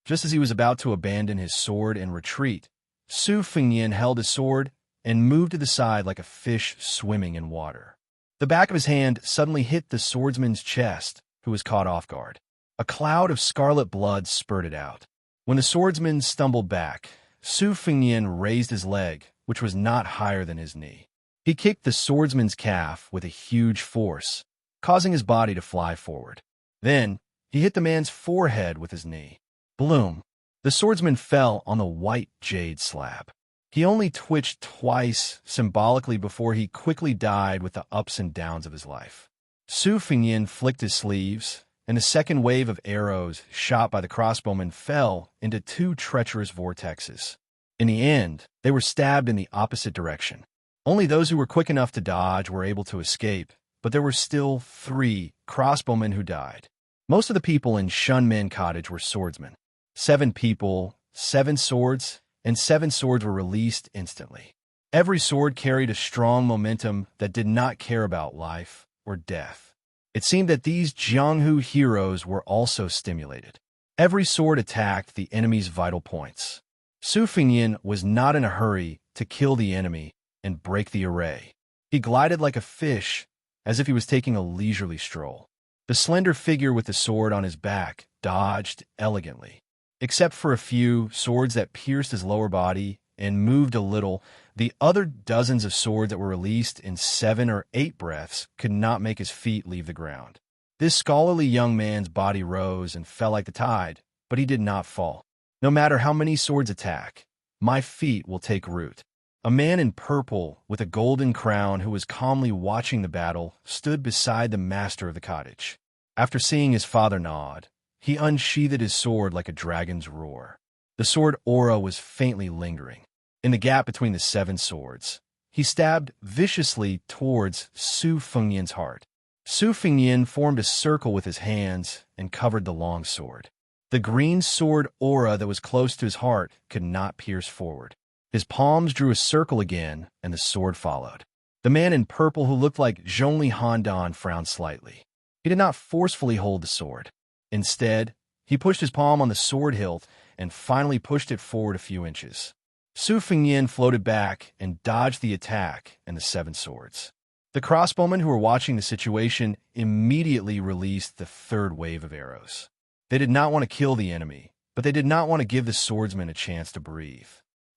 Just as he was about to abandon his sword and retreat, Su Fengyan held his sword and moved to the side like a fish swimming in water. The back of his hand suddenly hit the swordsman's chest, who was caught off guard. A cloud of scarlet blood spurted out. When the swordsman stumbled back, Su Fengyan raised his leg, which was not higher than his knee. He kicked the swordsman's calf with a huge force, causing his body to fly forward. Then, he hit the man's forehead with his knee. Bloom! The swordsman fell on the white jade slab. He only twitched twice symbolically before he quickly died with the ups and downs of his life. Su Fengyan flicked his sleeves, and a second wave of arrows shot by the crossbowmen fell into two treacherous vortexes. In the end, they were stabbed in the opposite direction. Only those who were quick enough to dodge were able to escape, but there were still 3 crossbowmen who died. Most of the people in Shunmen Cottage were swordsmen. 7 people, 7 swords, and 7 swords were released instantly. Every sword carried a strong momentum that did not care about life or death. It seemed that these Jianghu heroes were also stimulated. Every sword attacked the enemy's vital points. Su Fengyan was not in a hurry to kill the enemy and break the array. He glided like a fish, as if he was taking a leisurely stroll. The slender figure with the sword on his back dodged elegantly. Except for a few swords that pierced his lower body and moved a little, the other dozens of swords that were released in 7 or 8 breaths could not make his feet leave the ground. This scholarly young man's body rose and fell like the tide, but he did not fall. No matter how many swords attack, my feet will take root. A man in purple with a golden crown who was calmly watching the battle stood beside the master of the cottage. After seeing his father nod, he unsheathed his sword like a dragon's roar. The sword aura was faintly lingering. In the gap between the 7 swords, he stabbed viciously towards Su Fengyan's heart. Su Fengyan formed a circle with his hands and covered the long sword. The green sword aura that was close to his heart could not pierce forward. His palms drew a circle again, and the sword followed. The man in purple, who looked like Zhongli Handan, frowned slightly. He did not forcefully hold the sword. Instead, he pushed his palm on the sword hilt and finally pushed it forward a few inches. Su Fengyan floated back and dodged the attack and the 7 swords. The crossbowmen who were watching the situation immediately released the 3rd wave of arrows. They did not want to kill the enemy, but they did not want to give the swordsman a chance to breathe.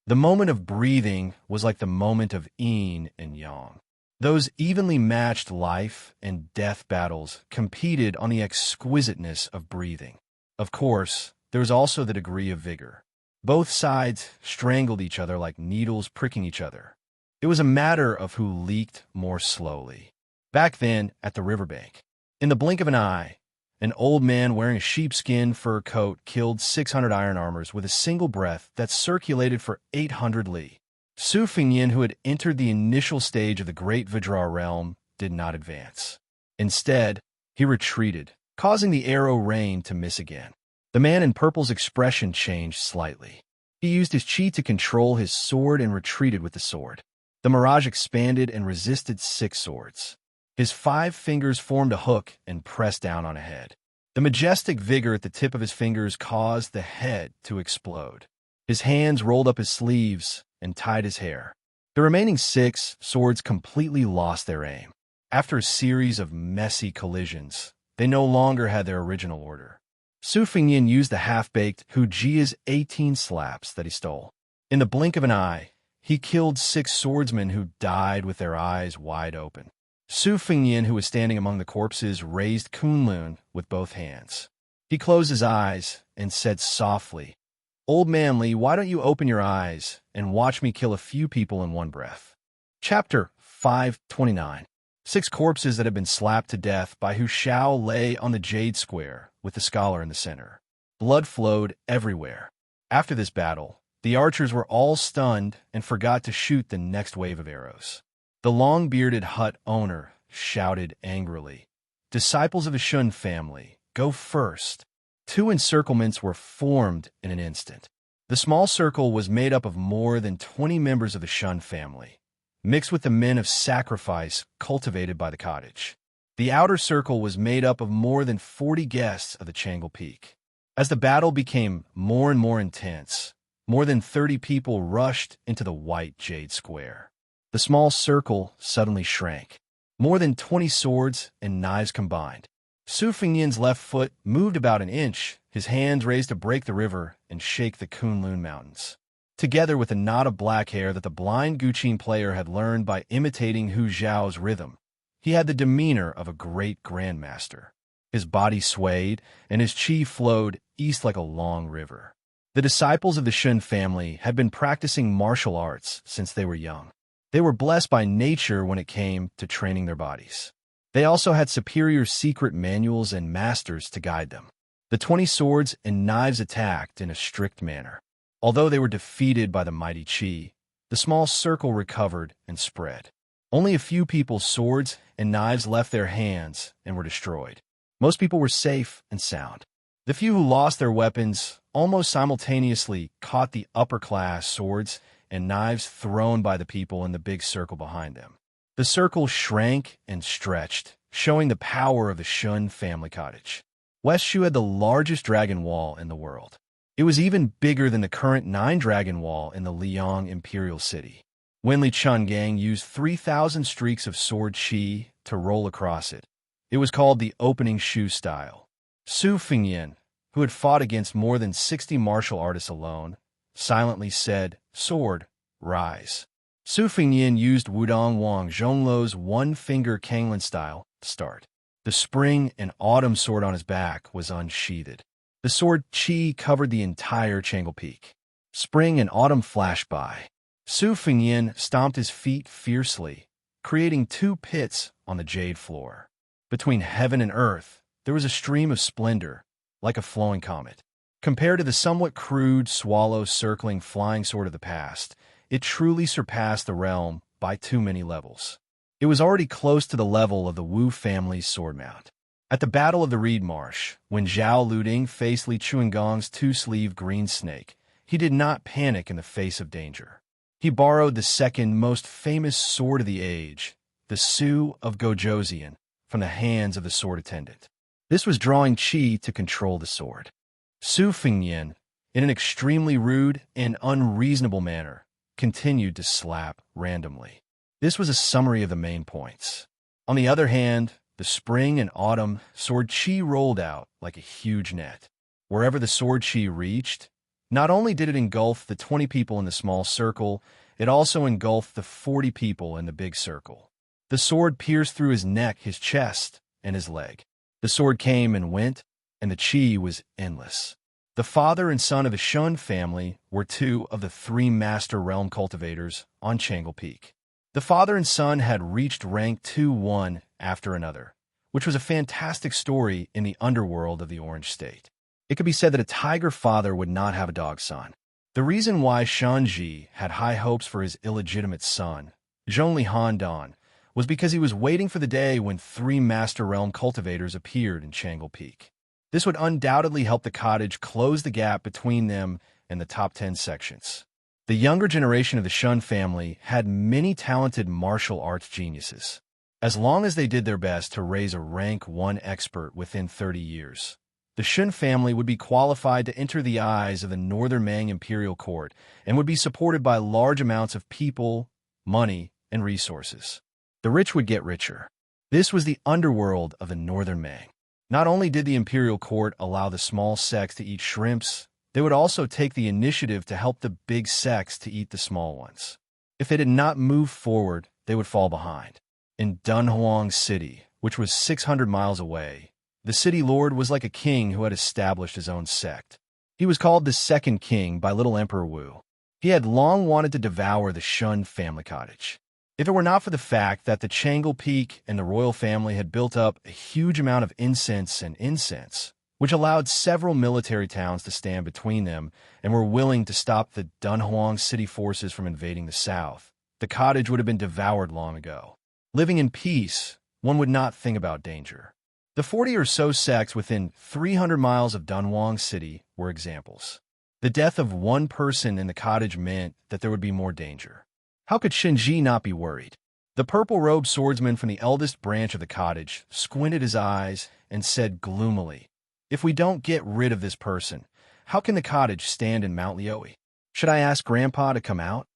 The moment of breathing was like the moment of yin and yang. Those evenly matched life and death battles competed on the exquisiteness of breathing. Of course, there was also the degree of vigor. Both sides strangled each other like needles pricking each other. It was a matter of who leaked more slowly. Back then, at the riverbank, in the blink of an eye, an old man wearing a sheepskin fur coat killed 600 iron armors with a single breath that circulated for 800 li. Su Fengyan, who had entered the initial stage of the Great Vajra realm, did not advance. Instead, he retreated, causing the arrow rain to miss again. The man in purple's expression changed slightly. He used his chi to control his sword and retreated with the sword. The mirage expanded and resisted 6 swords. His 5 fingers formed a hook and pressed down on a head. The majestic vigor at the tip of his fingers caused the head to explode. His hands rolled up his sleeves and tied his hair. The remaining 6 swords completely lost their aim. After a series of messy collisions, they no longer had their original order. Su Fengyin used the half-baked Wuxia's 18 slaps that he stole. In the blink of an eye, he killed 6 swordsmen who died with their eyes wide open. Su Fengyin, who was standing among the corpses, raised Kunlun with both hands. He closed his eyes and said softly, "Old man Li, why don't you open your eyes and watch me kill a few people in one breath?" Chapter 529. 6 corpses that had been slapped to death by Hu Xiao lay on the Jade Square with the scholar in the center. Blood flowed everywhere. After this battle, the archers were all stunned and forgot to shoot the next wave of arrows. The long-bearded hut owner shouted angrily, "Disciples of the Shun family, go first." 2 encirclements were formed in an instant. The small circle was made up of more than 20 members of the Shun family, mixed with the men of sacrifice cultivated by the cottage. The outer circle was made up of more than 40 guests of the Changel Peak. As the battle became more and more intense, more than 30 people rushed into the white Jade Square. The small circle suddenly shrank. More than 20 swords and knives combined. Su Fengyin's left foot moved about an inch, his hands raised to break the river and shake the Kunlun Mountains. Together with a knot of black hair that the blind Guqin player had learned by imitating Hu Zhao's rhythm, he had the demeanor of a great grandmaster. His body swayed, and his qi flowed east like a long river. The disciples of the Shun family had been practicing martial arts since they were young. They were blessed by nature when it came to training their bodies. They also had superior secret manuals and masters to guide them. The 20 swords and knives attacked in a strict manner. Although they were defeated by the mighty qi, the small circle recovered and spread. Only a few people's swords and knives left their hands and were destroyed. Most people were safe and sound. The few who lost their weapons almost simultaneously caught the upper-class swords and knives thrown by the people in the big circle behind them. The circle shrank and stretched, showing the power of the Shun family cottage. West Shu had the largest dragon wall in the world. It was even bigger than the current 9-dragon wall in the Liang Imperial City. Wenli Chungang used 3,000 streaks of sword qi to roll across it. It was called the opening Shu style. Su Fengyin, who had fought against more than 60 martial artists alone, silently said, "Sword, rise." Su Fengyin used Wudong Wang Zhongluo's one-finger Kanglin style to start. The spring and autumn sword on his back was unsheathed. The sword qi covered the entire Changel Peak. Spring and autumn flashed by. Su Fengyin stomped his feet fiercely, creating 2 pits on the jade floor. Between heaven and earth, there was a stream of splendor, like a flowing comet. Compared to the somewhat crude swallow-circling flying sword of the past, it truly surpassed the realm by too many levels. It was already close to the level of the Wu family's sword mount. At the Battle of the Reed Marsh, when Zhao Luding faced Li Chuangong's 2-sleeved green snake, he did not panic in the face of danger. He borrowed the second most famous sword of the age, the Su of Gojoseon, from the hands of the sword attendant. This was drawing qi to control the sword. Su Fengyin, in an extremely rude and unreasonable manner, continued to slap randomly. This was a summary of the main points. On the other hand, the spring and autumn sword qi rolled out like a huge net. Wherever the sword qi reached, not only did it engulf the 20 people in the small circle, it also engulfed the 40 people in the big circle. The sword pierced through his neck, his chest, and his leg. The sword came and went, and the qi was endless. The father and son of the Shun family were 2 of the 3 master realm cultivators on Changel Peak. The father and son had reached rank 2 one after another, which was a fantastic story in the underworld of the Orange State. It could be said that a tiger father would not have a dog son. The reason why Shanji had high hopes for his illegitimate son, Zhongli Handan, was because he was waiting for the day when 3 master realm cultivators appeared in Changel Peak. This would undoubtedly help the cottage close the gap between them and the top 10 sections. The younger generation of the Shun family had many talented martial arts geniuses. As long as they did their best to raise a rank 1 expert within 30 years, The Shun family would be qualified to enter the eyes of the Northern Mang imperial court and would be supported by large amounts of people, money, and resources. The rich would get richer. This was the underworld of the Northern Mang. Not only did the imperial court allow the small sects to eat shrimps, they would also take the initiative to help the big sects to eat the small ones. If they did not move forward, they would fall behind. In Dunhuang City, which was 600 miles away, the city lord was like a king who had established his own sect. He was called the Second King by Little Emperor Wu. He had long wanted to devour the Shun family cottage. If it were not for the fact that the Changle Peak and the royal family had built up a huge amount of incense, which allowed several military towns to stand between them and were willing to stop the Dunhuang city forces from invading the south, the cottage would have been devoured long ago. Living in peace, one would not think about danger. The 40 or so sects within 300 miles of Dunhuang City were examples. The death of one person in the cottage meant that there would be more danger. How could Xianxia not be worried? The purple-robed swordsman from the eldest branch of the cottage squinted his eyes and said gloomily, "If we don't get rid of this person, how can the cottage stand in Mount Lioi? Should I ask Grandpa to come out?"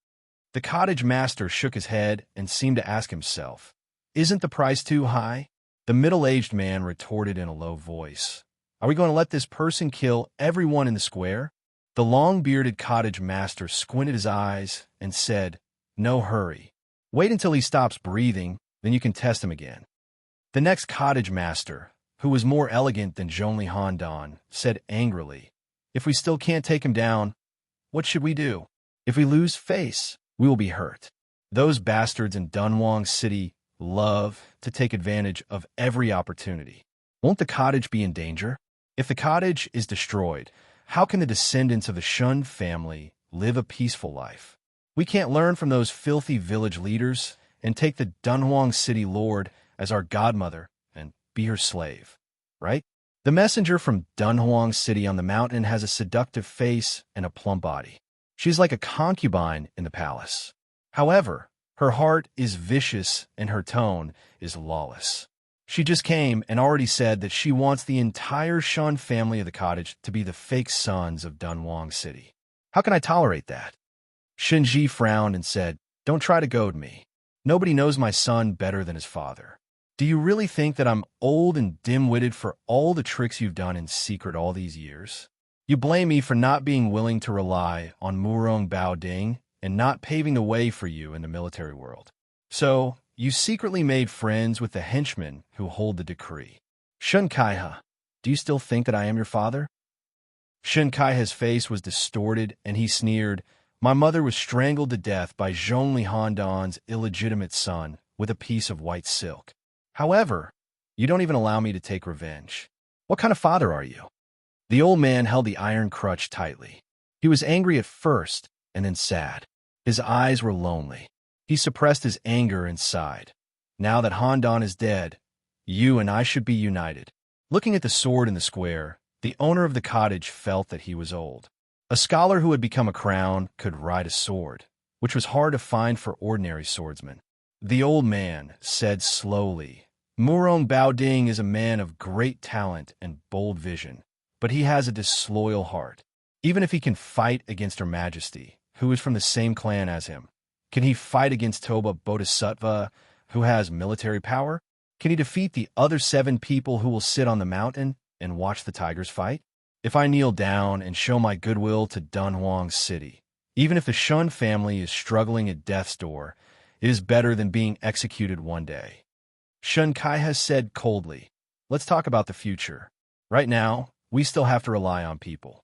The cottage master shook his head and seemed to ask himself, "Isn't the price too high?" The middle-aged man retorted in a low voice, "Are we going to let this person kill everyone in the square?" The long-bearded cottage master squinted his eyes and said, "No hurry. Wait until he stops breathing, then you can test him again." The next cottage master, who was more elegant than Zhongli Handan, said angrily, "If we still can't take him down, what should we do? If we lose face, we will be hurt. Those bastards in Dunhuang City love to take advantage of every opportunity. Won't the cottage be in danger? If the cottage is destroyed, how can the descendants of the Shun family live a peaceful life? We can't learn from those filthy village leaders and take the Dunhuang City Lord as our godmother and be her slave, right? The messenger from Dunhuang City on the mountain has a seductive face and a plump body. She's like a concubine in the palace. However, her heart is vicious and her tone is lawless. She just came and already said that she wants the entire Shun family of the cottage to be the fake sons of Dunhuang City. How can I tolerate that? Xianxia frowned and said, "Don't try to goad me. Nobody knows my son better than his father. Do you really think that I'm old and dim-witted for all the tricks you've done in secret all these years? You blame me for not being willing to rely on Murong Bao Ding and not paving the way for you in the military world. So, you secretly made friends with the henchmen who hold the decree. Shun Kaiha, do you still think that I am your father?" Shun Kaiha's face was distorted and he sneered, "My mother was strangled to death by Zhongli Handan's illegitimate son with a piece of white silk. However, you don't even allow me to take revenge. What kind of father are you?" The old man held the iron crutch tightly. He was angry at first and then sad. His eyes were lonely. He suppressed his anger and sighed. "Now that Handan is dead, you and I should be united." Looking at the sword in the square, the owner of the cottage felt that he was old. A scholar who had become a crown could ride a sword, which was hard to find for ordinary swordsmen. The old man said slowly, "Murong Baoding is a man of great talent and bold vision, but he has a disloyal heart. Even if he can fight against Her Majesty, who is from the same clan as him, can he fight against Toba Bodhisattva, who has military power? Can he defeat the other 7 people who will sit on the mountain and watch the tigers fight? If I kneel down and show my goodwill to Dunhuang City, even if the Shun family is struggling at death's door, it is better than being executed one day." Shun Kaiha said coldly, "Let's talk about the future. Right now, we still have to rely on people."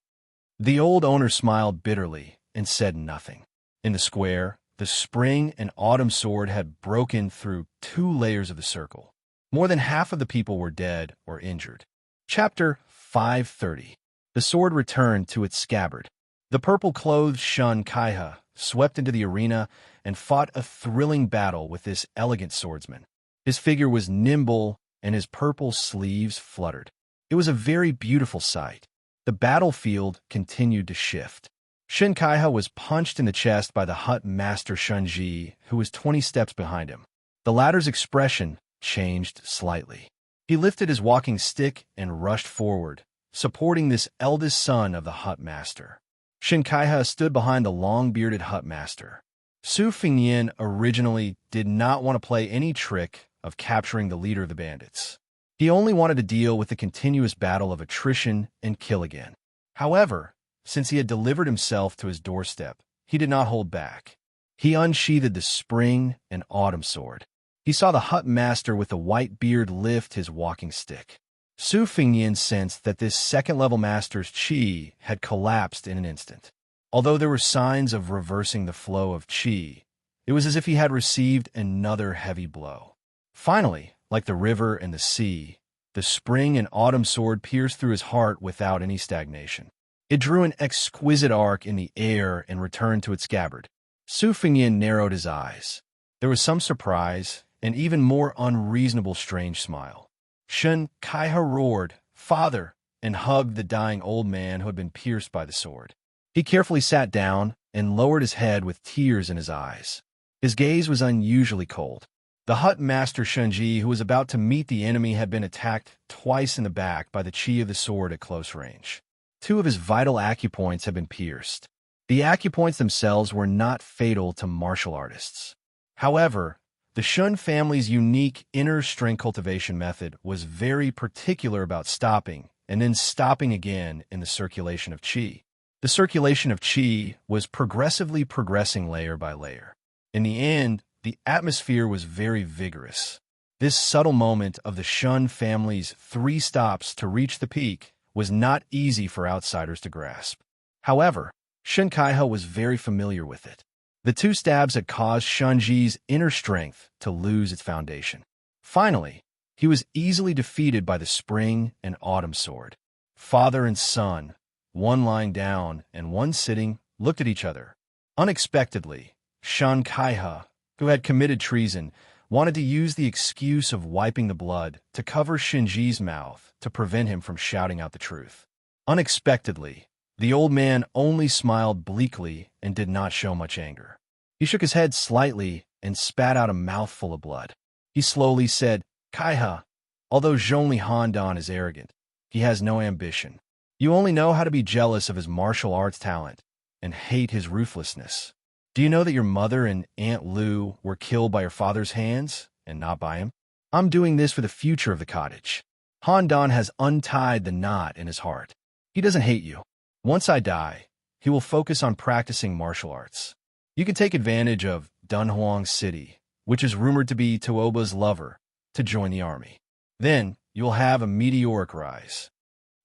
The old owner smiled bitterly and said nothing. In the square, the spring and autumn sword had broken through 2 layers of the circle. More than half of the people were dead or injured. Chapter 530. The sword returned to its scabbard. The purple-clothed Shun Kaiha swept into the arena and fought a thrilling battle with this elegant swordsman. His figure was nimble and his purple sleeves fluttered. It was a very beautiful sight. The battlefield continued to shift. Shun Kaiha was punched in the chest by the hut master Xianxia, who was 20 steps behind him. The latter's expression changed slightly. He lifted his walking stick and rushed forward, supporting this eldest son of the hut master. Xianxia stood behind the long-bearded hut master. Su Fengnian originally did not want to play any trick of capturing the leader of the bandits. He only wanted to deal with the continuous battle of attrition and kill again. However, since he had delivered himself to his doorstep, he did not hold back. He unsheathed the spring and autumn sword. He saw the hut master with the white beard lift his walking stick. Su Fengnian sensed that this second-level master's qi had collapsed in an instant. Although there were signs of reversing the flow of qi, it was as if he had received another heavy blow. Finally, like the river and the sea, the spring and autumn sword pierced through his heart without any stagnation. It drew an exquisite arc in the air and returned to its scabbard. Su Fengnian narrowed his eyes. There was some surprise, and even more unreasonable strange smile. Xianxia roared, "Father!" and hugged the dying old man who had been pierced by the sword. He carefully sat down and lowered his head with tears in his eyes. His gaze was unusually cold. The hut master Xianxia, who was about to meet the enemy, had been attacked twice in the back by the qi of the sword at close range. 2 of his vital acupoints had been pierced. The acupoints themselves were not fatal to martial artists. However, the Shun family's unique inner strength cultivation method was very particular about stopping and then stopping again in the circulation of qi. The circulation of qi was progressively progressing layer by layer. In the end, the atmosphere was very vigorous. This subtle moment of the Shun family's 3 stops to reach the peak was not easy for outsiders to grasp. However, Xianxia was very familiar with it. The 2 stabs had caused Xianxi's inner strength to lose its foundation. Finally, he was easily defeated by the spring and autumn sword. Father and son, one lying down and one sitting, looked at each other. Unexpectedly, Xianxia, who had committed treason, wanted to use the excuse of wiping the blood to cover Xianxi's mouth to prevent him from shouting out the truth. Unexpectedly, the old man only smiled bleakly and did not show much anger. He shook his head slightly and spat out a mouthful of blood. He slowly said, "Kaiha, although Zhongli Handan is arrogant, he has no ambition. You only know how to be jealous of his martial arts talent and hate his ruthlessness. Do you know that your mother and Aunt Lu were killed by your father's hands and not by him? I'm doing this for the future of the cottage. Handan has untied the knot in his heart. He doesn't hate you. Once I die, he will focus on practicing martial arts. You can take advantage of Dunhuang City, which is rumored to be Tuoba's lover, to join the army. Then you will have a meteoric rise.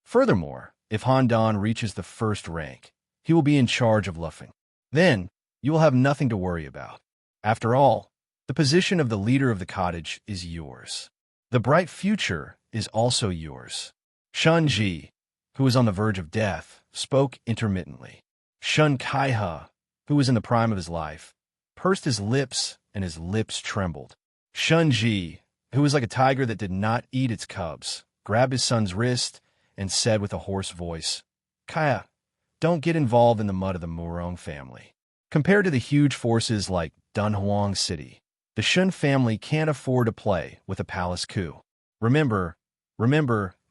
Furthermore, if Handan reaches the 1st rank, he will be in charge of Lufeng. Then you will have nothing to worry about. After all, the position of the leader of the cottage is yours. The bright future is also yours." Xianxi, who was on the verge of death, spoke intermittently. Xianxia, who was in the prime of his life, pursed his lips and his lips trembled. Xianxi, who was like a tiger that did not eat its cubs, grabbed his son's wrist and said with a hoarse voice, "Kaya, don't get involved in the mud of the Murong family. Compared to the huge forces like Dunhuang City, the Shun family can't afford to play with a palace coup. Remember,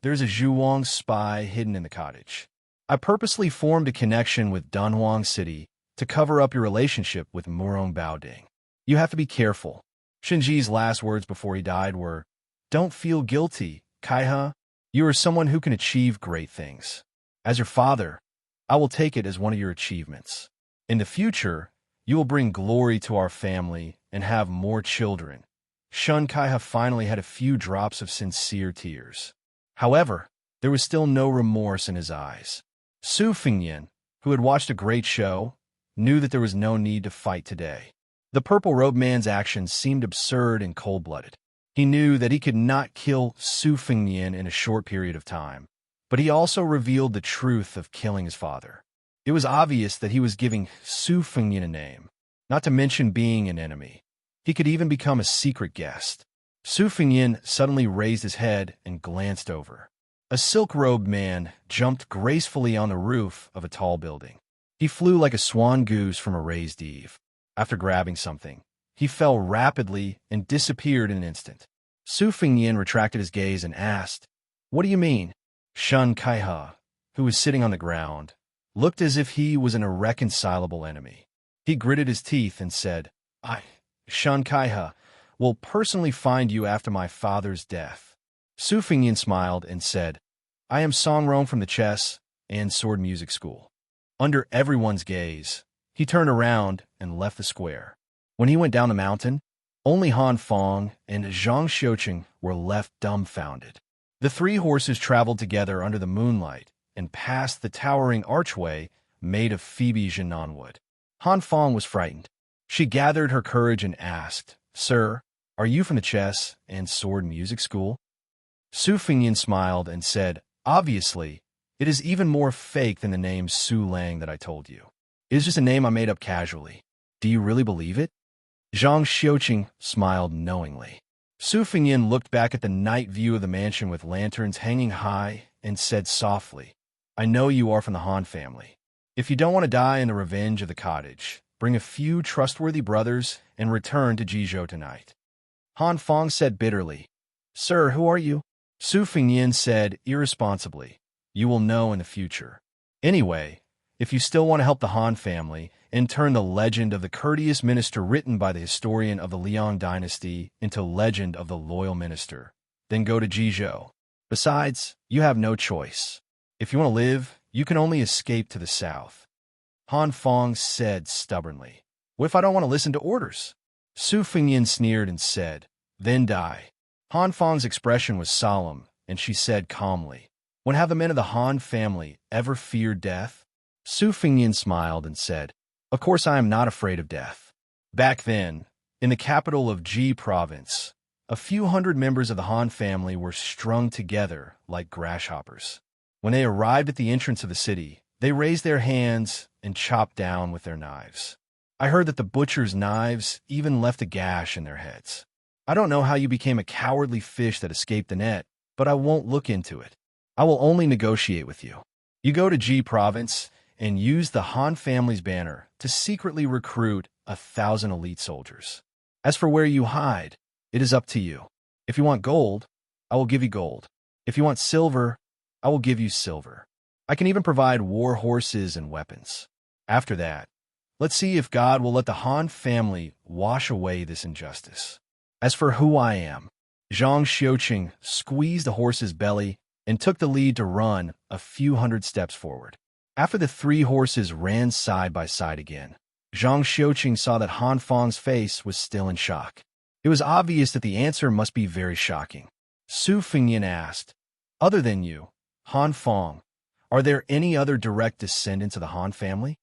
there's a Zhuang spy hidden in the cottage. I purposely formed a connection with Dunhuang City to cover up your relationship with Murong Baoding. You have to be careful." Shinji's last words before he died were, "Don't feel guilty, Kaiha. You are someone who can achieve great things. As your father, I will take it as one of your achievements. In the future, you will bring glory to our family and have more children." Shun Kaiha finally had a few drops of sincere tears. However, there was still no remorse in his eyes. Su Fengnian, who had watched a great show, knew that there was no need to fight today. The purple-robed man's actions seemed absurd and cold-blooded. He knew that he could not kill Su Fengnian in a short period of time, but he also revealed the truth of killing his father. It was obvious that he was giving Su Fengnian a name, not to mention being an enemy. He could even become a secret guest. Su Fengnian suddenly raised his head and glanced over. A silk-robed man jumped gracefully on the roof of a tall building. He flew like a swan goose from a raised eave. After grabbing something, he fell rapidly and disappeared in an instant. Su Fengnian retracted his gaze and asked, "What do you mean?" Xianxia, who was sitting on the ground, looked as if he was an irreconcilable enemy. He gritted his teeth and said, Xianxia, will personally find you after my father's death. Su Fingyan smiled and said, I am Songrong from the chess and sword music school. Under everyone's gaze, he turned around and left the square. When he went down the mountain, only Han Fong and Zhang Xiuqing were left dumbfounded. The three horses traveled together under the moonlight and passed the towering archway made of Phoebe Jinnanwood. Han Fong was frightened. She gathered her courage and asked, Sir, are you from the chess and sword music school? Su Fingyan smiled and said, Obviously, it is even more fake than the name Su Lang that I told you. It is just a name I made up casually. Do you really believe it? Zhang Xiuqing smiled knowingly. Su Fingyan looked back at the night view of the mansion with lanterns hanging high and said softly, I know you are from the Han family. If you don't want to die in the revenge of the cottage, bring a few trustworthy brothers and return to Jizhou tonight. Han Fong said bitterly, Sir, who are you? Su Fingyan said irresponsibly, You will know in the future. Anyway, if you still want to help the Han family and turn the legend of the courteous minister written by the historian of the Liang dynasty into legend of the loyal minister, then go to Jizhou. Besides, you have no choice. If you want to live, you can only escape to the south. Han Fong said stubbornly, What if I don't want to listen to orders? Su Fingyan sneered and said, Then die. Han Fong's expression was solemn, and she said calmly, When have the men of the Han family ever feared death? Su Fingyan smiled and said, Of course I am not afraid of death. Back then, in the capital of Ji province, a few hundred members of the Han family were strung together like grasshoppers. When they arrived at the entrance of the city, they raised their hands and chopped down with their knives. I heard that the butcher's knives even left a gash in their heads. I don't know how you became a cowardly fish that escaped the net, but I won't look into it. I will only negotiate with you. You go to Ji province and use the Han family's banner to secretly recruit 1,000 elite soldiers. As for where you hide, it is up to you. If you want gold, I will give you gold. If you want silver, I will give you silver. I can even provide war horses and weapons. After that, let's see if God will let the Han family wash away this injustice. As for who I am, Zhang Xiuqing squeezed the horse's belly and took the lead to run a few hundred steps forward. After the three horses ran side by side again, Zhang Xiuqing saw that Han Fong's face was still in shock. It was obvious that the answer must be very shocking. Su Fingyan asked, Other than you, Han Fong, are there any other direct descendants of the Han family?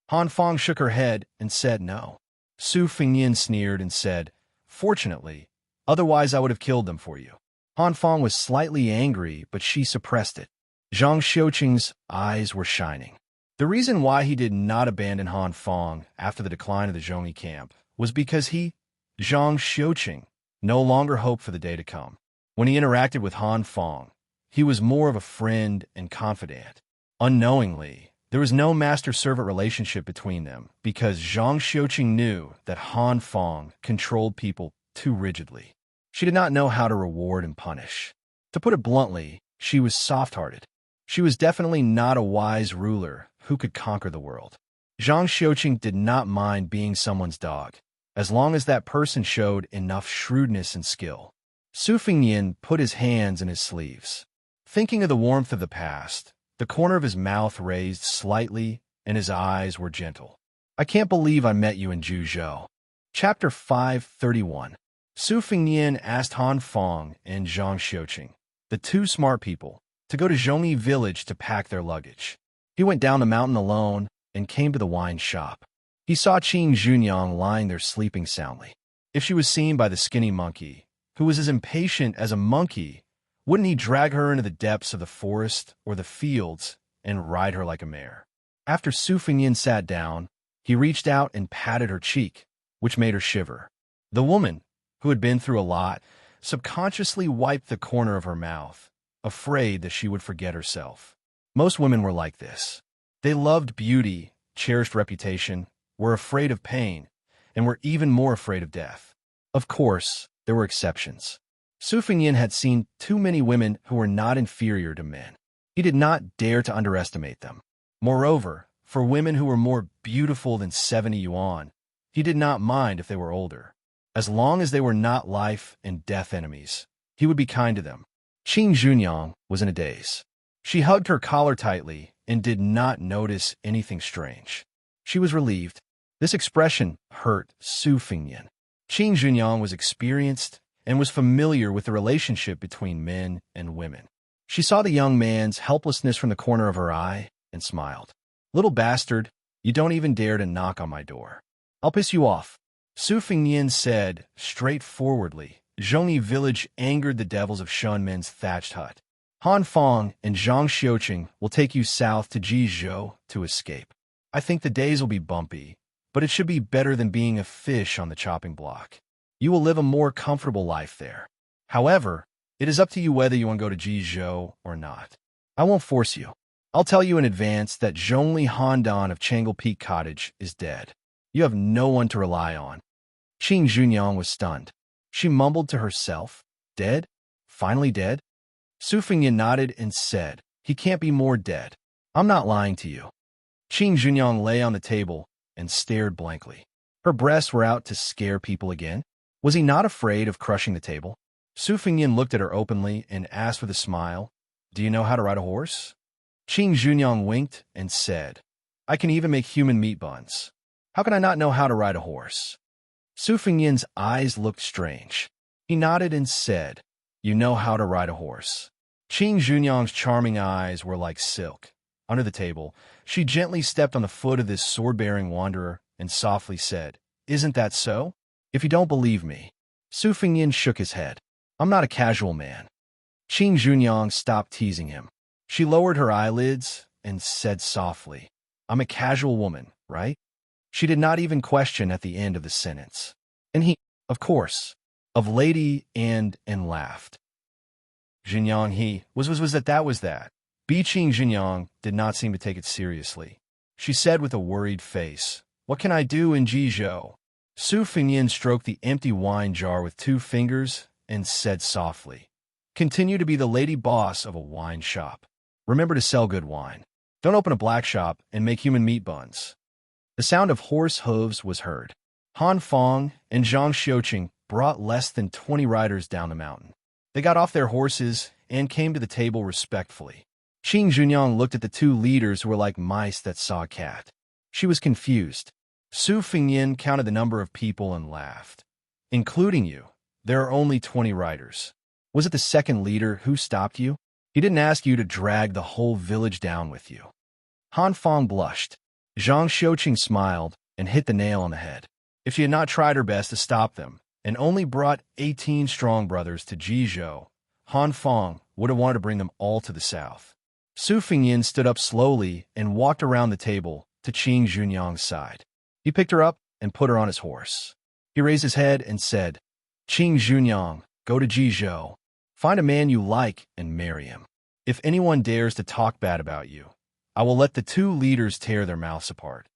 Han Fong shook her head and said no. Su Fingyan sneered and said, Fortunately, otherwise I would have killed them for you. Han Fong was slightly angry, but she suppressed it. Zhang Xiuqing's eyes were shining. The reason why he did not abandon Han Fong after the decline of the Zhongyi camp was because he, Zhang Xiuqing, no longer hoped for the day to come. When he interacted with Han Fong, he was more of a friend and confidant. Unknowingly, there was no master-servant relationship between them because Zhang Xiuqing knew that Han Fong controlled people too rigidly. She did not know how to reward and punish. To put it bluntly, she was soft-hearted. She was definitely not a wise ruler who could conquer the world. Zhang Xiuqing did not mind being someone's dog, as long as that person showed enough shrewdness and skill. Su Fingyan put his hands in his sleeves. Thinking of the warmth of the past, the corner of his mouth raised slightly, and his eyes were gentle. I can't believe I met you in Juzhou. Chapter 531. Su Fingyan asked Han Fong and Zhang Xiuqing, the two smart people, to go to Zhongyi village to pack their luggage. He went down the mountain alone and came to the wine shop. He saw Qing Junyang lying there sleeping soundly. If she was seen by the skinny monkey, who was as impatient as a monkey, wouldn't he drag her into the depths of the forest or the fields and ride her like a mare? After Su Fingyan sat down, he reached out and patted her cheek, which made her shiver. The woman, who had been through a lot, subconsciously wiped the corner of her mouth, afraid that she would forget herself. Most women were like this. They loved beauty, cherished reputation, were afraid of pain, and were even more afraid of death. Of course, there were exceptions. Su Fingyan had seen too many women who were not inferior to men. He did not dare to underestimate them. Moreover, for women who were more beautiful than 70 yuan, he did not mind if they were older. As long as they were not life and death enemies, he would be kind to them. Qing Junyang was in a daze. She hugged her collar tightly and did not notice anything strange. She was relieved. This expression hurt Su Fingyan. Qing Junyang was experienced and was familiar with the relationship between men and women. She saw the young man's helplessness from the corner of her eye and smiled. "Little bastard, you don't even dare to knock on my door. I'll piss you off." Su Fingyan said straightforwardly. Zhongyi village angered the devils of Shunmen's thatched hut. Han Fong and Zhang Xiuqing will take you south to Jizhou to escape. I think the days will be bumpy, but it should be better than being a fish on the chopping block. You will live a more comfortable life there. However, it is up to you whether you want to go to Jizhou or not. I won't force you. I'll tell you in advance that Zhongli Handan of Changle Peak Cottage is dead. You have no one to rely on. Qing Junyang was stunned. She mumbled to herself, "Dead? Finally dead?" Su Fingyan nodded and said, "He can't be more dead. I'm not lying to you." Qing Junyang lay on the table and stared blankly. Her breasts were out to scare people again. Was he not afraid of crushing the table? Su Fingyan looked at her openly and asked with a smile, "Do you know how to ride a horse?" Qing Junyang winked and said, "I can even make human meat buns. How can I not know how to ride a horse?" Su Fingyan's eyes looked strange. He nodded and said, "You know how to ride a horse." Qing Junyang's charming eyes were like silk. Under the table, she gently stepped on the foot of this sword-bearing wanderer and softly said, "Isn't that so? If you don't believe me." Su Fingyan shook his head. "I'm not a casual man." Qing Junyang stopped teasing him. She lowered her eyelids and said softly, "I'm a casual woman, right?" She did not even question at the end of the sentence. "And he, of course, of lady and laughed." Jinyang he was that. Bi Qing Jinyang did not seem to take it seriously. She said with a worried face, "What can I do in Jizhou?" Su Fingyan stroked the empty wine jar with 2 fingers and said softly, "Continue to be the lady boss of a wine shop. Remember to sell good wine. Don't open a black shop and make human meat buns." The sound of horse hooves was heard. Han Fong and Zhang Xiuqing brought less than 20 riders down the mountain. They got off their horses and came to the table respectfully. Qing Junyang looked at the 2 leaders who were like mice that saw a cat. She was confused. Su Fingyan counted the number of people and laughed. "Including you, there are only 20 riders. Was it the second leader who stopped you? He didn't ask you to drag the whole village down with you." Han Fong blushed. Zhang Xiuqing smiled and hit the nail on the head. If she had not tried her best to stop them and only brought 18 strong brothers to Jizhou, Han Fong would have wanted to bring them all to the south. Su Fingyan stood up slowly and walked around the table to Qing Junyang's side. He picked her up and put her on his horse. He raised his head and said, "Qing Junyang, go to Jizhou. Find a man you like and marry him. If anyone dares to talk bad about you, I will let the 2 leaders tear their mouths apart."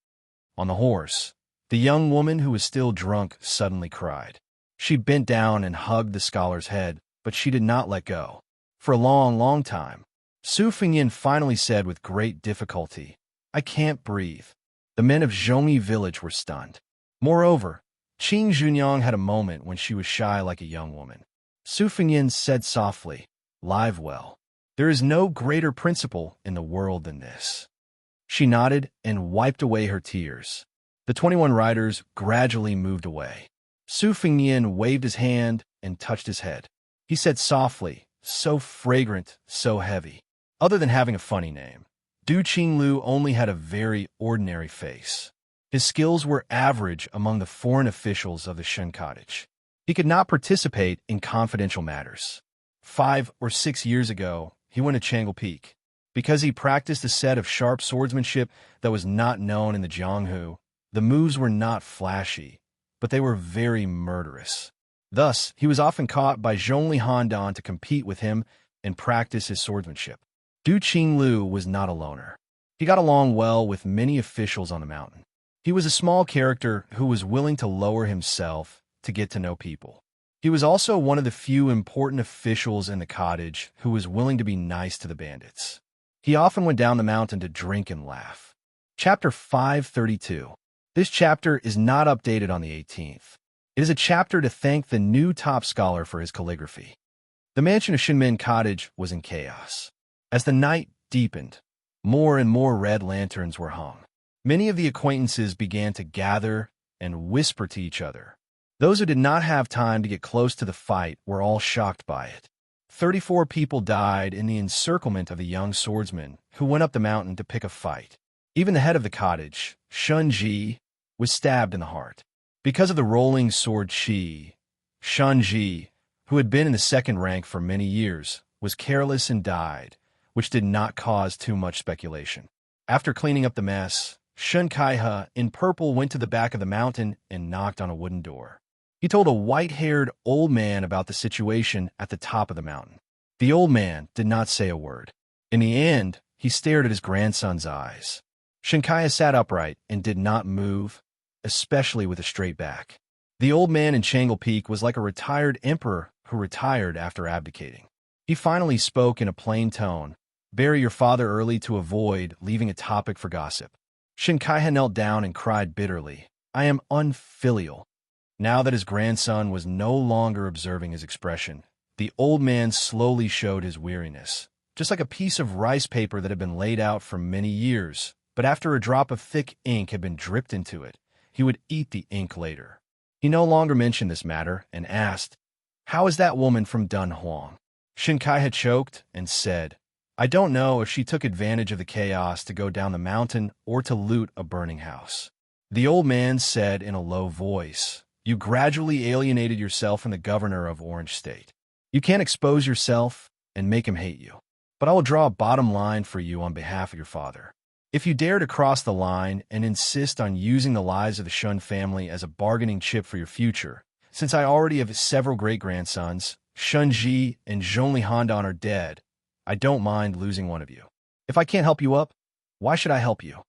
On the horse, the young woman who was still drunk suddenly cried. She bent down and hugged the scholar's head, but she did not let go. For a long, long time, Su Fingyan finally said with great difficulty, "I can't breathe." The men of Zhongyi village were stunned. Moreover, Qing Junyang had a moment when she was shy like a young woman. Su Fingyan said softly, "Live well. There is no greater principle in the world than this." She nodded and wiped away her tears. The 21 riders gradually moved away. Su Fingyan waved his hand and touched his head. He said softly, "So fragrant, so heavy." Other than having a funny name, Du Qinglu only had a very ordinary face. His skills were average among the foreign officials of the Shen cottage. He could not participate in confidential matters. 5 or 6 years ago, he went to Changle Peak. Because he practiced a set of sharp swordsmanship that was not known in the Jianghu, the moves were not flashy, but they were very murderous. Thus, he was often caught by Zhongli Handan to compete with him and practice his swordsmanship. Du Qinglu was not a loner. He got along well with many officials on the mountain. He was a small character who was willing to lower himself to get to know people. He was also one of the few important officials in the cottage who was willing to be nice to the bandits. He often went down the mountain to drink and laugh. Chapter 532. This chapter is not updated on the 18th. It is a chapter to thank the new top scholar for his calligraphy. The mansion of Shinmin Cottage was in chaos. As the night deepened, more and more red lanterns were hung. Many of the acquaintances began to gather and whisper to each other. Those who did not have time to get close to the fight were all shocked by it. 34 people died in the encirclement of the young swordsman who went up the mountain to pick a fight. Even the head of the cottage, Xianxia, was stabbed in the heart. Because of the rolling sword Xianxia, who had been in the second rank for many years, was careless and died, which did not cause too much speculation. After cleaning up the mess, Xianxia in purple went to the back of the mountain and knocked on a wooden door. He told a white-haired old man about the situation at the top of the mountain. The old man did not say a word. In the end, he stared at his grandson's eyes. Xianxia sat upright and did not move, especially with a straight back. The old man in Changle Peak was like a retired emperor who retired after abdicating. He finally spoke in a plain tone. Bury your father early to avoid leaving a topic for gossip. Xianxia knelt down and cried bitterly. I am unfilial. Now that his grandson was no longer observing his expression, the old man slowly showed his weariness, just like a piece of rice paper that had been laid out for many years, but after a drop of thick ink had been dripped into it, he would eat the ink later. He no longer mentioned this matter and asked, How is that woman from Dunhuang? Xianxia choked and said, I don't know if she took advantage of the chaos to go down the mountain or to loot a burning house. The old man said in a low voice, You gradually alienated yourself from the governor of Orange State. You can't expose yourself and make him hate you. But I will draw a bottom line for you on behalf of your father. If you dare to cross the line and insist on using the lives of the Shun family as a bargaining chip for your future, since I already have several great-grandsons, Shunji and Zhongli Handan are dead, I don't mind losing one of you. If I can't help you up, why should I help you?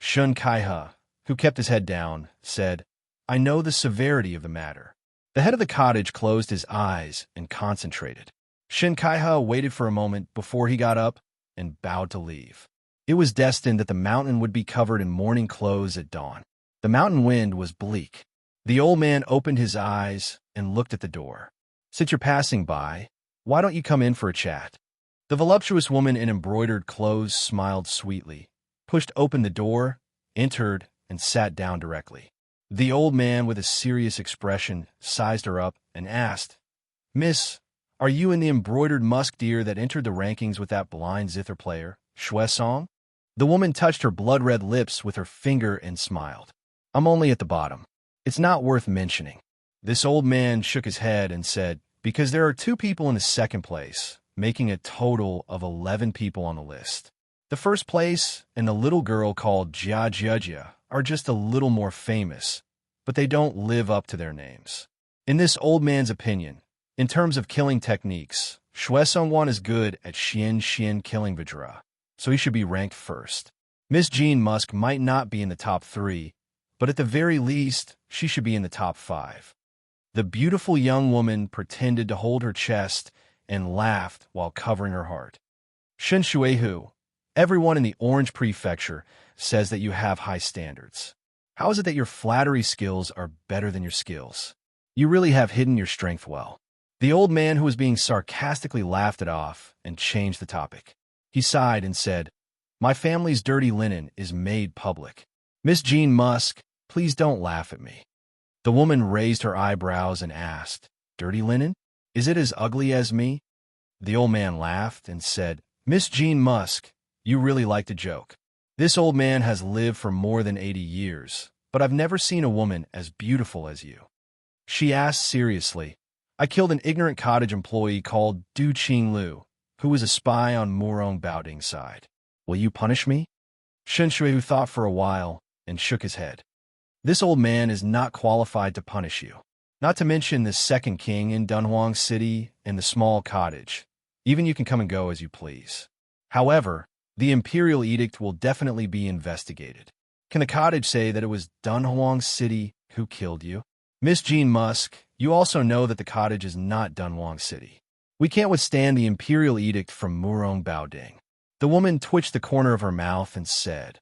Xianxia, who kept his head down, said, I know the severity of the matter. The head of the cottage closed his eyes and concentrated. Xianxia waited for a moment before he got up and bowed to leave. It was destined that the mountain would be covered in mourning clothes at dawn. The mountain wind was bleak. The old man opened his eyes and looked at the door. Since you're passing by, why don't you come in for a chat? The voluptuous woman in embroidered clothes smiled sweetly, pushed open the door, entered, and sat down directly. The old man, with a serious expression, sized her up and asked, Miss, are you in the embroidered musk deer that entered the rankings with that blind zither player, Shuesong? The woman touched her blood-red lips with her finger and smiled. I'm only at the bottom. It's not worth mentioning. This old man shook his head and said, Because there are 2 people in the second place, making a total of 11 people on the list. The first place and the little girl called Jia are just a little more famous, but they don't live up to their names. In this old man's opinion, in terms of killing techniques, Shuesongwan is good at Xian killing Vajra, so he should be ranked first. Miss Jean Musk might not be in the top 3, but at the very least, she should be in the top 5. The beautiful young woman pretended to hold her chest and laughed while covering her heart. Shen Shuihu, everyone in the Orange Prefecture says that you have high standards. How is it that your flattery skills are better than your skills? You really have hidden your strength well. The old man who was being sarcastically laughed it off and changed the topic. He sighed and said, My family's dirty linen is made public. Miss Jean Musk, please don't laugh at me. The woman raised her eyebrows and asked, Dirty linen? Is it as ugly as me? The old man laughed and said, Miss Jean Musk, you really like to joke. This old man has lived for more than 80 years, but I've never seen a woman as beautiful as you. She asked seriously, I killed an ignorant cottage employee called Du Qinglu, who was a spy on Murong Baoding's side. Will you punish me? Shen Shui thought for a while and shook his head. This old man is not qualified to punish you. Not to mention the second king in Dunhuang City and the small cottage. Even you can come and go as you please. However, the imperial edict will definitely be investigated. Can the cottage say that it was Dunhuang City who killed you? Miss Jean Musk, you also know that the cottage is not Dunhuang City. We can't withstand the imperial edict from Murong Baoding. The woman twitched the corner of her mouth and said,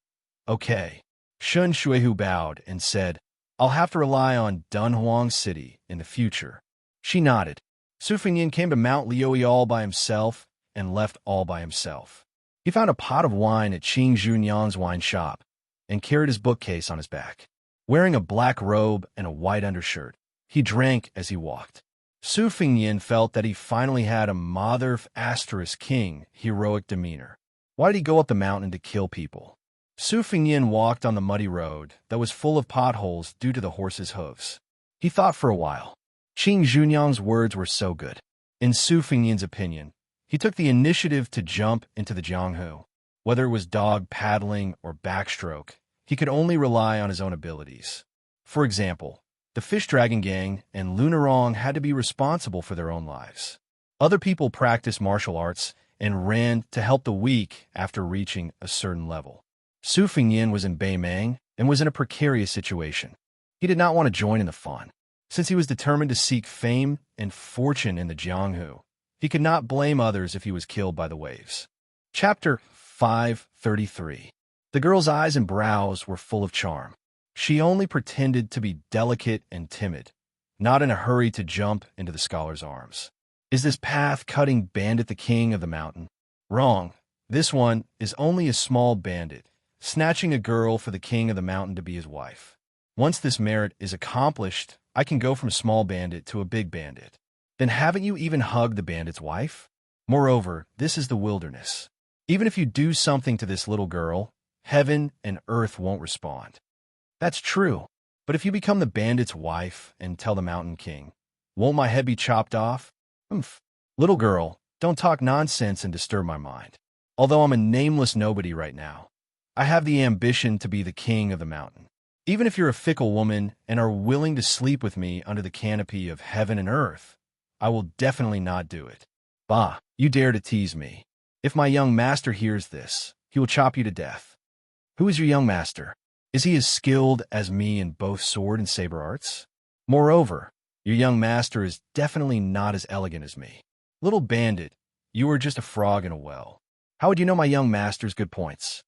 "Okay." Shun Shuihu bowed and said, "I'll have to rely on Dunhuang City in the future." She nodded. Su Fengnian came to Mount Liui all by himself and left all by himself. He found a pot of wine at Qing Junyang's wine shop and carried his bookcase on his back. Wearing a black robe and a white undershirt, he drank as he walked. Su Fengnian felt that he finally had a mother * king heroic demeanor. Why did he go up the mountain to kill people? Su Fengnian walked on the muddy road that was full of potholes due to the horse's hooves. He thought for a while. Qing Junyang's words were so good. In Su Fengnian's opinion, he took the initiative to jump into the Jianghu. Whether it was dog paddling or backstroke, he could only rely on his own abilities. For example, the Fish Dragon Gang and Lunarong had to be responsible for their own lives. Other people practiced martial arts and ran to help the weak after reaching a certain level. Su Fengnian was in Beimang and was in a precarious situation. He did not want to join in the fun. Since he was determined to seek fame and fortune in the Jianghu, he could not blame others if he was killed by the waves. Chapter 533. The girl's eyes and brows were full of charm. She only pretended to be delicate and timid, not in a hurry to jump into the scholar's arms. Is this path-cutting bandit the king of the mountain? Wrong. This one is only a small bandit, snatching a girl for the king of the mountain to be his wife. Once this merit is accomplished, I can go from small bandit to a big bandit. Then haven't you even hugged the bandit's wife? Moreover, this is the wilderness. Even if you do something to this little girl, heaven and earth won't respond. That's true. But if you become the bandit's wife and tell the mountain king, won't my head be chopped off? Humph. Little girl, don't talk nonsense and disturb my mind. Although I'm a nameless nobody right now, I have the ambition to be the king of the mountain. Even if you're a fickle woman and are willing to sleep with me under the canopy of heaven and earth, I will definitely not do it. Bah, you dare to tease me. If my young master hears this, he will chop you to death. Who is your young master? Is he as skilled as me in both sword and saber arts? Moreover, your young master is definitely not as elegant as me. Little bandit, you are just a frog in a well. How would you know my young master's good points?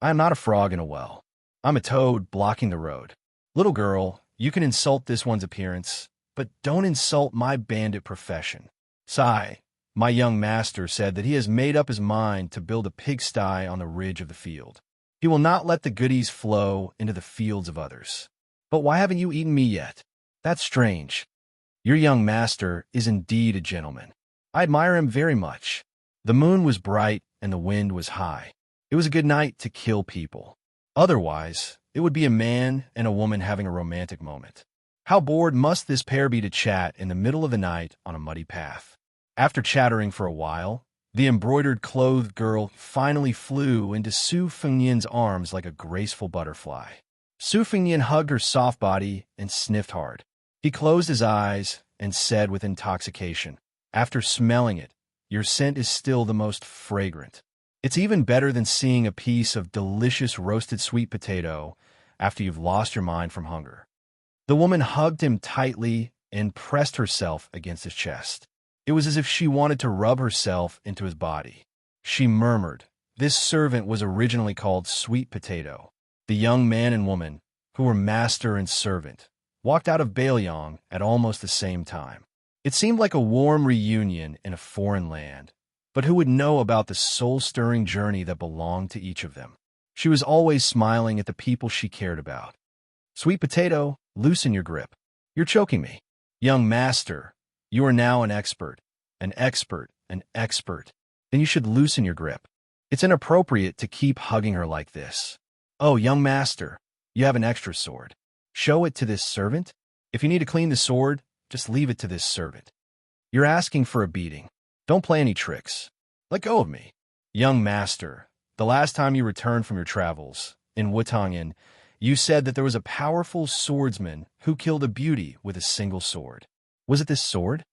I am not a frog in a well. I'm a toad blocking the road. Little girl, you can insult this one's appearance, but don't insult my bandit profession. Sigh, my young master said that he has made up his mind to build a pigsty on the ridge of the field. He will not let the goodies flow into the fields of others. But why haven't you eaten me yet? That's strange. Your young master is indeed a gentleman. I admire him very much. The moon was bright and the wind was high. It was a good night to kill people. Otherwise, it would be a man and a woman having a romantic moment. How bored must this pair be to chat in the middle of the night on a muddy path? After chattering for a while, the embroidered-clothed girl finally flew into Su Fengnian's arms like a graceful butterfly. Su Fengnian hugged her soft body and sniffed hard. He closed his eyes and said with intoxication, "After smelling it, your scent is still the most fragrant. It's even better than seeing a piece of delicious roasted sweet potato after you've lost your mind from hunger." The woman hugged him tightly and pressed herself against his chest. It was as if she wanted to rub herself into his body. She murmured. This servant was originally called Sweet Potato. The young man and woman, who were master and servant, walked out of Bailiang at almost the same time. It seemed like a warm reunion in a foreign land, but who would know about the soul-stirring journey that belonged to each of them? She was always smiling at the people she cared about. Sweet Potato, loosen your grip. You're choking me. Young master, you are now an expert, an expert, an expert. Then you should loosen your grip. It's inappropriate to keep hugging her like this. Oh, young master, you have an extra sword. Show it to this servant. If you need to clean the sword, just leave it to this servant. You're asking for a beating. Don't play any tricks. Let go of me. Young master, the last time you returned from your travels, in Wutongyan, you said that there was a powerful swordsman who killed a beauty with a single sword. Was it this sword?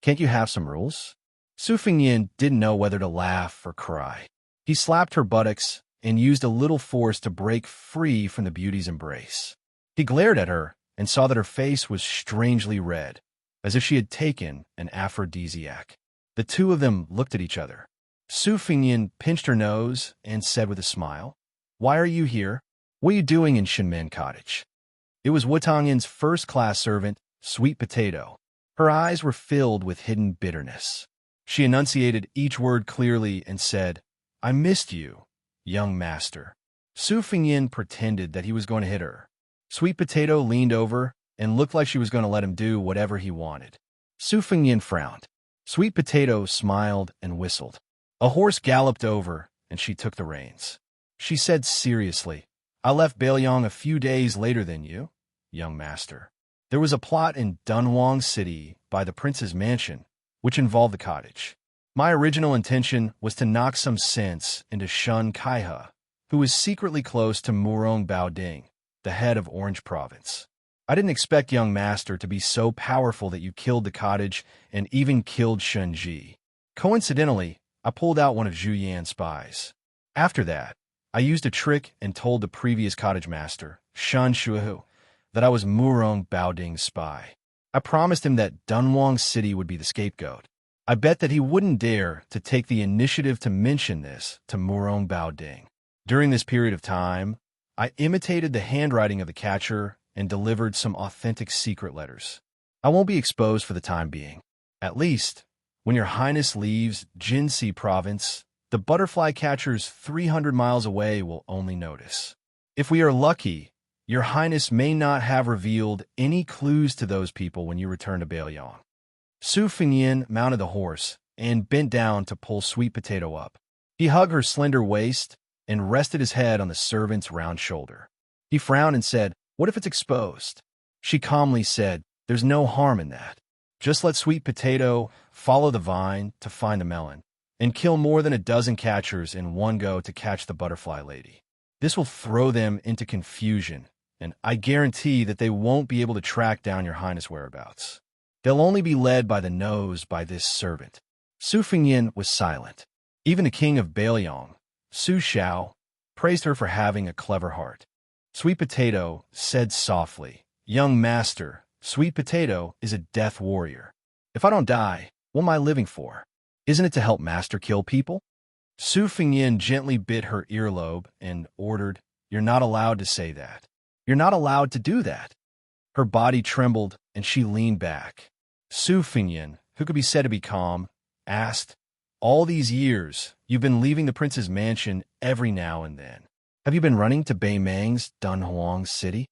Can't you have some rules? Su Fengnian didn't know whether to laugh or cry. He slapped her buttocks and used a little force to break free from the beauty's embrace. He glared at her and saw that her face was strangely red, as if she had taken an aphrodisiac. The two of them looked at each other. Su Fingyin pinched her nose and said with a smile, "Why are you here? What are you doing in Shinmen Cottage?" It was Wutongyan's first-class servant, Sweet Potato. Her eyes were filled with hidden bitterness. She enunciated each word clearly and said, "I missed you, young master." Su Fingyin pretended that he was going to hit her. Sweet Potato leaned over and looked like she was going to let him do whatever he wanted. Su Fingyin frowned. Sweet Potato smiled and whistled. A horse galloped over, and she took the reins. She said seriously, "I left Bailiang a few days later than you, young master. There was a plot in Dunhuang City by the prince's mansion, which involved the cottage. My original intention was to knock some sense into Shun Kaihe, who was secretly close to Murong Baoding, the head of Orange Province. I didn't expect young master to be so powerful that you killed the cottage and even killed Shunji. Coincidentally, I pulled out one of Zhu Yan's spies. After that, I used a trick and told the previous cottage master, Shan Shuhu, that I was Murong Baoding's spy. I promised him that Dunhuang City would be the scapegoat. I bet that he wouldn't dare to take the initiative to mention this to Murong Baoding. During this period of time, I imitated the handwriting of the catcher and delivered some authentic secret letters. I won't be exposed for the time being. At least, when your highness leaves Jinsi province, the butterfly catchers 300 miles away will only notice. If we are lucky, your highness may not have revealed any clues to those people when you return to Bailiang." Su Fingyin mounted the horse and bent down to pull Sweet Potato up. He hugged her slender waist and rested his head on the servant's round shoulder. He frowned and said, "What if it's exposed?" She calmly said, "There's no harm in that. Just let Sweet Potato follow the vine to find the melon, and kill more than a dozen catchers in one go to catch the butterfly lady. This will throw them into confusion, and I guarantee that they won't be able to track down your highness' whereabouts. They'll only be led by the nose by this servant." Su Fingyin was silent. Even the king of Bailiang, Su Xiao, praised her for having a clever heart. Sweet Potato said softly, "Young master, Sweet Potato is a death warrior. If I don't die, what am I living for? Isn't it to help master kill people?" Su Fingyin gently bit her earlobe and ordered, "You're not allowed to say that. You're not allowed to do that." Her body trembled, and she leaned back. Su Fingyin, who could be said to be calm, asked, "All these years, you've been leaving the prince's mansion every now and then. Have you been running to Beimang's Dunhuang City?"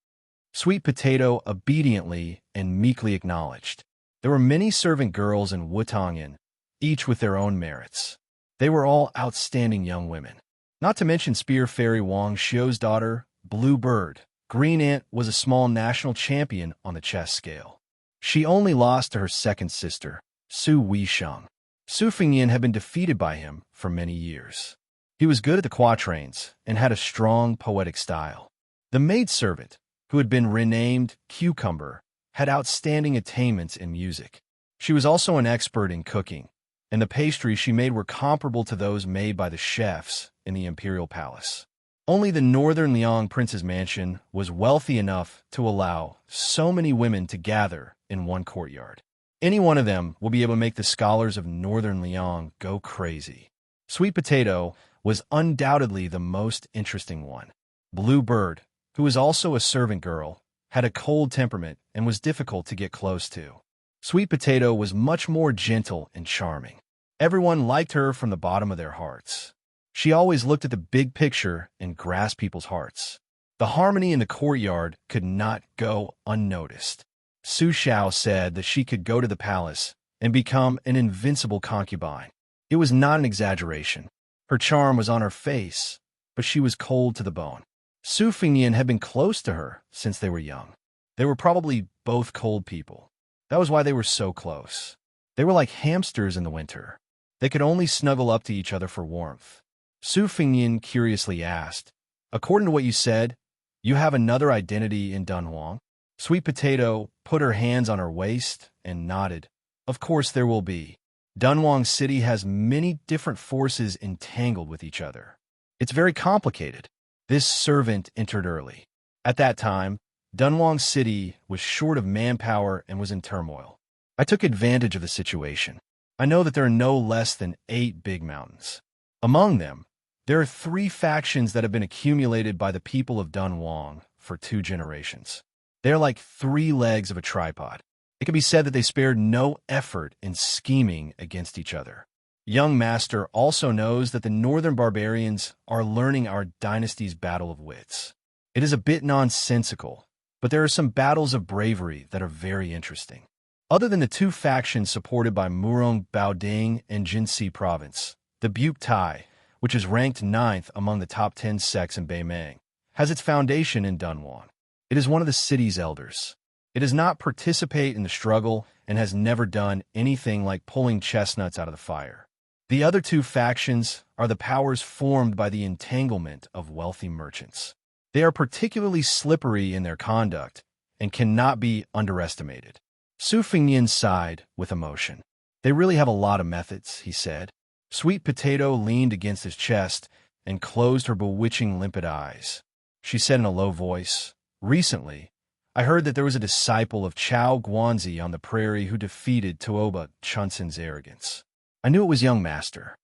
Sweet Potato obediently and meekly acknowledged. There were many servant girls in Wutongyan, each with their own merits. They were all outstanding young women. Not to mention Spear Fairy Wang Xiu's daughter, Blue Bird. Green Ant was a small national champion on the chess scale. She only lost to her second sister, Su Weisheng. Su Fingyin had been defeated by him for many years. He was good at the quatrains and had a strong poetic style. The maidservant, who had been renamed Cucumber, had outstanding attainments in music. She was also an expert in cooking, and the pastries she made were comparable to those made by the chefs in the imperial palace. Only the northern Liang prince's mansion was wealthy enough to allow so many women to gather in one courtyard. Any one of them will be able to make the scholars of northern Liang go crazy. Sweet Potato was undoubtedly the most interesting one. Blue Bird, who was also a servant girl, had a cold temperament and was difficult to get close to. Sweet Potato was much more gentle and charming. Everyone liked her from the bottom of their hearts. She always looked at the big picture and grasped people's hearts. The harmony in the courtyard could not go unnoticed. Su Xiao said that she could go to the palace and become an invincible concubine. It was not an exaggeration. Her charm was on her face, but she was cold to the bone. Su Fingyin had been close to her since they were young. They were probably both cold people. That was why they were so close. They were like hamsters in the winter. They could only snuggle up to each other for warmth. Su Fingyin curiously asked, "According to what you said, you have another identity in Dunhuang?" Sweet Potato put her hands on her waist and nodded. "Of course there will be. Dunhuang City has many different forces entangled with each other. It's very complicated." This servant entered early. At that time, Dunhuang City was short of manpower and was in turmoil. I took advantage of the situation. I know that there are no less than 8 big mountains. Among them, there are 3 factions that have been accumulated by the people of Dunhuang for 2 generations. They are like 3 legs of a tripod. It can be said that they spared no effort in scheming against each other. Young Master also knows that the northern barbarians are learning our dynasty's battle of wits. It is a bit nonsensical, but there are some battles of bravery that are very interesting. Other than the 2 factions supported by Murong Baoding and Jinxi province, the Buke Tai, which is ranked 9th among the top 10 sects in Beimang, has its foundation in Dunhuang. It is one of the city's elders. It does not participate in the struggle and has never done anything like pulling chestnuts out of the fire. The other 2 factions are the powers formed by the entanglement of wealthy merchants. They are particularly slippery in their conduct and cannot be underestimated. Su Fengnian sighed with emotion. They really have a lot of methods, he said. Sweet Potato leaned against his chest and closed her bewitching limpid eyes. She said in a low voice, "Recently, I heard that there was a disciple of Chao Guanzi on the prairie who defeated Tuoba Chunsen's arrogance. I knew it was young Master."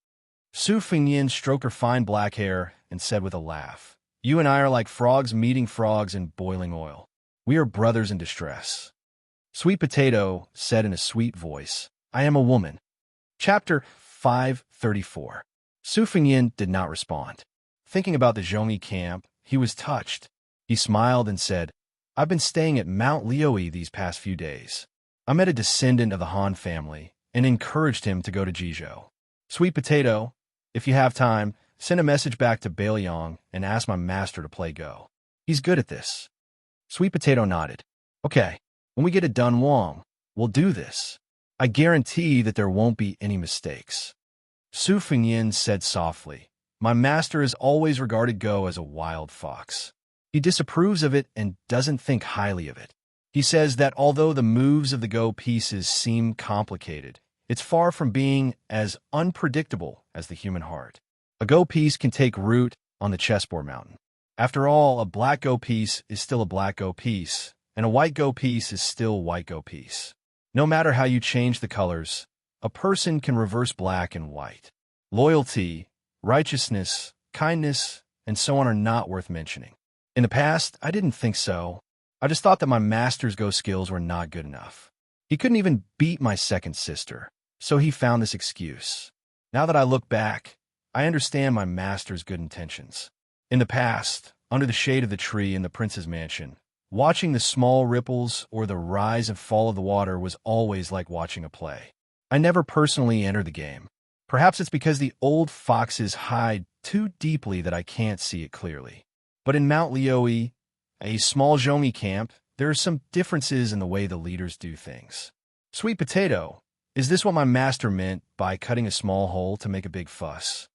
Su Fengnian stroked her fine black hair and said with a laugh, "You and I are like frogs meeting frogs in boiling oil. We are brothers in distress." Sweet Potato said in a sweet voice, "I am a woman." Chapter 534. Su Fengnian did not respond. Thinking about the Zhongyi camp, he was touched. He smiled and said, "I've been staying at Mount Liui these past few days. I met a descendant of the Han family and encouraged him to go to Jizhou. Sweet Potato, if you have time, send a message back to Bailiang and ask my master to play Go. He's good at this." Sweet Potato nodded. "Okay, when we get to Dunhuang, we'll do this. I guarantee that there won't be any mistakes." Su Fengnian said softly, "My master has always regarded Go as a wild fox. He disapproves of it and doesn't think highly of it. He says that although the moves of the Go pieces seem complicated, it's far from being as unpredictable as the human heart. A Go piece can take root on the chessboard mountain. After all, a black Go piece is still a black Go piece, and a white Go piece is still white Go piece. No matter how you change the colors, a person can reverse black and white. Loyalty, righteousness, kindness, and so on are not worth mentioning. In the past, I didn't think so. I just thought that my master's Go skills were not good enough. He couldn't even beat my second sister, so he found this excuse. Now that I look back, I understand my master's good intentions. In the past, under the shade of the tree in the prince's mansion, watching the small ripples or the rise and fall of the water was always like watching a play. I never personally entered the game. Perhaps it's because the old foxes hide too deeply that I can't see it clearly. But in Mount Liui, a small Zhongyi camp, there are some differences in the way the leaders do things. Sweet Potato, is this what my master meant by cutting a small hole to make a big fuss?"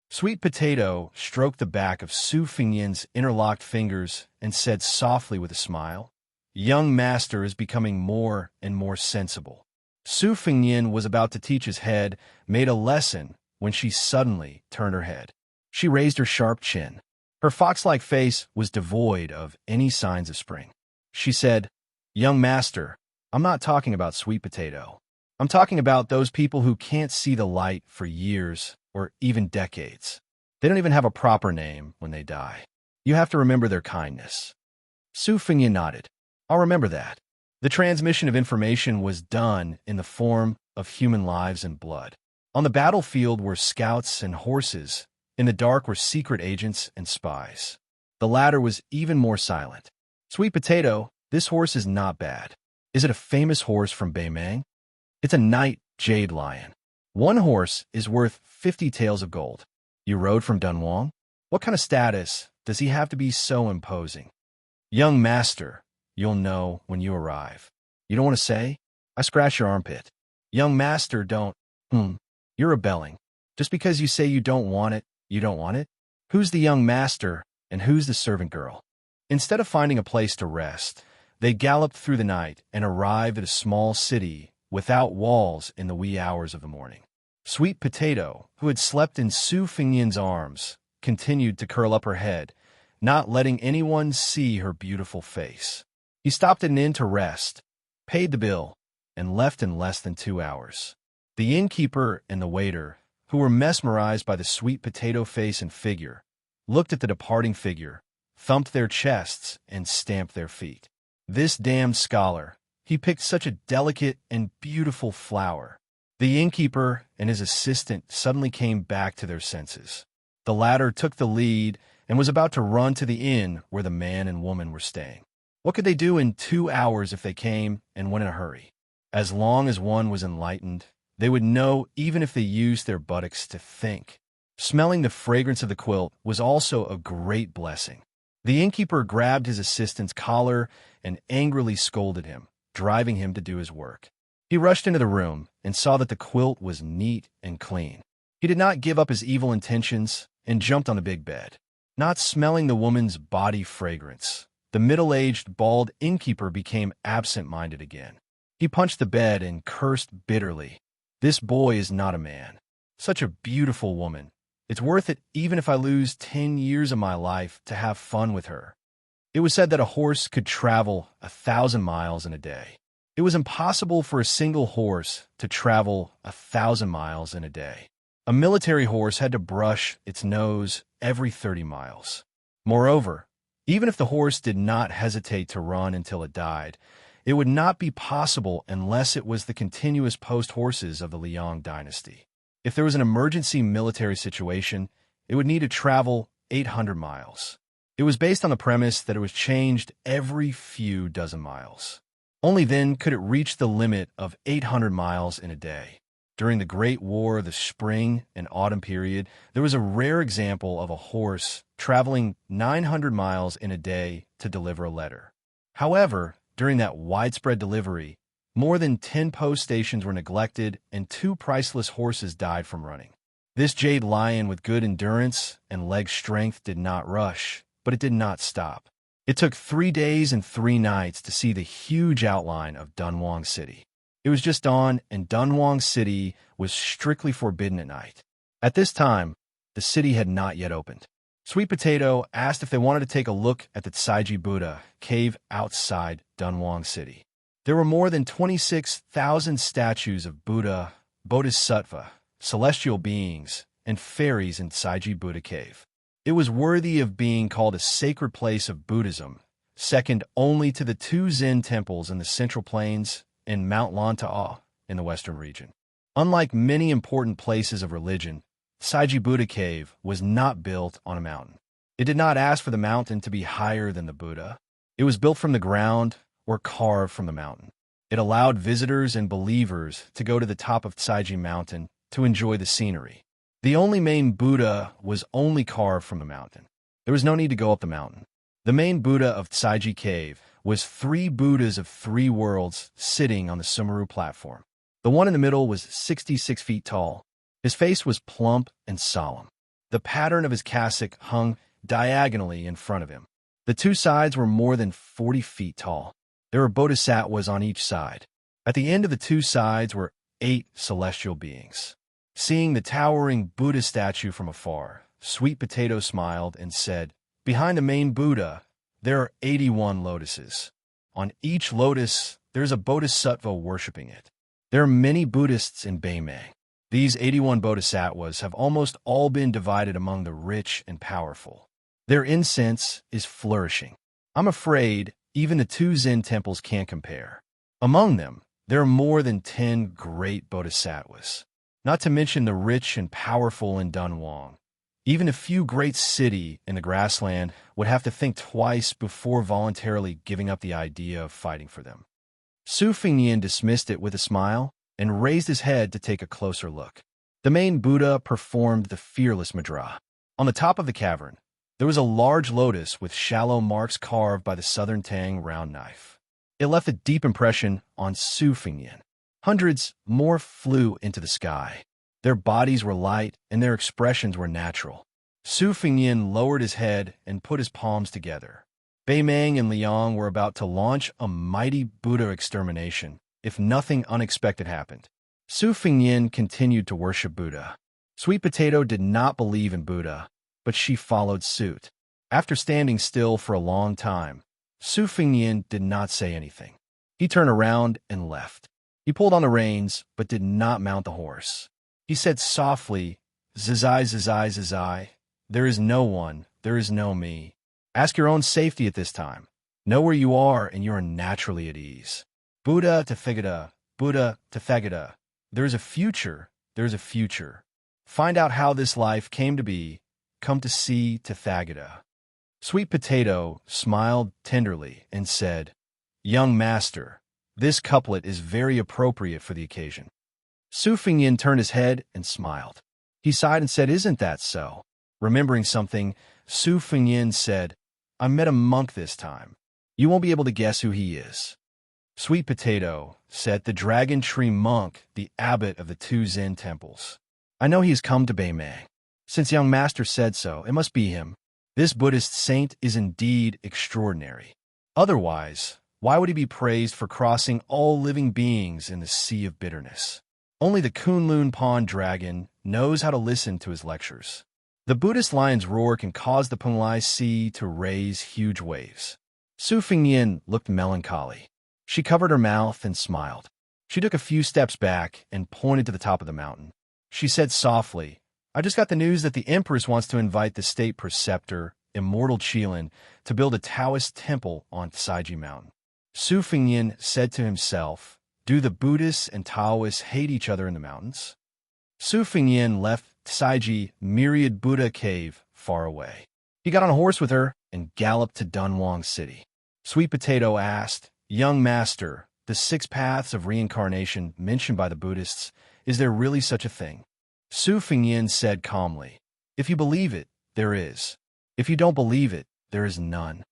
Sweet Potato stroked the back of Su Fengnian's interlocked fingers and said softly with a smile, "Young Master is becoming more and more sensible." Su Fengnian was about to teach his head, made a lesson, when she suddenly turned her head. She raised her sharp chin. Her fox-like face was devoid of any signs of spring. She said, "Young Master, I'm not talking about Sweet Potato. I'm talking about those people who can't see the light for years or even decades. They don't even have a proper name when they die. You have to remember their kindness." Su Fengnian nodded. "I'll remember that." The transmission of information was done in the form of human lives and blood. On the battlefield were scouts and horses. In the dark were secret agents and spies. The latter was even more silent. "Sweet Potato, this horse is not bad. Is it a famous horse from Beimang?" "It's a night jade lion. One horse is worth 50 taels of gold." "You rode from Dunhuang? What kind of status does he have to be so imposing?" "Young Master, you'll know when you arrive." "You don't want to say?" I scratch your armpit. "Young Master, don't. You're rebelling. Just because you say you don't want it, you don't want it? Who's the young master and who's the servant girl?" Instead of finding a place to rest, they galloped through the night and arrived at a small city without walls in the wee hours of the morning. Sweet Potato, who had slept in Su Fengnian's arms, continued to curl up her head, not letting anyone see her beautiful face. He stopped at an inn to rest, paid the bill, and left in less than 2 hours. The innkeeper and the waiter, who were mesmerized by the sweet potato face and figure, looked at the departing figure, thumped their chests, and stamped their feet. This damned scholar, he picked such a delicate and beautiful flower. The innkeeper and his assistant suddenly came back to their senses. The latter took the lead and was about to run to the inn where the man and woman were staying. What could they do in 2 hours if they came and went in a hurry? As long as one was enlightened, they would know even if they used their buttocks to think. Smelling the fragrance of the quilt was also a great blessing. The innkeeper grabbed his assistant's collar and angrily scolded him, driving him to do his work. He rushed into the room and saw that the quilt was neat and clean. He did not give up his evil intentions and jumped on the big bed. Not smelling the woman's body fragrance, the middle-aged, bald innkeeper became absent-minded again. He punched the bed and cursed bitterly. This boy is not a man. Such a beautiful woman. It's worth it even if I lose 10 years of my life to have fun with her. It was said that a horse could travel 1,000 miles in a day. It was impossible for a single horse to travel 1,000 miles in a day. A military horse had to brush its nose every 30 miles. Moreover, even if the horse did not hesitate to run until it died, it would not be possible unless it was the continuous post horses of the Liang dynasty. If there was an emergency military situation, it would need to travel 800 miles. It was based on the premise that it was changed every few dozen miles. Only then could it reach the limit of 800 miles in a day. During the Great War of the Spring and Autumn period, there was a rare example of a horse traveling 900 miles in a day to deliver a letter. However, during that widespread delivery, more than 10 post stations were neglected and 2 priceless horses died from running. This jade lion with good endurance and leg strength did not rush, but it did not stop. It took 3 days and 3 nights to see the huge outline of Dunhuang City. It was just dawn, and Dunhuang City was strictly forbidden at night. At this time, the city had not yet opened. Sweet Potato asked if they wanted to take a look at the Tsaiji Buddha cave outside Dunhuang City. There were more than 26,000 statues of Buddha, Bodhisattva, celestial beings, and fairies in Tsaiji Buddha cave. It was worthy of being called a sacred place of Buddhism, second only to the 2 Zen temples in the Central Plains and Mount Lantau in the Western region. Unlike many important places of religion, Tsaiji Buddha cave was not built on a mountain. It did not ask for the mountain to be higher than the Buddha. It was built from the ground or carved from the mountain. It allowed visitors and believers to go to the top of Tsaiji Mountain to enjoy the scenery. The only main Buddha was only carved from the mountain. There was no need to go up the mountain. The main Buddha of Tsaiji Cave was 3 Buddhas of 3 worlds sitting on the Sumeru platform. The one in the middle was 66 feet tall. His face was plump and solemn. The pattern of his cassock hung diagonally in front of him. The 2 sides were more than 40 feet tall. There were bodhisattvas on each side. At the end of the 2 sides were 8 celestial beings. Seeing the towering Buddha statue from afar, Sweet Potato smiled and said, "Behind the main Buddha, there are 81 lotuses. On each lotus, there is a bodhisattva worshipping it. There are many Buddhists in Beimang. These 81 bodhisattvas have almost all been divided among the rich and powerful. Their incense is flourishing. I'm afraid even the 2 Zen temples can't compare. Among them, there are more than 10 great bodhisattvas, not to mention the rich and powerful in Dunhuang. Even a few great city in the grassland would have to think twice before voluntarily giving up the idea of fighting for them." Su Fingnian dismissed it with a smile and raised his head to take a closer look. The main Buddha performed the fearless mudra. On the top of the cavern, there was a large lotus with shallow marks carved by the Southern Tang round knife. It left a deep impression on Su Fingnian. Hundreds more flew into the sky. Their bodies were light and their expressions were natural. Su Fingnian lowered his head and put his palms together. Beimang and Liang were about to launch a mighty Buddha extermination if nothing unexpected happened. Su Fingnian continued to worship Buddha. Sweet Potato did not believe in Buddha, but she followed suit. After standing still for a long time, Su Fingnian did not say anything. He turned around and left. He pulled on the reins, but did not mount the horse. He said softly Zizai, zizai, zizai. There is no one, there is no me. Ask your own safety at this time. Know where you are, and you are naturally at ease. Buddha to Figata, Buddha to Fagata. There is a future, there is a future. Find out how this life came to be, come to see to Thagata. Sweet Potato smiled tenderly and said, Young master, this couplet is very appropriate for the occasion. Su Fingyin turned his head and smiled. He sighed and said, Isn't that so? Remembering something, Su Fingyin said, I met a monk this time. You won't be able to guess who he is. Sweet Potato said, The Dragon Tree Monk, the abbot of the 2 Zen temples. I know he has come to Beimei. Since young master said so, it must be him. This Buddhist saint is indeed extraordinary. Otherwise, why would he be praised for crossing all living beings in the sea of bitterness? Only the Kunlun Pond dragon knows how to listen to his lectures. The Buddhist lion's roar can cause the Penglai Sea to raise huge waves. Su Fingyin looked melancholy. She covered her mouth and smiled. She took a few steps back and pointed to the top of the mountain. She said softly, I just got the news that the Empress wants to invite the state preceptor, Immortal Qilin, to build a Taoist temple on Tsaiji Mountain. Su Fingyin said to himself, Do the Buddhists and Taoists hate each other in the mountains? Su Fingyin left Tsaiji Myriad Buddha Cave far away. He got on a horse with her and galloped to Dunhuang City. Sweet Potato asked, Young master, the 6 paths of reincarnation mentioned by the Buddhists, is there really such a thing? Su Fingyin said calmly, If you believe it, there is. If you don't believe it, there is none.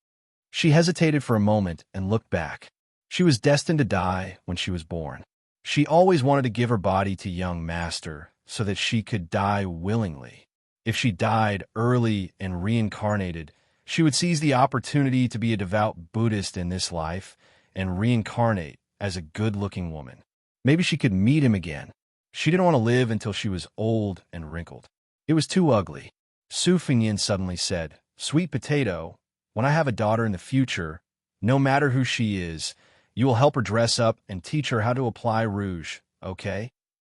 She hesitated for a moment and looked back. She was destined to die when she was born. She always wanted to give her body to young master so that she could die willingly. If she died early and reincarnated, she would seize the opportunity to be a devout Buddhist in this life and reincarnate as a good-looking woman. Maybe she could meet him again. She didn't want to live until she was old and wrinkled. It was too ugly. Su Fingyin suddenly said, Sweet Potato, when I have a daughter in the future, no matter who she is, you will help her dress up and teach her how to apply rouge, okay?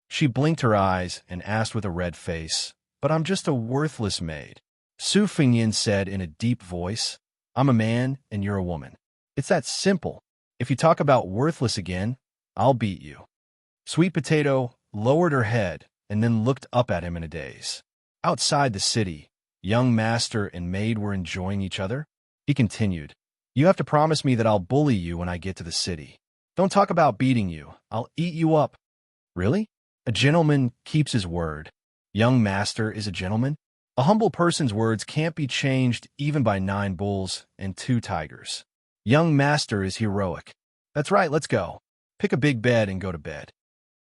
She blinked her eyes and asked with a red face, But I'm just a worthless maid. Su Fingyin said in a deep voice, I'm a man and you're a woman. It's that simple. If you talk about worthless again, I'll beat you. Sweet Potato lowered her head and then looked up at him in a daze. Outside the city, young master and maid were enjoying each other. He continued, You have to promise me that I'll bully you when I get to the city. Don't talk about beating you. I'll eat you up. Really? A gentleman keeps his word. Young master is a gentleman? A humble person's words can't be changed even by 9 bulls and 2 tigers. Young master is heroic. That's right, let's go. Pick a big bed and go to bed.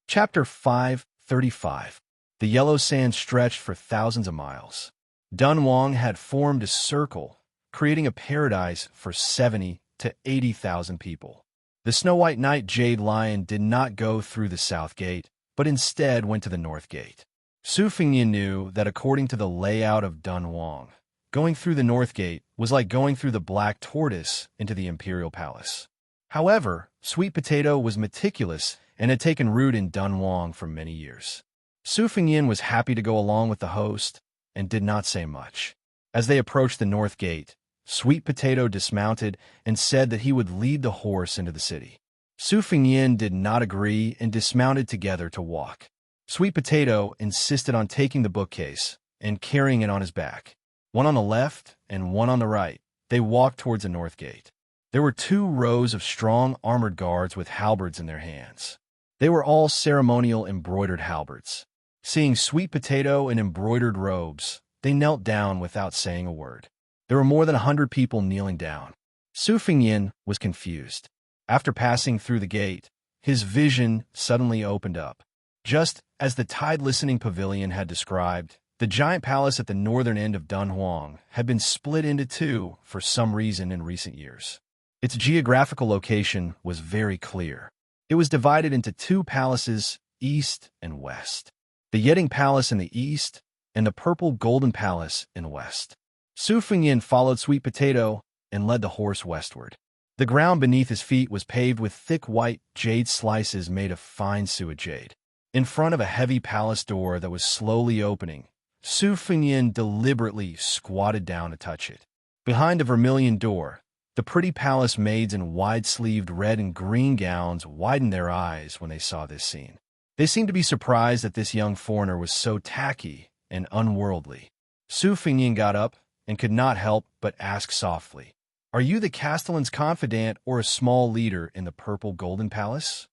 Chapter 535. The yellow sand stretched for thousands of miles. Dunhuang had formed a circle, creating a paradise for 70 to 80,000 people. The Snow-White Knight Jade Lion did not go through the south gate, but instead went to the north gate. Su Fingyin knew that according to the layout of Dunhuang, going through the north gate was like going through the Black Tortoise into the imperial palace. However, Sweet Potato was meticulous and had taken root in Dunhuang for many years. Su Fingyin was happy to go along with the host and did not say much. As they approached the north gate, Sweet Potato dismounted and said that he would lead the horse into the city. Su Fingyin did not agree and dismounted together to walk. Sweet Potato insisted on taking the bookcase and carrying it on his back. One on the left and one on the right, they walked towards the north gate. There were 2 rows of strong armored guards with halberds in their hands. They were all ceremonial embroidered halberds. Seeing Sweet Potato in embroidered robes, they knelt down without saying a word. There were more than 100 people kneeling down. Su Fingyin was confused. After passing through the gate, his vision suddenly opened up. Just as the tide-listening pavilion had described, the giant palace at the northern end of Dunhuang had been split into 2 for some reason in recent years. Its geographical location was very clear. It was divided into 2 palaces, east and west. The Yeding Palace in the east and the Purple Golden Palace in the west. Su Fingyin followed Sweet Potato and led the horse westward. The ground beneath his feet was paved with thick white jade slices made of fine suet jade. In front of a heavy palace door that was slowly opening, Su Fengyin deliberately squatted down to touch it. Behind a vermilion door, the pretty palace maids in wide-sleeved red and green gowns widened their eyes when they saw this scene. They seemed to be surprised that this young foreigner was so tacky and unworldly. Su Fengyin got up and could not help but ask softly, "Are you the Castellan's confidant or a small leader in the purple golden palace?"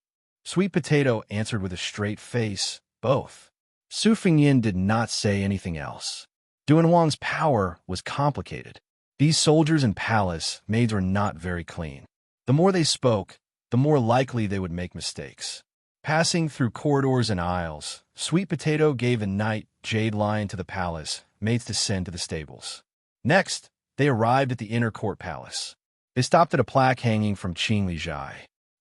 Sweet Potato answered with a straight face, "Both." Su Fengyin did not say anything else. Duanwang's power was complicated. These soldiers and palace maids were not very clean. The more they spoke, the more likely they would make mistakes. Passing through corridors and aisles, Sweet Potato gave a knight Jade Lion to the palace maids to send to the stables. Next, they arrived at the inner court palace. They stopped at a plaque hanging from Qing Li Zhai.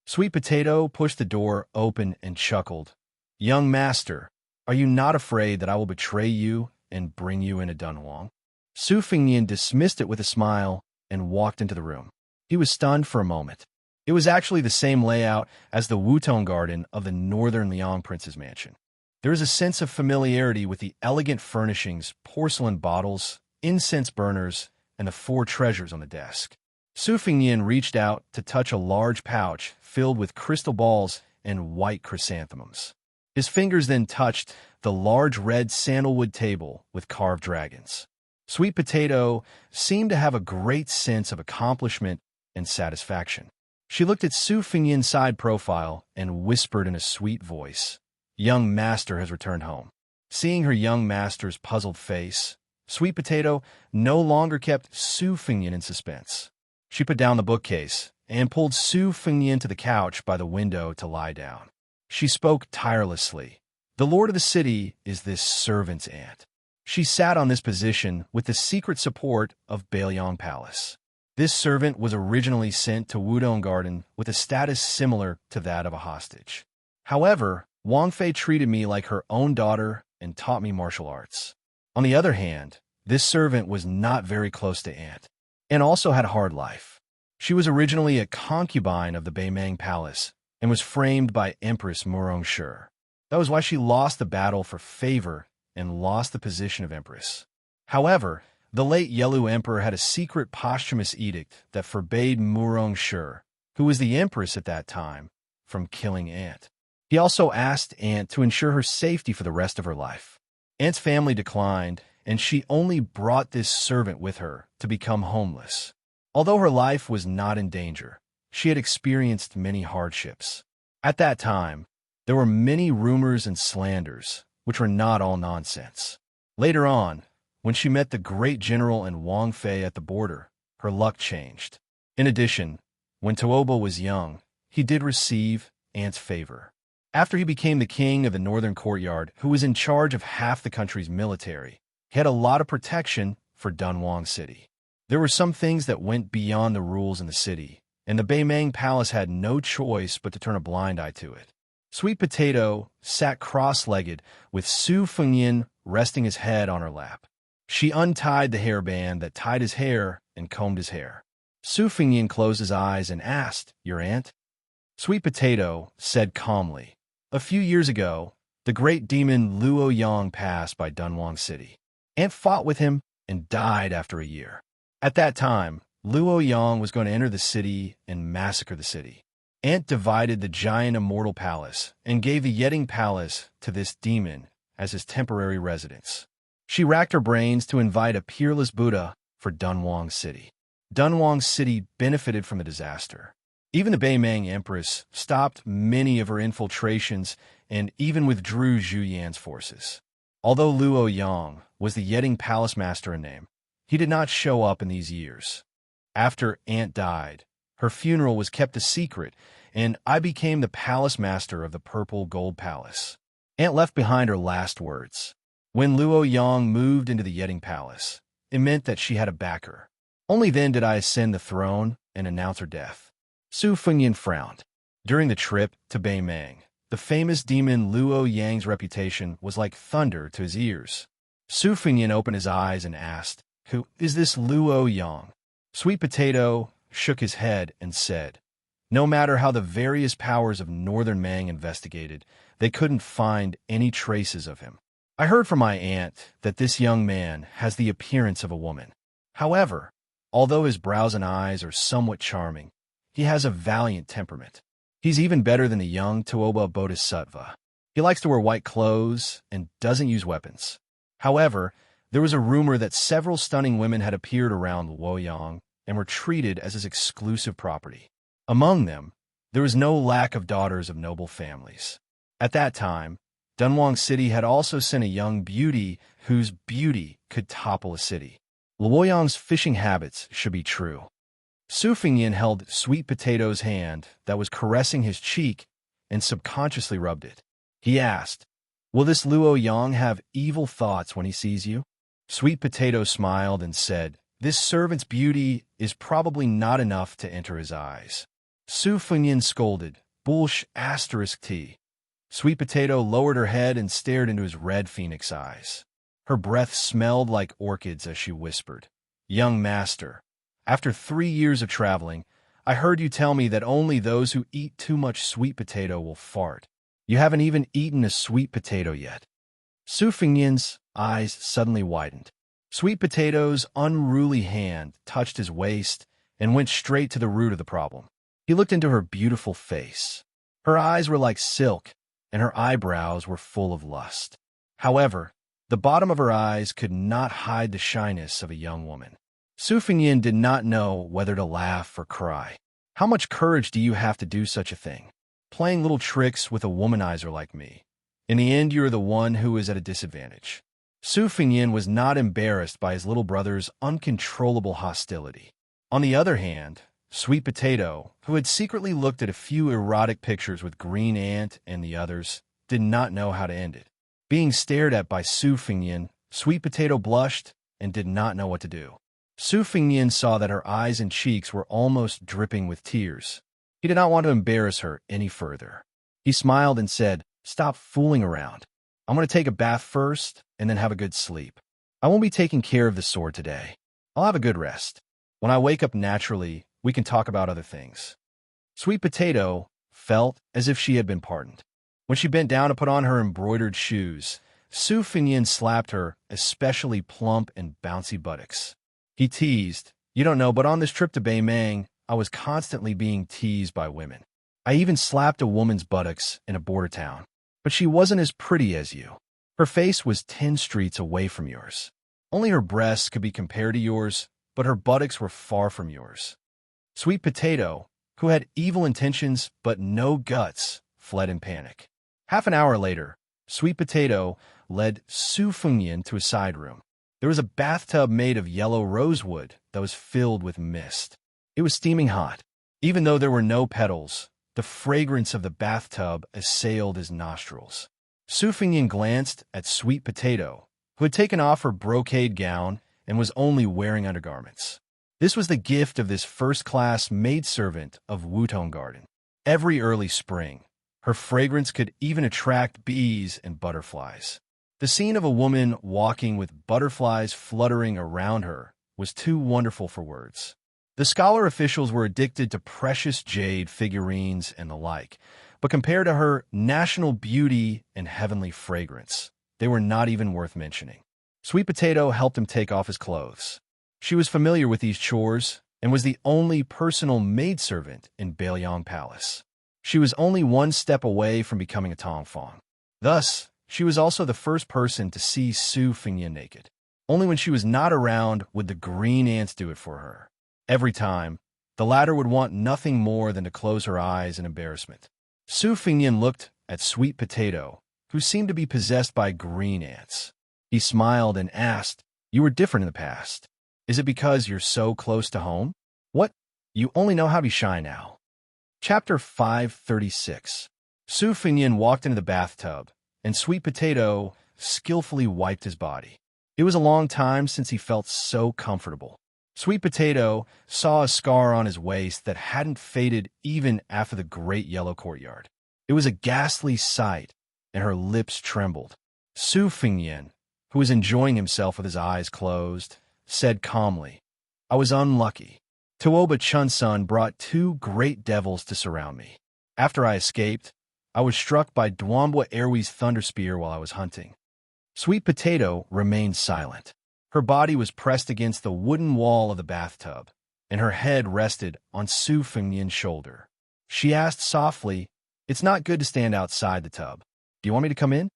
Sweet Potato pushed the door open and chuckled. "Young master, are you not afraid that I will betray you and bring you into Dunhuang?" Su Fengyin dismissed it with a smile and walked into the room. He was stunned for a moment. It was actually the same layout as the Wutong Garden of the Northern Liang Prince's mansion. There is a sense of familiarity with the elegant furnishings, porcelain bottles, incense burners, and the 4 treasures on the desk. Su Fengyin reached out to touch a large pouch filled with crystal balls and white chrysanthemums. His fingers then touched the large red sandalwood table with carved dragons. Sweet Potato seemed to have a great sense of accomplishment and satisfaction. She looked at Su Fengyin's side profile and whispered in a sweet voice, "Young master has returned home." Seeing her young master's puzzled face, Sweet Potato no longer kept Su Fengyin in suspense. She put down the bookcase and pulled Su Fengyin to the couch by the window to lie down. She spoke tirelessly. "The lord of the city is this servant's aunt." She sat on this position with the secret support of Bailiang Palace. This servant was originally sent to Wudong Garden with a status similar to that of a hostage. However, Wang Fei treated me like her own daughter and taught me martial arts. On the other hand, this servant was not very close to Aunt, and also had a hard life. She was originally a concubine of the Beimang Palace and was framed by Empress Murongshi. That was why she lost the battle for favor and lost the position of Empress. However, the late Yelu Emperor had a secret posthumous edict that forbade Murongshi, who was the Empress at that time, from killing Aunt. He also asked Aunt to ensure her safety for the rest of her life. Aunt's family declined, and she only brought this servant with her to become homeless. Although her life was not in danger, she had experienced many hardships. At that time, there were many rumors and slanders, which were not all nonsense. Later on, when she met the great general and Wang Fei at the border, her luck changed. In addition, when Tuobo was young, he did receive Aunt's favor. After he became the king of the Northern Courtyard, who was in charge of half the country's military, he had a lot of protection for Dunhuang City. There were some things that went beyond the rules in the city, and the Beimang Palace had no choice but to turn a blind eye to it. Sweet Potato sat cross-legged with Su Fengyin resting his head on her lap. She untied the hairband that tied his hair and combed his hair. Su Fengyin closed his eyes and asked, "Your aunt?" Sweet Potato said calmly, "A few years ago, the great demon Luo Yang passed by Dunhuang City. Aunt fought with him and died after a year. At that time, Luo Yang was going to enter the city and massacre the city. Aunt divided the giant Immortal Palace and gave the Yetting Palace to this demon as his temporary residence. She racked her brains to invite a peerless Buddha for Dunhuang City. Dunhuang City benefited from the disaster. Even the Beimang Empress stopped many of her infiltrations and even withdrew Zhu Yan's forces. Although Luo Yang was the Yetting Palace Master in name, he did not show up in these years. After Aunt died, her funeral was kept a secret, and I became the Palace Master of the Purple Gold Palace. Aunt left behind her last words. When Luo Yang moved into the Yetting Palace, it meant that she had a backer. Only then did I ascend the throne and announce her death." Su Fengyin frowned. During the trip to Beimang, the famous demon Luo Yang's reputation was like thunder to his ears. Su Fengyin opened his eyes and asked, "Who is this Luo Yang?" Sweet Potato shook his head and said, "No matter how the various powers of Northern Mang investigated, they couldn't find any traces of him. I heard from my aunt that this young man has the appearance of a woman. However, although his brows and eyes are somewhat charming, he has a valiant temperament. He's even better than the young Tuoba Bodhisattva. He likes to wear white clothes and doesn't use weapons. However, there was a rumor that several stunning women had appeared around Luoyang and were treated as his exclusive property. Among them, there was no lack of daughters of noble families. At that time, Dunhuang City had also sent a young beauty whose beauty could topple a city. Luoyang's fishing habits should be true. Su Fingyin held Sweet Potato's hand that was caressing his cheek and subconsciously rubbed it. He asked, "Will this Luoyang have evil thoughts when he sees you?" Sweet Potato smiled and said, "This servant's beauty is probably not enough to enter his eyes." Su Fingyin scolded, "Bullsh asterisk T." Sweet Potato lowered her head and stared into his red phoenix eyes. Her breath smelled like orchids as she whispered, "Young master, after 3 years of traveling, I heard you tell me that only those who eat too much sweet potato will fart. You haven't even eaten a sweet potato yet." Su Fingyin's eyes suddenly widened. Sweet Potato's unruly hand touched his waist and went straight to the root of the problem. He looked into her beautiful face. Her eyes were like silk, and her eyebrows were full of lust. However, the bottom of her eyes could not hide the shyness of a young woman. Su Fingyin did not know whether to laugh or cry. "How much courage do you have to do such a thing? Playing little tricks with a womanizer like me. In the end, you are the one who is at a disadvantage." Su Fingyin was not embarrassed by his little brother's uncontrollable hostility. On the other hand, Sweet Potato, who had secretly looked at a few erotic pictures with Green Ant and the others, did not know how to end it. Being stared at by Su Fingyin, Sweet Potato blushed and did not know what to do. Su Fingyin saw that her eyes and cheeks were almost dripping with tears. He did not want to embarrass her any further. He smiled and said, "Stop fooling around. I'm going to take a bath first and then have a good sleep. I won't be taking care of the sword today. I'll have a good rest. When I wake up naturally, we can talk about other things." Sweet Potato felt as if she had been pardoned. When she bent down to put on her embroidered shoes, Su Fingyin slapped her especially plump and bouncy buttocks. He teased, "You don't know, but on this trip to Beimang, I was constantly being teased by women. I even slapped a woman's buttocks in a border town. But she wasn't as pretty as you. Her face was 10 streets away from yours. Only her breasts could be compared to yours, but her buttocks were far from yours." Sweet Potato, who had evil intentions but no guts, fled in panic. Half an hour later, Sweet Potato led Su Fingyin to a side room. There was a bathtub made of yellow rosewood that was filled with mist. It was steaming hot. Even though there were no petals, the fragrance of the bathtub assailed his nostrils. Su Fingyin glanced at Sweet Potato, who had taken off her brocade gown and was only wearing undergarments. This was the gift of this first-class maidservant of Wutong Garden. Every early spring, her fragrance could even attract bees and butterflies. The scene of a woman walking with butterflies fluttering around her was too wonderful for words. The scholar officials were addicted to precious jade figurines and the like, but compared to her national beauty and heavenly fragrance, they were not even worth mentioning. Sweet Potato helped him take off his clothes. She was familiar with these chores and was the only personal maidservant in Beiliang Palace. She was only one step away from becoming a Tongfang. Thus, she was also the first person to see Su Fingyin naked. Only when she was not around would the green ants do it for her. Every time, the latter would want nothing more than to close her eyes in embarrassment. Su Fingyin looked at Sweet Potato, who seemed to be possessed by green ants. He smiled and asked, "You were different in the past. Is it because you're so close to home? What? You only know how to be shy now." Chapter 536. Su Fingyin walked into the bathtub, and Sweet Potato skillfully wiped his body. It was a long time since he felt so comfortable. Sweet Potato saw a scar on his waist that hadn't faded even after the great yellow courtyard. It was a ghastly sight, and her lips trembled. Su Fingyin, who was enjoying himself with his eyes closed, said calmly, "I was unlucky. Tuoba Chunsun brought 2 great devils to surround me. After I escaped, I was struck by Duambwa Airway's thunder spear while I was hunting." Sweet Potato remained silent. Her body was pressed against the wooden wall of the bathtub, and her head rested on Su Fengnian's shoulder. She asked softly, "It's not good to stand outside the tub. Do you want me to come in?"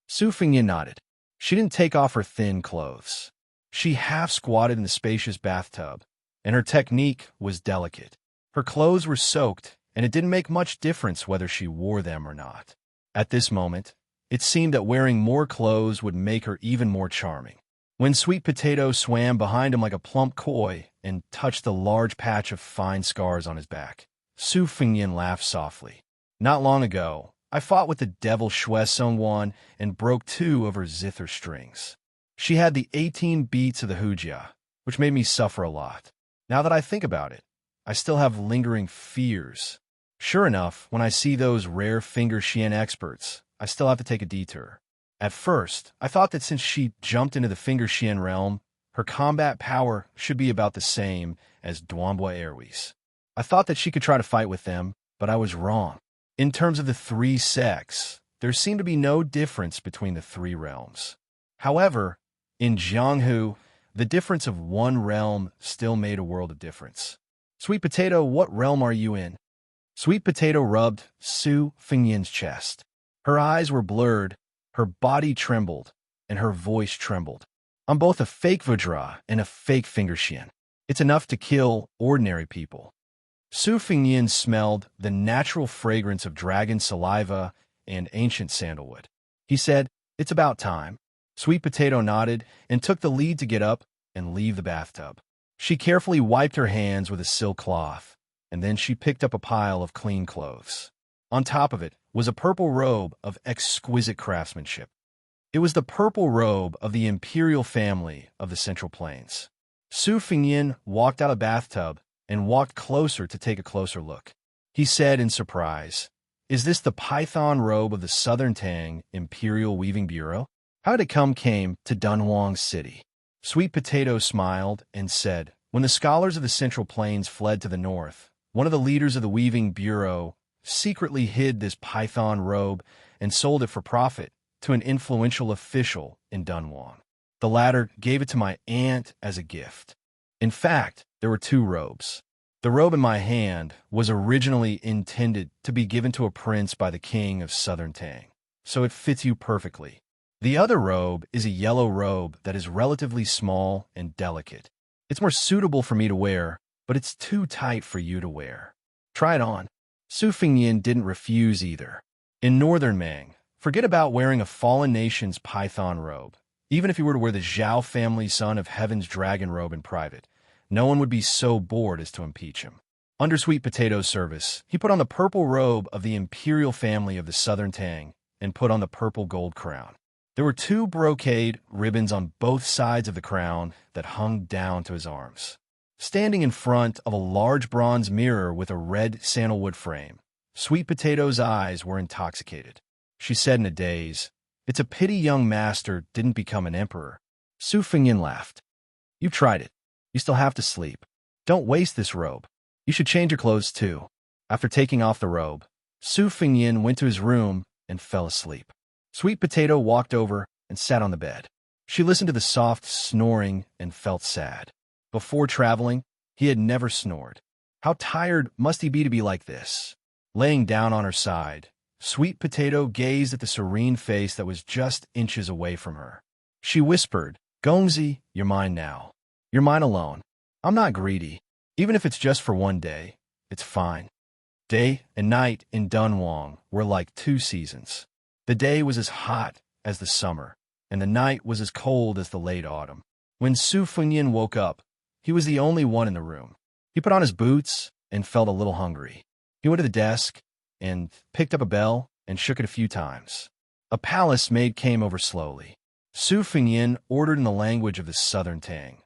Su Fengnian nodded. She didn't take off her thin clothes. She half-squatted in the spacious bathtub, and her technique was delicate. Her clothes were soaked, and it didn't make much difference whether she wore them or not. At this moment, it seemed that wearing more clothes would make her even more charming. When Sweet Potato swam behind him like a plump koi and touched the large patch of fine scars on his back, Su Fengnian laughed softly. "Not long ago, I fought with the devil Shui Songwan and broke 2 of her zither strings. She had the 18 beats of the Wuxia, which made me suffer a lot. Now that I think about it, I still have lingering fears. Sure enough, when I see those rare finger Xian experts, I still have to take a detour. At first, I thought that since she jumped into the finger Xian realm, her combat power should be about the same as Duanbua Airways. I thought that she could try to fight with them, but I was wrong. In terms of the 3 sects, there seemed to be no difference between the 3 realms. However, in Jianghu, the difference of 1 realm still made a world of difference. Sweet Potato, what realm are you in?" Sweet Potato rubbed Su Fengnian's chest. Her eyes were blurred, her body trembled, and her voice trembled. "I'm both a fake Vajra and a fake finger Xian. It's enough to kill ordinary people." Su Fengnian smelled the natural fragrance of dragon saliva and ancient sandalwood. He said, "It's about time." Sweet Potato nodded and took the lead to get up and leave the bathtub. She carefully wiped her hands with a silk cloth, and then she picked up a pile of clean clothes. On top of it was a purple robe of exquisite craftsmanship. It was the purple robe of the imperial family of the Central Plains. Su Fengnian walked out of the bathtub and walked closer to take a closer look. He said in surprise, "Is this the python robe of the Southern Tang Imperial Weaving Bureau? How did it came to Dunhuang City?" Sweet Potato smiled and said, "When the scholars of the Central Plains fled to the north, one of the leaders of the Weaving Bureau secretly hid this python robe and sold it for profit to an influential official in Dunhuang. The latter gave it to my aunt as a gift. In fact, there were 2 robes. The robe in my hand was originally intended to be given to a prince by the king of Southern Tang, so it fits you perfectly. The other robe is a yellow robe that is relatively small and delicate. It's more suitable for me to wear, but it's too tight for you to wear. Try it on." Su Fengnian didn't refuse either. In northern Mang, forget about wearing a fallen nation's python robe. Even if you were to wear the Zhao family son of Heaven's dragon robe in private, no one would be so bored as to impeach him. Under Sweet Potato's service, he put on the purple robe of the imperial family of the Southern Tang and put on the purple gold crown. There were 2 brocade ribbons on both sides of the crown that hung down to his arms. Standing in front of a large bronze mirror with a red sandalwood frame, Sweet Potato's eyes were intoxicated. She said in a daze, "It's a pity young master didn't become an emperor." Su Fengnian laughed. "You've tried it. You still have to sleep. Don't waste this robe. You should change your clothes too." After taking off the robe, Su Fengnian went to his room and fell asleep. Sweet Potato walked over and sat on the bed. She listened to the soft snoring and felt sad. Before traveling, he had never snored. How tired must he be to be like this? Laying down on her side, Sweet Potato gazed at the serene face that was just inches away from her. She whispered, "Gongzi, you're mine now. You're mine alone. I'm not greedy. Even if it's just for 1 day, it's fine." Day and night in Dunhuang were like 2 seasons. The day was as hot as the summer, and the night was as cold as the late autumn. When Su Fengnian woke up, he was the only one in the room. He put on his boots and felt a little hungry. He went to the desk and picked up a bell and shook it a few times. A palace maid came over slowly. Su Fengnian ordered in the language of the Southern Tang,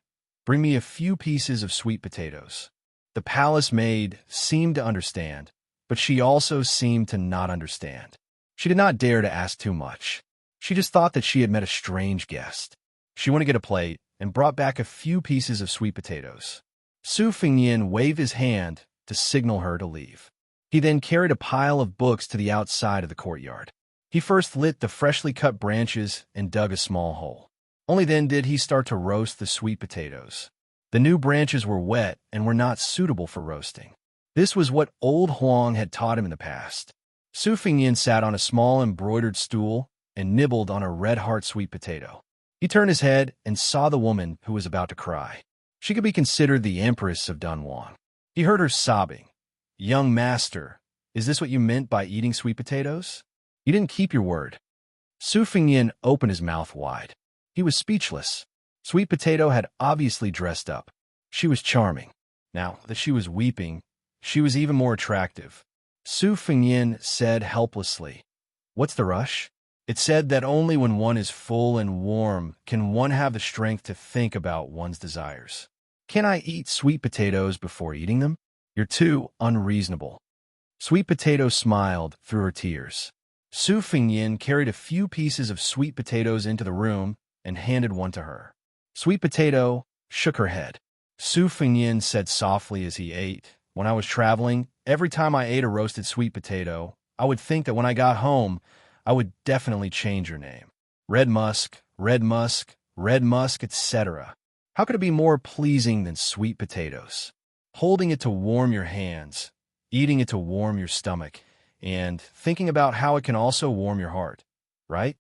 "Bring me a few pieces of sweet potatoes." The palace maid seemed to understand, but she also seemed to not understand. She did not dare to ask too much. She just thought that she had met a strange guest. She went to get a plate and brought back a few pieces of sweet potatoes. Su Fengnian waved his hand to signal her to leave. He then carried a pile of books to the outside of the courtyard. He first lit the freshly cut branches and dug a small hole. Only then did he start to roast the sweet potatoes. The new branches were wet and were not suitable for roasting. This was what old Huang had taught him in the past. Su Fingyin sat on a small embroidered stool and nibbled on a red-heart sweet potato. He turned his head and saw the woman who was about to cry. She could be considered the empress of Dunhuang. He heard her sobbing. "Young master, is this what you meant by eating sweet potatoes? You didn't keep your word." Su Fingyin opened his mouth wide. He was speechless. Sweet Potato had obviously dressed up. She was charming. Now that she was weeping, she was even more attractive. Su Fingyin said helplessly, "What's the rush?" It said that only when one is full and warm can one have the strength to think about one's desires. "Can I eat sweet potatoes before eating them? You're too unreasonable." Sweet Potato smiled through her tears. Su Fingyin carried a few pieces of sweet potatoes into the room and handed one to her. Sweet Potato shook her head. Su Fingyin said softly as he ate, "When I was traveling, every time I ate a roasted sweet potato, I would think that when I got home, I would definitely change your name. Red Musk, Red Musk, Red Musk, etc. How could it be more pleasing than sweet potatoes? Holding it to warm your hands, eating it to warm your stomach, and thinking about how it can also warm your heart, right?"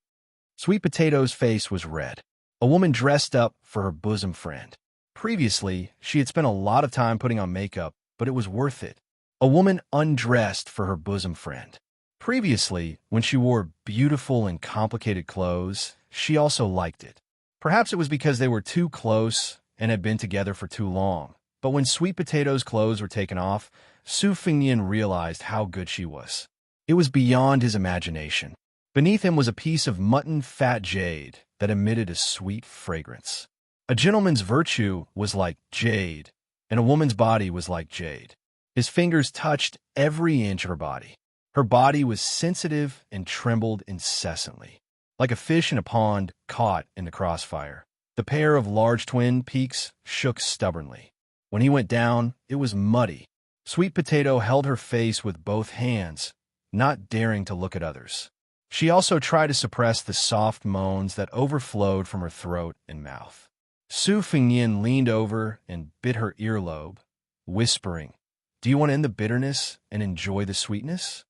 Sweet Potato's face was red. A woman dressed up for her bosom friend. Previously, she had spent a lot of time putting on makeup, but it was worth it. A woman undressed for her bosom friend. Previously, when she wore beautiful and complicated clothes, she also liked it. Perhaps it was because they were too close and had been together for too long. But when Sweet Potato's clothes were taken off, Su Fingyin realized how good she was. It was beyond his imagination. Beneath him was a piece of mutton fat jade that emitted a sweet fragrance. A gentleman's virtue was like jade, and a woman's body was like jade. His fingers touched every inch of her body. Her body was sensitive and trembled incessantly, like a fish in a pond caught in the crossfire. The pair of large twin peaks shook stubbornly. When he went down, it was muddy. Sweet Potato held her face with both hands, not daring to look at others. She also tried to suppress the soft moans that overflowed from her throat and mouth. Su Fingyin leaned over and bit her earlobe, whispering, "Do you want to end the bitterness and enjoy the sweetness?"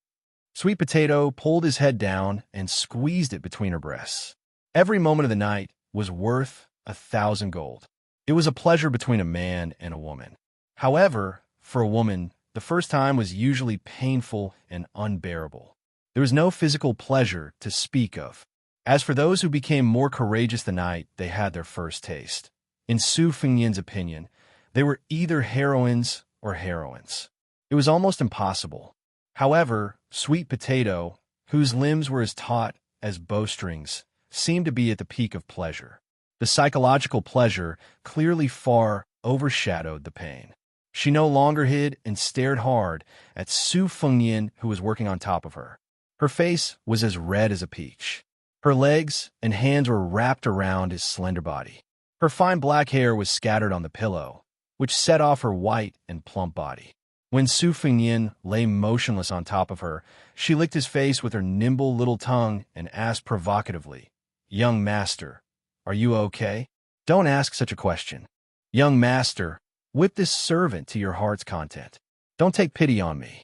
Sweet Potato pulled his head down and squeezed it between her breasts. Every moment of the night was worth 1,000 gold. It was a pleasure between a man and a woman. However, for a woman, the first time was usually painful and unbearable. There was no physical pleasure to speak of. As for those who became more courageous the night they had their first taste, in Su Fingyin's opinion, they were either heroines or heroines. It was almost impossible. However, Sweet Potato, whose limbs were as taut as bowstrings, seemed to be at the peak of pleasure. The psychological pleasure clearly far overshadowed the pain. She no longer hid and stared hard at Su Fengyin, who was working on top of her. Her face was as red as a peach. Her legs and hands were wrapped around his slender body. Her fine black hair was scattered on the pillow, which set off her white and plump body. When Su Fengyin lay motionless on top of her, she licked his face with her nimble little tongue and asked provocatively, "Young master, are you okay? Don't ask such a question. Young master, whip this servant to your heart's content. Don't take pity on me.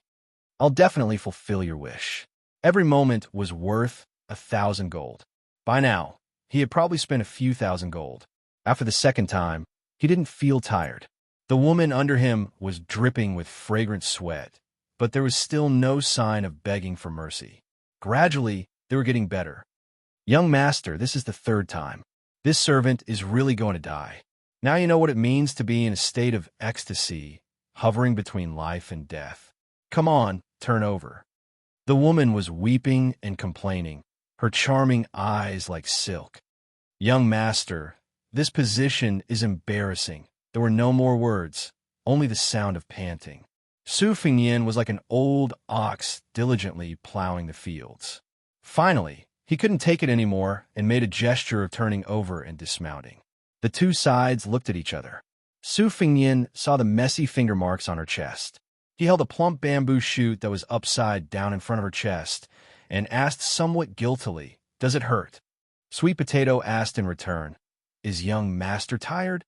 I'll definitely fulfill your wish." Every moment was worth 1,000 gold. By now, he had probably spent a few thousand gold. After the second time, he didn't feel tired. The woman under him was dripping with fragrant sweat, but there was still no sign of begging for mercy. Gradually, they were getting better. "Young master, this is the third time. This servant is really going to die. Now you know what it means to be in a state of ecstasy, hovering between life and death. Come on, turn over." The woman was weeping and complaining, her charming eyes like silk. "Young master, this position is embarrassing." There were no more words, only the sound of panting. Su Fengyin was like an old ox diligently plowing the fields. Finally, he couldn't take it anymore and made a gesture of turning over and dismounting. The two sides looked at each other. Su Fengyin saw the messy finger marks on her chest. He held a plump bamboo shoot that was upside down in front of her chest, and asked somewhat guiltily, "Does it hurt?" Sweet Potato asked in return, "Is young master tired?"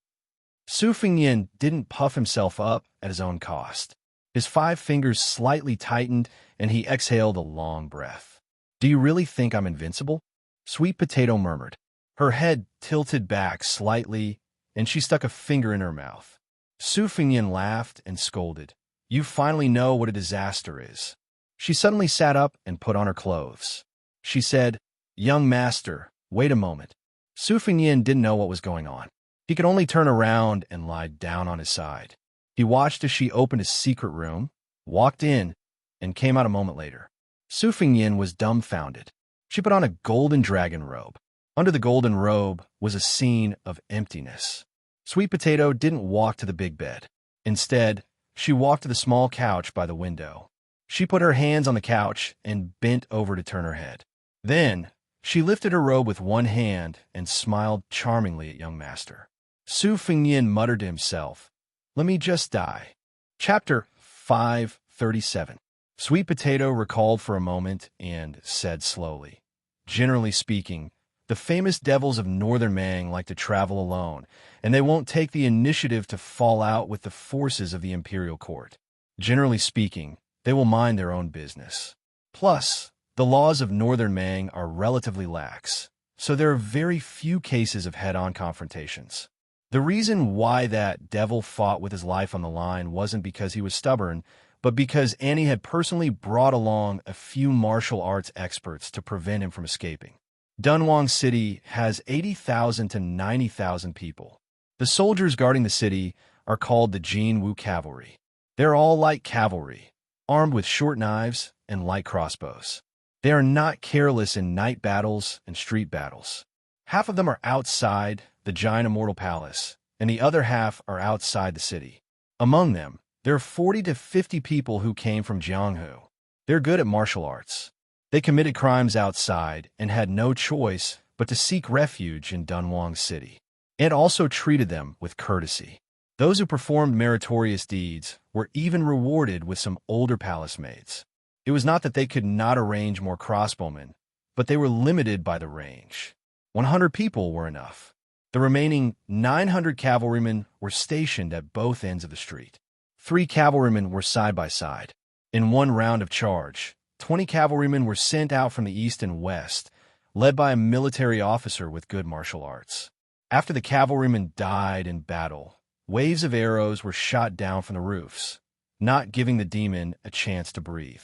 Su Fingyin didn't puff himself up at his own cost. His 5 fingers slightly tightened, and he exhaled a long breath. "Do you really think I'm invincible?" Sweet Potato murmured. Her head tilted back slightly, and she stuck a finger in her mouth. Su Fingyin laughed and scolded. "You finally know what a disaster is." She suddenly sat up and put on her clothes. She said, "Young master, wait a moment." Su Fingyin didn't know what was going on. He could only turn around and lie down on his side. He watched as she opened a secret room, walked in, and came out a moment later. Su Fingyin was dumbfounded. She put on a golden dragon robe. Under the golden robe was a scene of emptiness. Sweet Potato didn't walk to the big bed. Instead, she walked to the small couch by the window. She put her hands on the couch and bent over to turn her head. Then, she lifted her robe with one hand and smiled charmingly at young master. Su Fingyin muttered to himself, "Let me just die." Chapter 537. Sweet Potato recalled for a moment and said slowly, "Generally speaking, the famous devils of Northern Mang like to travel alone, and they won't take the initiative to fall out with the forces of the imperial court. Generally speaking, they will mind their own business. Plus, the laws of Northern Mang are relatively lax, so there are very few cases of head-on confrontations. The reason why that devil fought with his life on the line wasn't because he was stubborn, but because Annie had personally brought along a few martial arts experts to prevent him from escaping. Dunhuang City has 80,000 to 90,000 people. The soldiers guarding the city are called the Jin Wu Cavalry. They're all light cavalry, armed with short knives and light crossbows. They are not careless in night battles and street battles. Half of them are outside the giant Immortal Palace, and the other half are outside the city. Among them, there are 40 to 50 people who came from Jianghu. They're good at martial arts. They committed crimes outside and had no choice but to seek refuge in Dunhuang City. It also treated them with courtesy. Those who performed meritorious deeds were even rewarded with some older palace maids. It was not that they could not arrange more crossbowmen, but they were limited by the range. 100 people were enough. The remaining 900 cavalrymen were stationed at both ends of the street. 3 cavalrymen were side by side. In one round of charge, 20 cavalrymen were sent out from the east and west, led by a military officer with good martial arts. After the cavalrymen died in battle, waves of arrows were shot down from the roofs, not giving the demon a chance to breathe.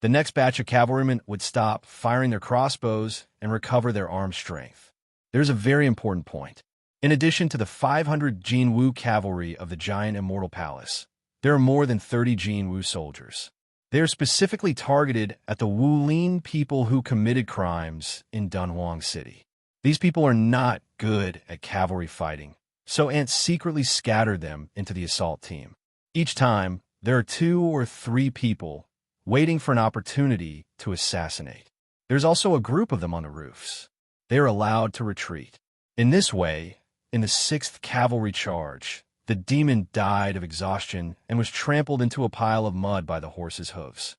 The next batch of cavalrymen would stop firing their crossbows and recover their arm strength. There's a very important point. In addition to the 500 Jin Wu cavalry of the giant Immortal Palace, there are more than 30 Jin Wu soldiers. They are specifically targeted at the Wulin people who committed crimes in Dunhuang City. These people are not good at cavalry fighting, so ants secretly scattered them into the assault team. Each time, there are 2 or 3 people waiting for an opportunity to assassinate. There's also a group of them on the roofs. They are allowed to retreat. In this way, in the 6th cavalry charge, the demon died of exhaustion and was trampled into a pile of mud by the horse's hooves.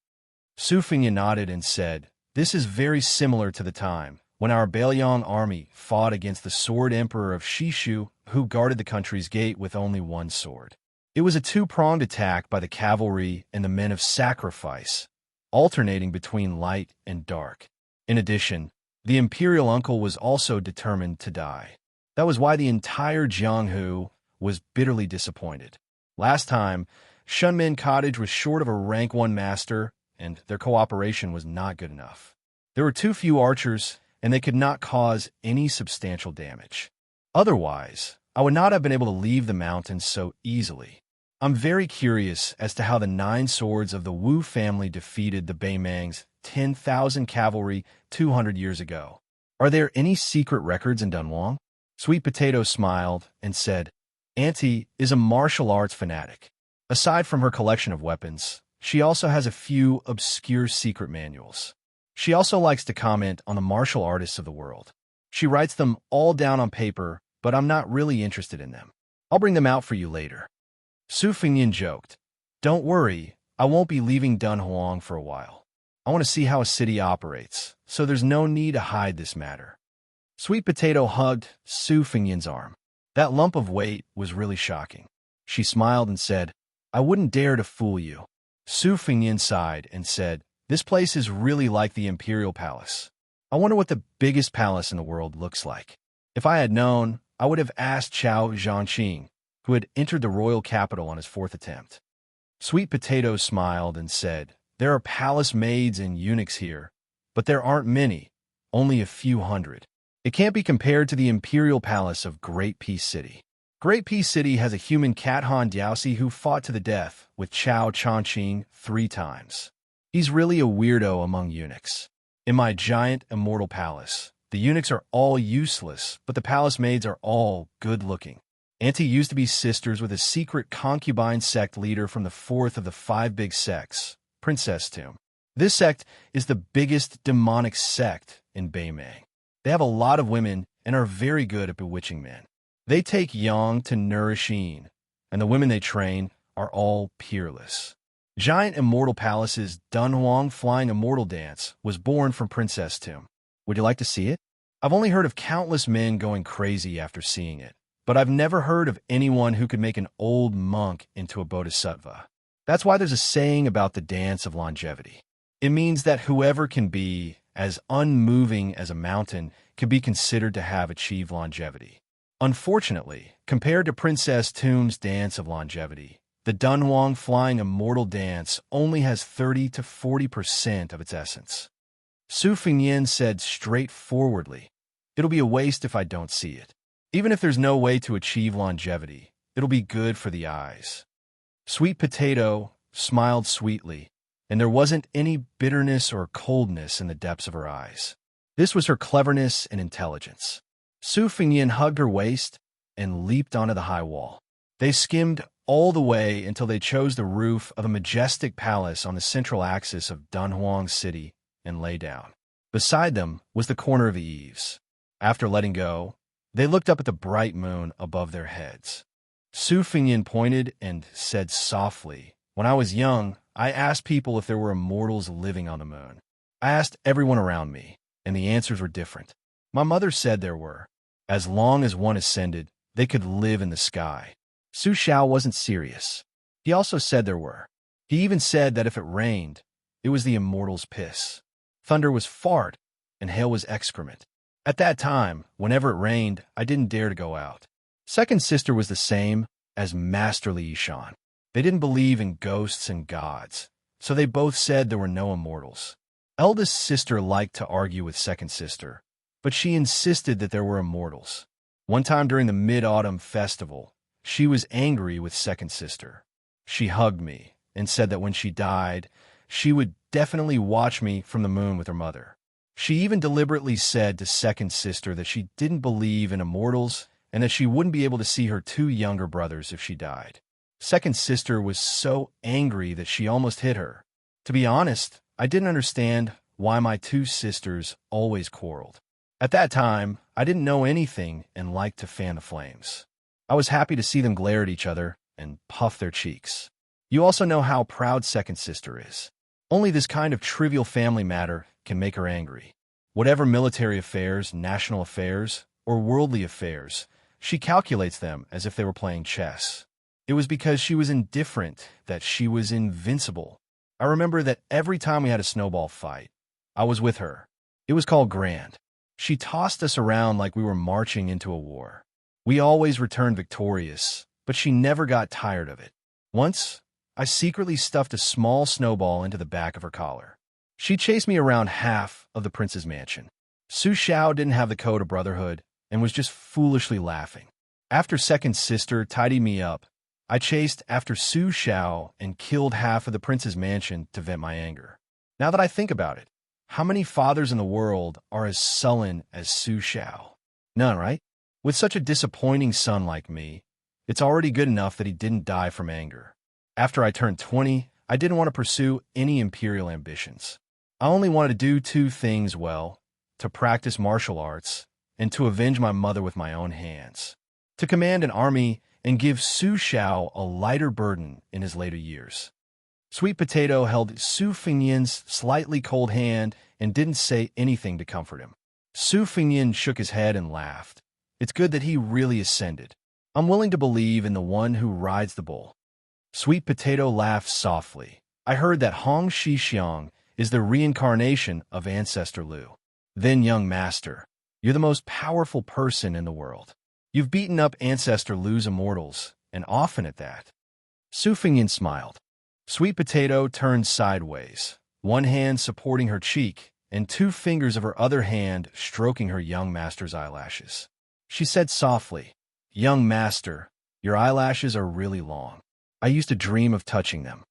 Su Fingyin nodded and said, "This is very similar to the time when our Bailiang army fought against the Sword Emperor of Shishu, who guarded the country's gate with only one sword. It was a 2-pronged attack by the cavalry and the men of sacrifice, alternating between light and dark. In addition, the imperial uncle was also determined to die. That was why the entire Jianghu was bitterly disappointed. Last time, Shunmin Cottage was short of a rank 1 master, and their cooperation was not good enough. There were too few archers, and they could not cause any substantial damage. Otherwise, I would not have been able to leave the mountains so easily. I'm very curious as to how the 9 swords of the Wu family defeated the Baimang's 10,000 cavalry 200 years ago. Are there any secret records in Dunhuang?" Sweet Potato smiled and said, "Auntie is a martial arts fanatic. Aside from her collection of weapons, she also has a few obscure secret manuals. She also likes to comment on the martial artists of the world. She writes them all down on paper, but I'm not really interested in them. I'll bring them out for you later." Su Fingyin joked, "Don't worry, I won't be leaving Dunhuang for a while. I want to see how a city operates, so there's no need to hide this matter. Sweet Potato hugged Su Fengyan's arm. That lump of weight was really shocking. She smiled and said, I wouldn't dare to fool you. Su Fengyan sighed and said, this place is really like the Imperial Palace. I wonder what the biggest palace in the world looks like. If I had known, I would have asked Chao Zhangqing, who had entered the royal capital on his 4th attempt. Sweet Potato smiled and said, there are palace maids and eunuchs here, but there aren't many, only a few hundred. It can't be compared to the Imperial Palace of Great Peace City. Great Peace City has a human cat Han Diaosi who fought to the death with Chao Changqing 3 times. He's really a weirdo among eunuchs. In my giant immortal palace, the eunuchs are all useless, but the palace maids are all good-looking. Auntie used to be sisters with a secret concubine sect leader from the 4th of the 5 big sects, Princess Tomb. This sect is the biggest demonic sect in Beimei. They have a lot of women and are very good at bewitching men. They take young to nourishing, and the women they train are all peerless. Giant Immortal Palace's Dunhuang Flying Immortal Dance was born from Princess Tomb. Would you like to see it? I've only heard of countless men going crazy after seeing it, but I've never heard of anyone who could make an old monk into a bodhisattva. That's why there's a saying about the dance of longevity. It means that whoever can be as unmoving as a mountain can be considered to have achieved longevity. Unfortunately, compared to Princess Tomb's dance of longevity, the Dunhuang Flying Immortal Dance only has 30 to 40% of its essence. Su Fengyan said straightforwardly, it'll be a waste if I don't see it. Even if there's no way to achieve longevity, it'll be good for the eyes. Sweet Potato smiled sweetly, and there wasn't any bitterness or coldness in the depths of her eyes. This was her cleverness and intelligence. Su Fengyan hugged her waist and leaped onto the high wall. They skimmed all the way until they chose the roof of a majestic palace on the central axis of Dunhuang City and lay down. Beside them was the corner of the eaves. After letting go, they looked up at the bright moon above their heads. Su Fengyan pointed and said softly, when I was young, I asked people if there were immortals living on the moon. I asked everyone around me, and the answers were different. My mother said there were. As long as one ascended, they could live in the sky. Su Xiao wasn't serious. He also said there were. He even said that if it rained, it was the immortals' piss. Thunder was fart, and hail was excrement. At that time, whenever it rained, I didn't dare to go out. Second sister was the same as Masterly Yishan. They didn't believe in ghosts and gods, so they both said there were no immortals. Eldest sister liked to argue with second sister, but she insisted that there were immortals. One time during the Mid-Autumn Festival, she was angry with second sister. She hugged me and said that when she died, she would definitely watch me from the moon with her mother. She even deliberately said to second sister that she didn't believe in immortals and that she wouldn't be able to see her 2 younger brothers if she died. Second sister was so angry that she almost hit her. To be honest, I didn't understand why my 2 sisters always quarreled. At that time, I didn't know anything and liked to fan the flames. I was happy to see them glare at each other and puff their cheeks. You also know how proud second sister is. Only this kind of trivial family matter can make her angry. Whatever military affairs, national affairs, or worldly affairs, she calculates them as if they were playing chess. It was because she was indifferent that she was invincible. I remember that every time we had a snowball fight, I was with her. It was called Grand. She tossed us around like we were marching into a war. We always returned victorious, but she never got tired of it. Once, I secretly stuffed a small snowball into the back of her collar. She chased me around half of the prince's mansion. Su Xiao didn't have the code of brotherhood and was just foolishly laughing. After second sister tidied me up, I chased after Su Xiao and killed half of the prince's mansion to vent my anger. Now that I think about it, how many fathers in the world are as sullen as Su Xiao? None, right? With such a disappointing son like me, it's already good enough that he didn't die from anger. After I turned 20, I didn't want to pursue any imperial ambitions. I only wanted to do 2 things well, to practice martial arts and to avenge my mother with my own hands, to command an army and give Su Xiao a lighter burden in his later years. Sweet Potato held Su Fingyan's slightly cold hand and didn't say anything to comfort him. Su Fingyan shook his head and laughed. It's good that he really ascended. I'm willing to believe in the one who rides the bull. Sweet Potato laughed softly. I heard that Hong Xixiang is the reincarnation of Ancestor Lu. Then, young master, you're the most powerful person in the world. You've beaten up Ancestor Lu's immortals, and often at that. Su Fingyan smiled. Sweet Potato turned sideways, one hand supporting her cheek and 2 fingers of her other hand stroking her young master's eyelashes. She said softly, "Young master, your eyelashes are really long. I used to dream of touching them."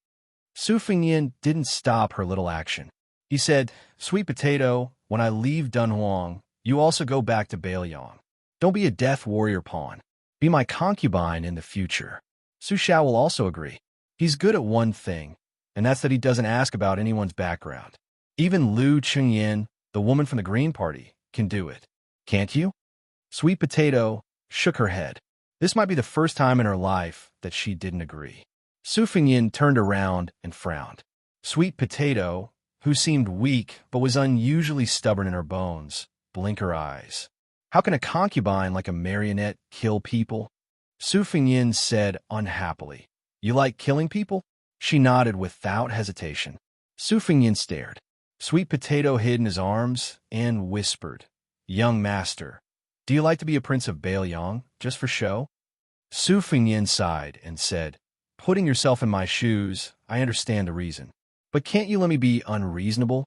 Su Fingyan didn't stop her little action. He said, "Sweet Potato, when I leave Dunhuang, you also go back to Bailiang. Don't be a death warrior pawn. Be my concubine in the future." Su Xiao will also agree. He's good at one thing, and that's that he doesn't ask about anyone's background. Even Lu Chengyan, the woman from the Green Party, can do it. Can't you? Sweet Potato shook her head. This might be the first time in her life that she didn't agree. Su Fingyan turned around and frowned. Sweet Potato, who seemed weak but was unusually stubborn in her bones, blinked her eyes. How can a concubine like a marionette kill people? Su Fingyan said unhappily. You like killing people? She nodded without hesitation. Su Fingyan stared. Sweet Potato hid in his arms and whispered, "Young master, do you like to be a prince of Bailiang, just for show?" Su Fingyan sighed and said, "Putting yourself in my shoes, I understand the reason. But can't you let me be unreasonable?"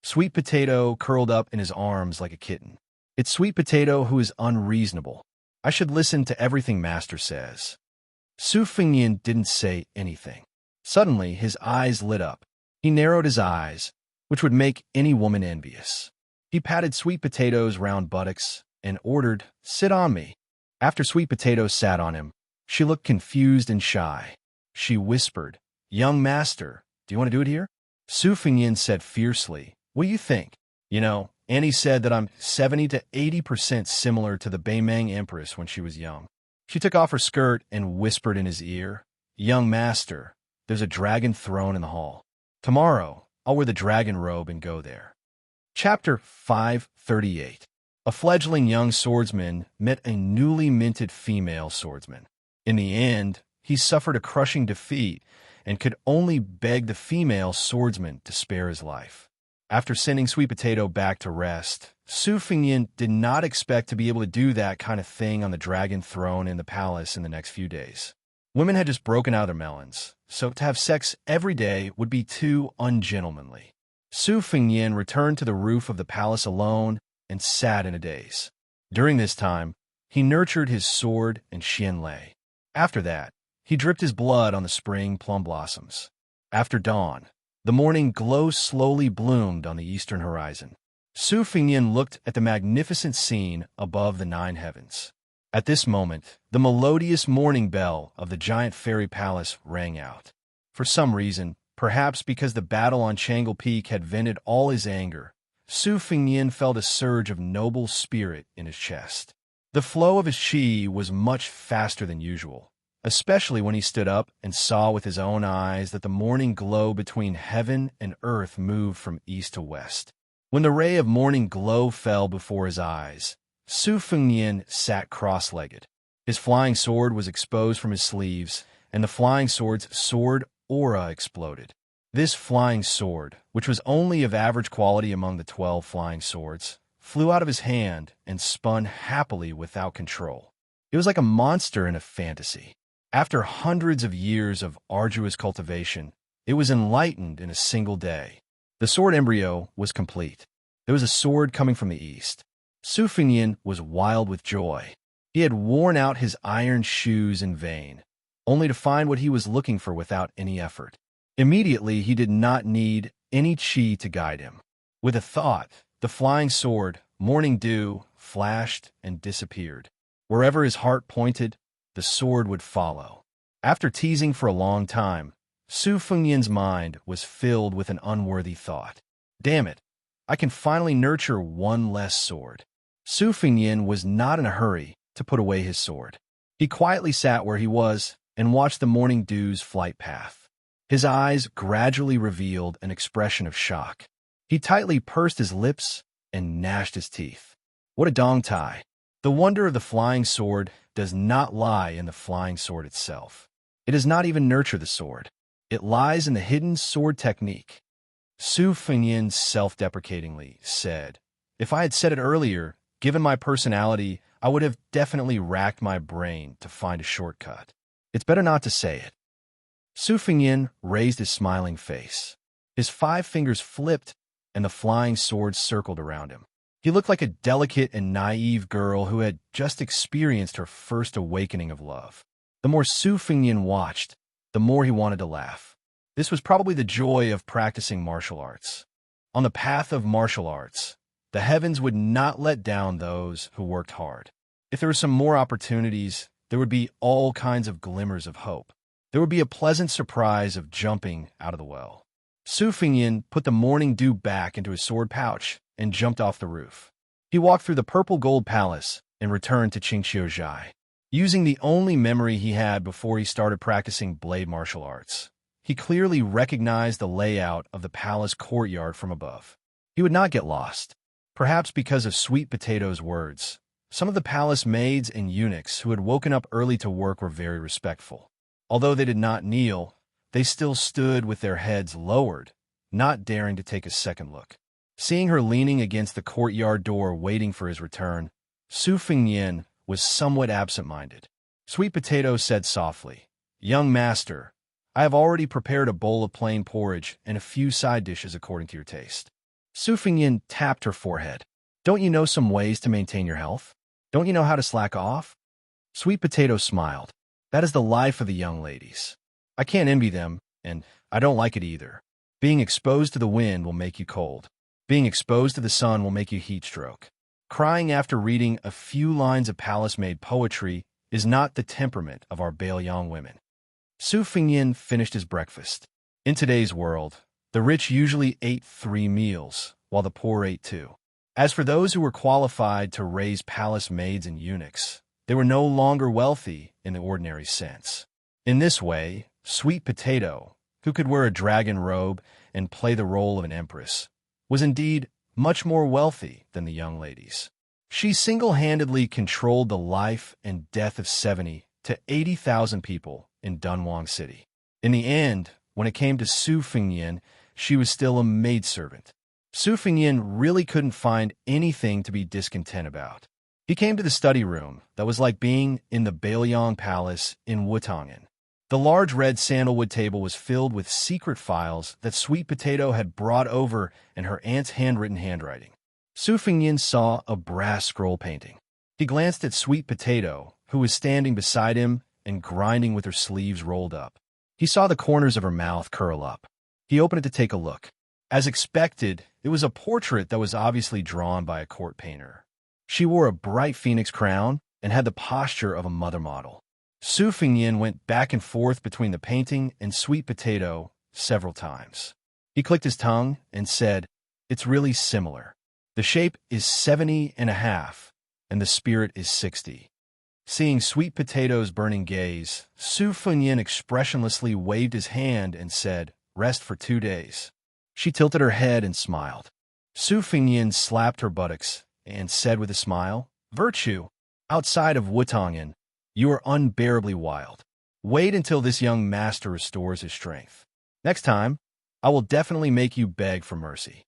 Sweet Potato curled up in his arms like a kitten. It's Sweet Potato who is unreasonable. I should listen to everything Master says. Su Fingyan didn't say anything. Suddenly, his eyes lit up. He narrowed his eyes, which would make any woman envious. He patted Sweet Potato's round buttocks and ordered, "Sit on me." After Sweet Potato sat on him, she looked confused and shy. She whispered, "Young master, do you want to do it here?" Su Fingyan said fiercely, "What do you think? You know, Annie said that I'm 70 to 80% similar to the Beimeng Empress when she was young." She took off her skirt and whispered in his ear, "Young master, there's a dragon throne in the hall. Tomorrow, I'll wear the dragon robe and go there." Chapter 538. A fledgling young swordsman met a newly minted female swordsman. In the end, he suffered a crushing defeat and could only beg the female swordsman to spare his life. After sending Sweet Potato back to rest, Su Fingyan did not expect to be able to do that kind of thing on the dragon throne in the palace in the next few days. Women had just broken out of their melons, so to have sex every day would be too ungentlemanly. Su Fingyan returned to the roof of the palace alone and sat in a daze. During this time, he nurtured his sword and Xianlei. After that, he dripped his blood on the spring plum blossoms. After dawn, the morning glow slowly bloomed on the eastern horizon. Su Fingyan looked at the magnificent scene above the 9 heavens. At this moment, the melodious morning bell of the giant fairy palace rang out. For some reason, perhaps because the battle on Changle Peak had vented all his anger, Su Fingyan felt a surge of noble spirit in his chest. The flow of his qi was much faster than usual, especially when he stood up and saw with his own eyes that the morning glow between heaven and earth moved from east to west. When the ray of morning glow fell before his eyes, Su Fingyan sat cross-legged. His flying sword was exposed from his sleeves, and the flying sword's sword aura exploded. This flying sword, which was only of average quality among the 12 flying swords, flew out of his hand and spun happily without control. It was like a monster in a fantasy. After hundreds of years of arduous cultivation, it was enlightened in a single day. The sword embryo was complete. There was a sword coming from the east. Su Fingyan was wild with joy. He had worn out his iron shoes in vain, only to find what he was looking for without any effort. Immediately, he did not need any qi to guide him. With a thought, the flying sword, Morning Dew, flashed and disappeared. Wherever his heart pointed, the sword would follow. After teasing for a long time, Su Fingyan's mind was filled with an unworthy thought. Damn it, I can finally nurture one less sword. Su Fingyan was not in a hurry to put away his sword. He quietly sat where he was and watched the morning dew's flight path. His eyes gradually revealed an expression of shock. He tightly pursed his lips and gnashed his teeth. What a dong tai! The wonder of the flying sword does not lie in the flying sword itself. It does not even nurture the sword. It lies in the hidden sword technique. Su Fengyin self-deprecatingly said, "If I had said it earlier, given my personality, I would have definitely racked my brain to find a shortcut. It's better not to say it." Su Fengyin raised his smiling face. His 5 fingers flipped, and the flying sword circled around him. He looked like a delicate and naive girl who had just experienced her first awakening of love. The more Su Fengyin watched, the more he wanted to laugh. This was probably the joy of practicing martial arts. On the path of martial arts, the heavens would not let down those who worked hard. If there were some more opportunities, there would be all kinds of glimmers of hope. There would be a pleasant surprise of jumping out of the well. Su Fengyin put the morning dew back into his sword pouch and jumped off the roof. He walked through the purple gold palace and returned to Xianxia. Using the only memory he had before he started practicing blade martial arts, he clearly recognized the layout of the palace courtyard from above. He would not get lost. Perhaps because of Sweet Potato's words, some of the palace maids and eunuchs who had woken up early to work were very respectful. Although they did not kneel, they still stood with their heads lowered, not daring to take a second look. Seeing her leaning against the courtyard door waiting for his return, Su Fengyin was somewhat absent-minded. Sweet Potato said softly, "Young master, I have already prepared a bowl of plain porridge and a few side dishes according to your taste." Su Fengyin tapped her forehead. "Don't you know some ways to maintain your health? Don't you know how to slack off?" Sweet Potato smiled. "That is the life of the young ladies. I can't envy them, and I don't like it either. Being exposed to the wind will make you cold. Being exposed to the sun will make you heat stroke. Crying after reading a few lines of palace-made poetry is not the temperament of our Baoyang women." Su Fengyin finished his breakfast. In today's world, the rich usually ate 3 meals, while the poor ate 2. As for those who were qualified to raise palace maids and eunuchs, they were no longer wealthy in the ordinary sense. In this way, Sweet Potato, who could wear a dragon robe and play the role of an empress, was indeed much more wealthy than the young ladies. She single-handedly controlled the life and death of 70 to 80,000 people in Dunhuang City. In the end, when it came to Su Fengyin, she was still a maidservant. Su Fengyin really couldn't find anything to be discontent about. He came to the study room that was like being in the Baoyang Palace in Wutangen. The large red sandalwood table was filled with secret files that Sweet Potato had brought over in her aunt's handwritten handwriting. Su Fengyin saw a brass scroll painting. He glanced at Sweet Potato, who was standing beside him and grinding with her sleeves rolled up. He saw the corners of her mouth curl up. He opened it to take a look. As expected, it was a portrait that was obviously drawn by a court painter. She wore a bright phoenix crown and had the posture of a mother model. Su Fengyin went back and forth between the painting and Sweet Potato several times. He clicked his tongue and said, "It's really similar. The shape is 70 and a half, and the spirit is 60. Seeing Sweet Potato's burning gaze, Su Fengyin expressionlessly waved his hand and said, "Rest for 2 days." She tilted her head and smiled. Su Fengyin slapped her buttocks and said with a smile, "Virtue, outside of Wutangen, you are unbearably wild. Wait until this young master restores his strength. Next time, I will definitely make you beg for mercy."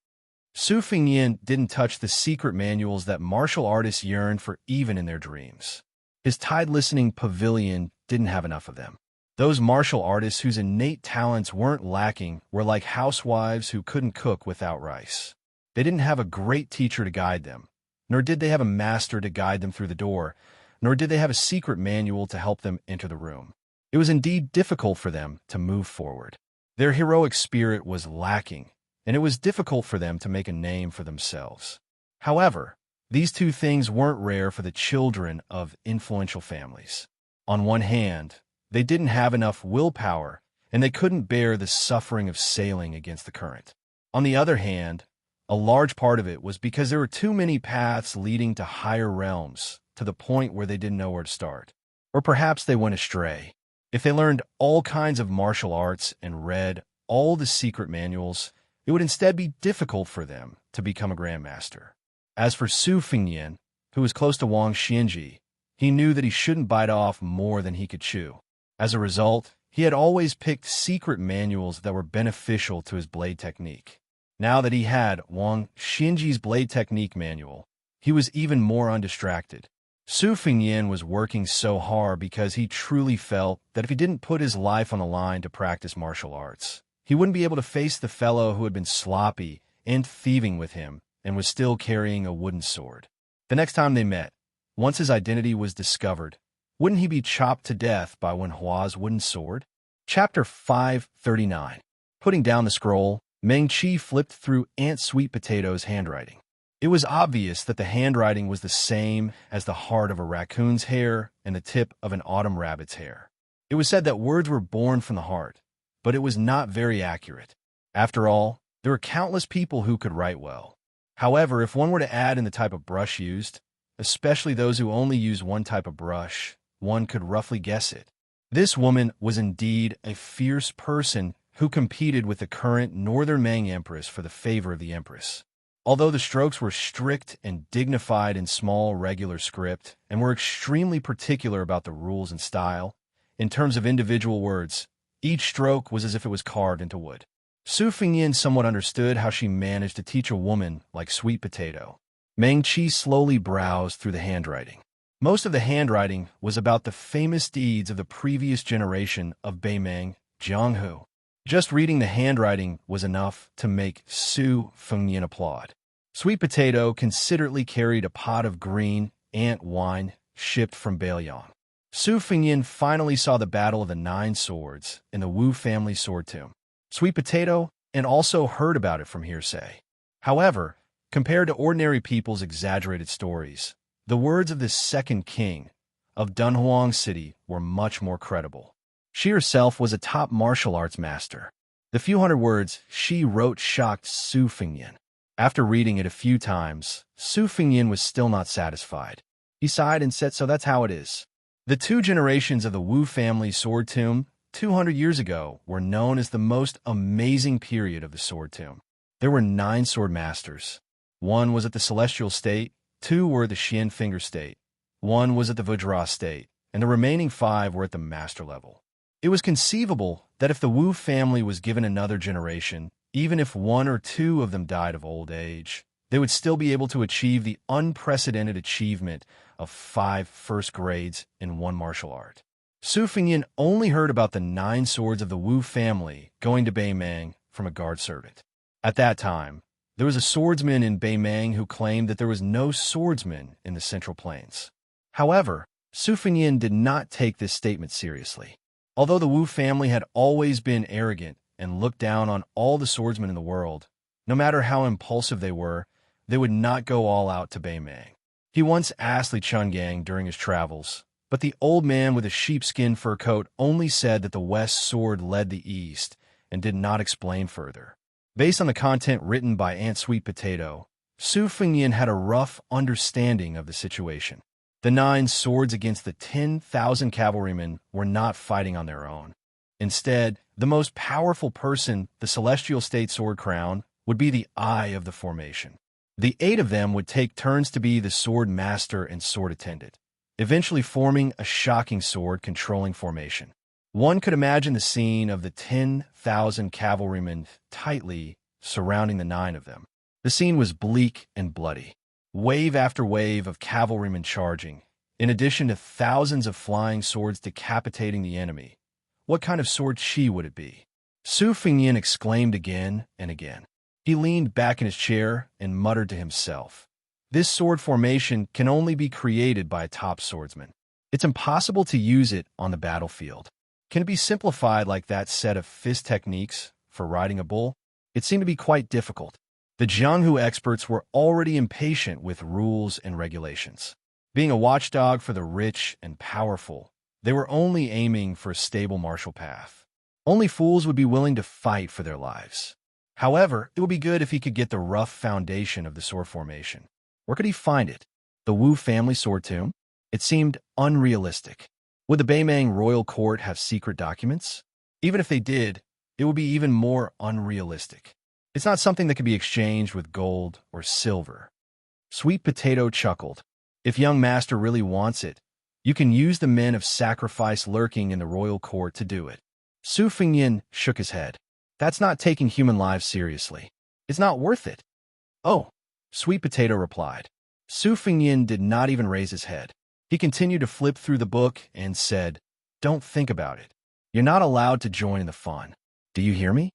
Su Fengyin didn't touch the secret manuals that martial artists yearn for even in their dreams. His tide-listening pavilion didn't have enough of them. Those martial artists whose innate talents weren't lacking were like housewives who couldn't cook without rice. They didn't have a great teacher to guide them, nor did they have a master to guide them through the door, nor did they have a secret manual to help them enter the room. It was indeed difficult for them to move forward. Their heroic spirit was lacking, and it was difficult for them to make a name for themselves. However, these 2 things weren't rare for the children of influential families. On one hand, they didn't have enough willpower, and they couldn't bear the suffering of sailing against the current. On the other hand, a large part of it was because there were too many paths leading to higher realms, to the point where they didn't know where to start. Or perhaps they went astray. If they learned all kinds of martial arts and read all the secret manuals, it would instead be difficult for them to become a grandmaster. As for Su Fengnian, who was close to Wang Xianji, he knew that he shouldn't bite off more than he could chew. As a result, he had always picked secret manuals that were beneficial to his blade technique. Now that he had Wang Xianji's blade technique manual, he was even more undistracted. Su Fengnian was working so hard because he truly felt that if he didn't put his life on the line to practice martial arts, he wouldn't be able to face the fellow who had been sloppy and thieving with him and was still carrying a wooden sword. The next time they met, once his identity was discovered, wouldn't he be chopped to death by Wen Hua's wooden sword? Chapter 539. Putting down the scroll, Meng Qi flipped through Aunt Sweet Potato's handwriting. It was obvious that the handwriting was the same as the heart of a raccoon's hair and the tip of an autumn rabbit's hair. It was said that words were born from the heart, but it was not very accurate. After all, there were countless people who could write well. However, if one were to add in the type of brush used, especially those who only use one type of brush, one could roughly guess it. This woman was indeed a fierce person who competed with the current Northern Ming Empress for the favor of the Empress. Although the strokes were strict and dignified in small, regular script, and were extremely particular about the rules and style, in terms of individual words, each stroke was as if it was carved into wood. Su Fengnian somewhat understood how she managed to teach a woman like Sweet Potato. Meng Qi slowly browsed through the handwriting. Most of the handwriting was about the famous deeds of the previous generation of Beimeng, Jianghu. Just reading the handwriting was enough to make Su Fengnian applaud. Sweet Potato considerately carried a pot of green ant wine shipped from Beiliang. Su Fengnian finally saw the Battle of the Nine Swords in the Wu family sword tomb. Sweet Potato and also heard about it from hearsay. However, compared to ordinary people's exaggerated stories, the words of this second king of Dunhuang City were much more credible. She herself was a top martial arts master. The few hundred words she wrote shocked Su Fengnian. After reading it a few times, Su Fengnian was still not satisfied. He sighed and said, "So that's how it is." The two generations of the Wu family sword tomb 200 years ago were known as the most amazing period of the sword tomb. There were 9 sword masters. 1 was at the Celestial State, 2 were at the Xian Finger State, 1 was at the Vajra State, and the remaining 5 were at the master level. It was conceivable that if the Wu family was given another generation, even if 1 or 2 of them died of old age, they would still be able to achieve the unprecedented achievement of 5 first grades in one martial art. Su Fengnian only heard about the 9 swords of the Wu family going to Beimeng from a guard servant. At that time, there was a swordsman in Beimeng who claimed that there was no swordsman in the Central Plains. However, Su Fengnian did not take this statement seriously. Although the Wu family had always been arrogant and looked down on all the swordsmen in the world, no matter how impulsive they would not go all out to Beimeng. He once asked Li Chungang during his travels, but the old man with a sheepskin fur coat only said that the west sword led the east and did not explain further. Based on the content written by Aunt Sweet Potato, Su Fengnian had a rough understanding of the situation. The 9 swords against the 10,000 cavalrymen were not fighting on their own. Instead, the most powerful person, the Celestial State Sword Crown, would be the eye of the formation. The 8 of them would take turns to be the sword master and sword attendant, eventually forming a shocking sword controlling formation. One could imagine the scene of the 10,000 cavalrymen tightly surrounding the 9 of them. The scene was bleak and bloody. Wave after wave of cavalrymen charging, in addition to thousands of flying swords decapitating the enemy. What kind of sword chi would it be? Su Fengnian exclaimed again and again. He leaned back in his chair and muttered to himself. This sword formation can only be created by a top swordsman. It's impossible to use it on the battlefield. Can it be simplified like that set of fist techniques for riding a bull? It seemed to be quite difficult. The Jianghu experts were already impatient with rules and regulations. Being a watchdog for the rich and powerful, they were only aiming for a stable martial path. Only fools would be willing to fight for their lives. However, it would be good if he could get the rough foundation of the sword formation. Where could he find it? The Wu family sword tomb? It seemed unrealistic. Would the Beimang royal court have secret documents? Even if they did, it would be even more unrealistic. It's not something that can be exchanged with gold or silver. Sweet Potato chuckled. If young master really wants it, you can use the men of sacrifice lurking in the royal court to do it. Su Fengyin shook his head. That's not taking human lives seriously. It's not worth it. Oh, Sweet Potato replied. Su Fengyin did not even raise his head. He continued to flip through the book and said, Don't think about it. You're not allowed to join in the fun. Do you hear me?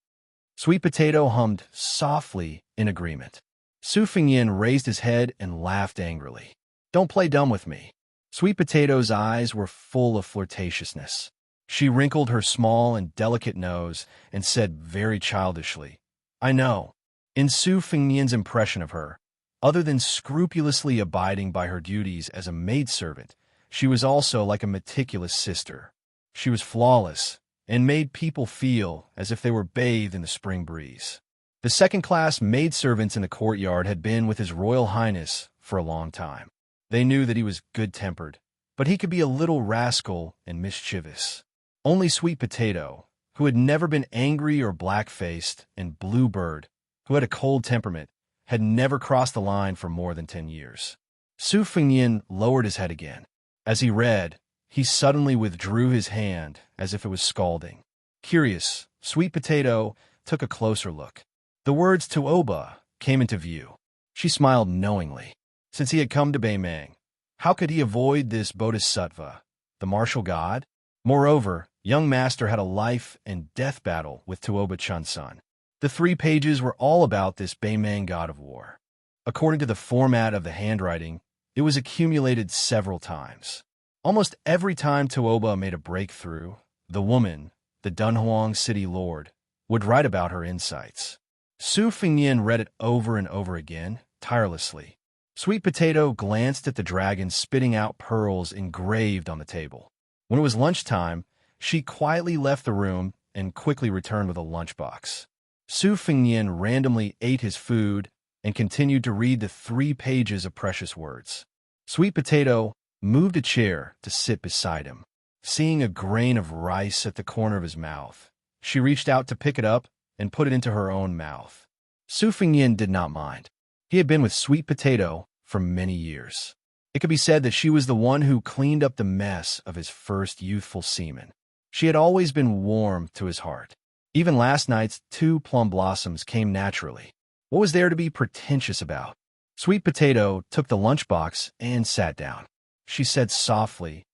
Sweet Potato hummed softly in agreement. Su Fengyin raised his head and laughed angrily. Don't play dumb with me. Sweet Potato's eyes were full of flirtatiousness. She wrinkled her small and delicate nose and said very childishly, I know. In Su Fengyin's impression of her, other than scrupulously abiding by her duties as a maidservant, she was also like a meticulous sister. She was flawless and made people feel as if they were bathed in the spring breeze. The second-class maidservants in the courtyard had been with His Royal Highness for a long time. They knew that he was good-tempered, but he could be a little rascal and mischievous. Only Sweet Potato, who had never been angry or black-faced, and Bluebird, who had a cold temperament, had never crossed the line for more than 10 years. Su Fengyin lowered his head again. As he read, he suddenly withdrew his hand as if it was scalding. Curious, Sweet Potato took a closer look. The words Tuoba came into view. She smiled knowingly. Since he had come to Beimang, how could he avoid this bodhisattva, the martial god? Moreover, young master had a life and death battle with Tuoba Chunsun. The 3 pages were all about this Beimang god of war. According to the format of the handwriting, it was accumulated several times. Almost every time Tuoba made a breakthrough, the woman, the Dunhuang city lord, would write about her insights. Su Fengyin read it over and over again, tirelessly. Sweet Potato glanced at the dragon spitting out pearls engraved on the table. When it was lunchtime, she quietly left the room and quickly returned with a lunchbox. Su Fengyin randomly ate his food and continued to read the 3 pages of precious words. Sweet Potato moved a chair to sit beside him. Seeing a grain of rice at the corner of his mouth, she reached out to pick it up and put it into her own mouth. Su Fengyin did not mind. He had been with Sweet Potato for many years. It could be said that she was the one who cleaned up the mess of his first youthful semen. She had always been warm to his heart. Even last night's 2 plum blossoms came naturally. What was there to be pretentious about? Sweet Potato took the lunchbox and sat down. She said softly,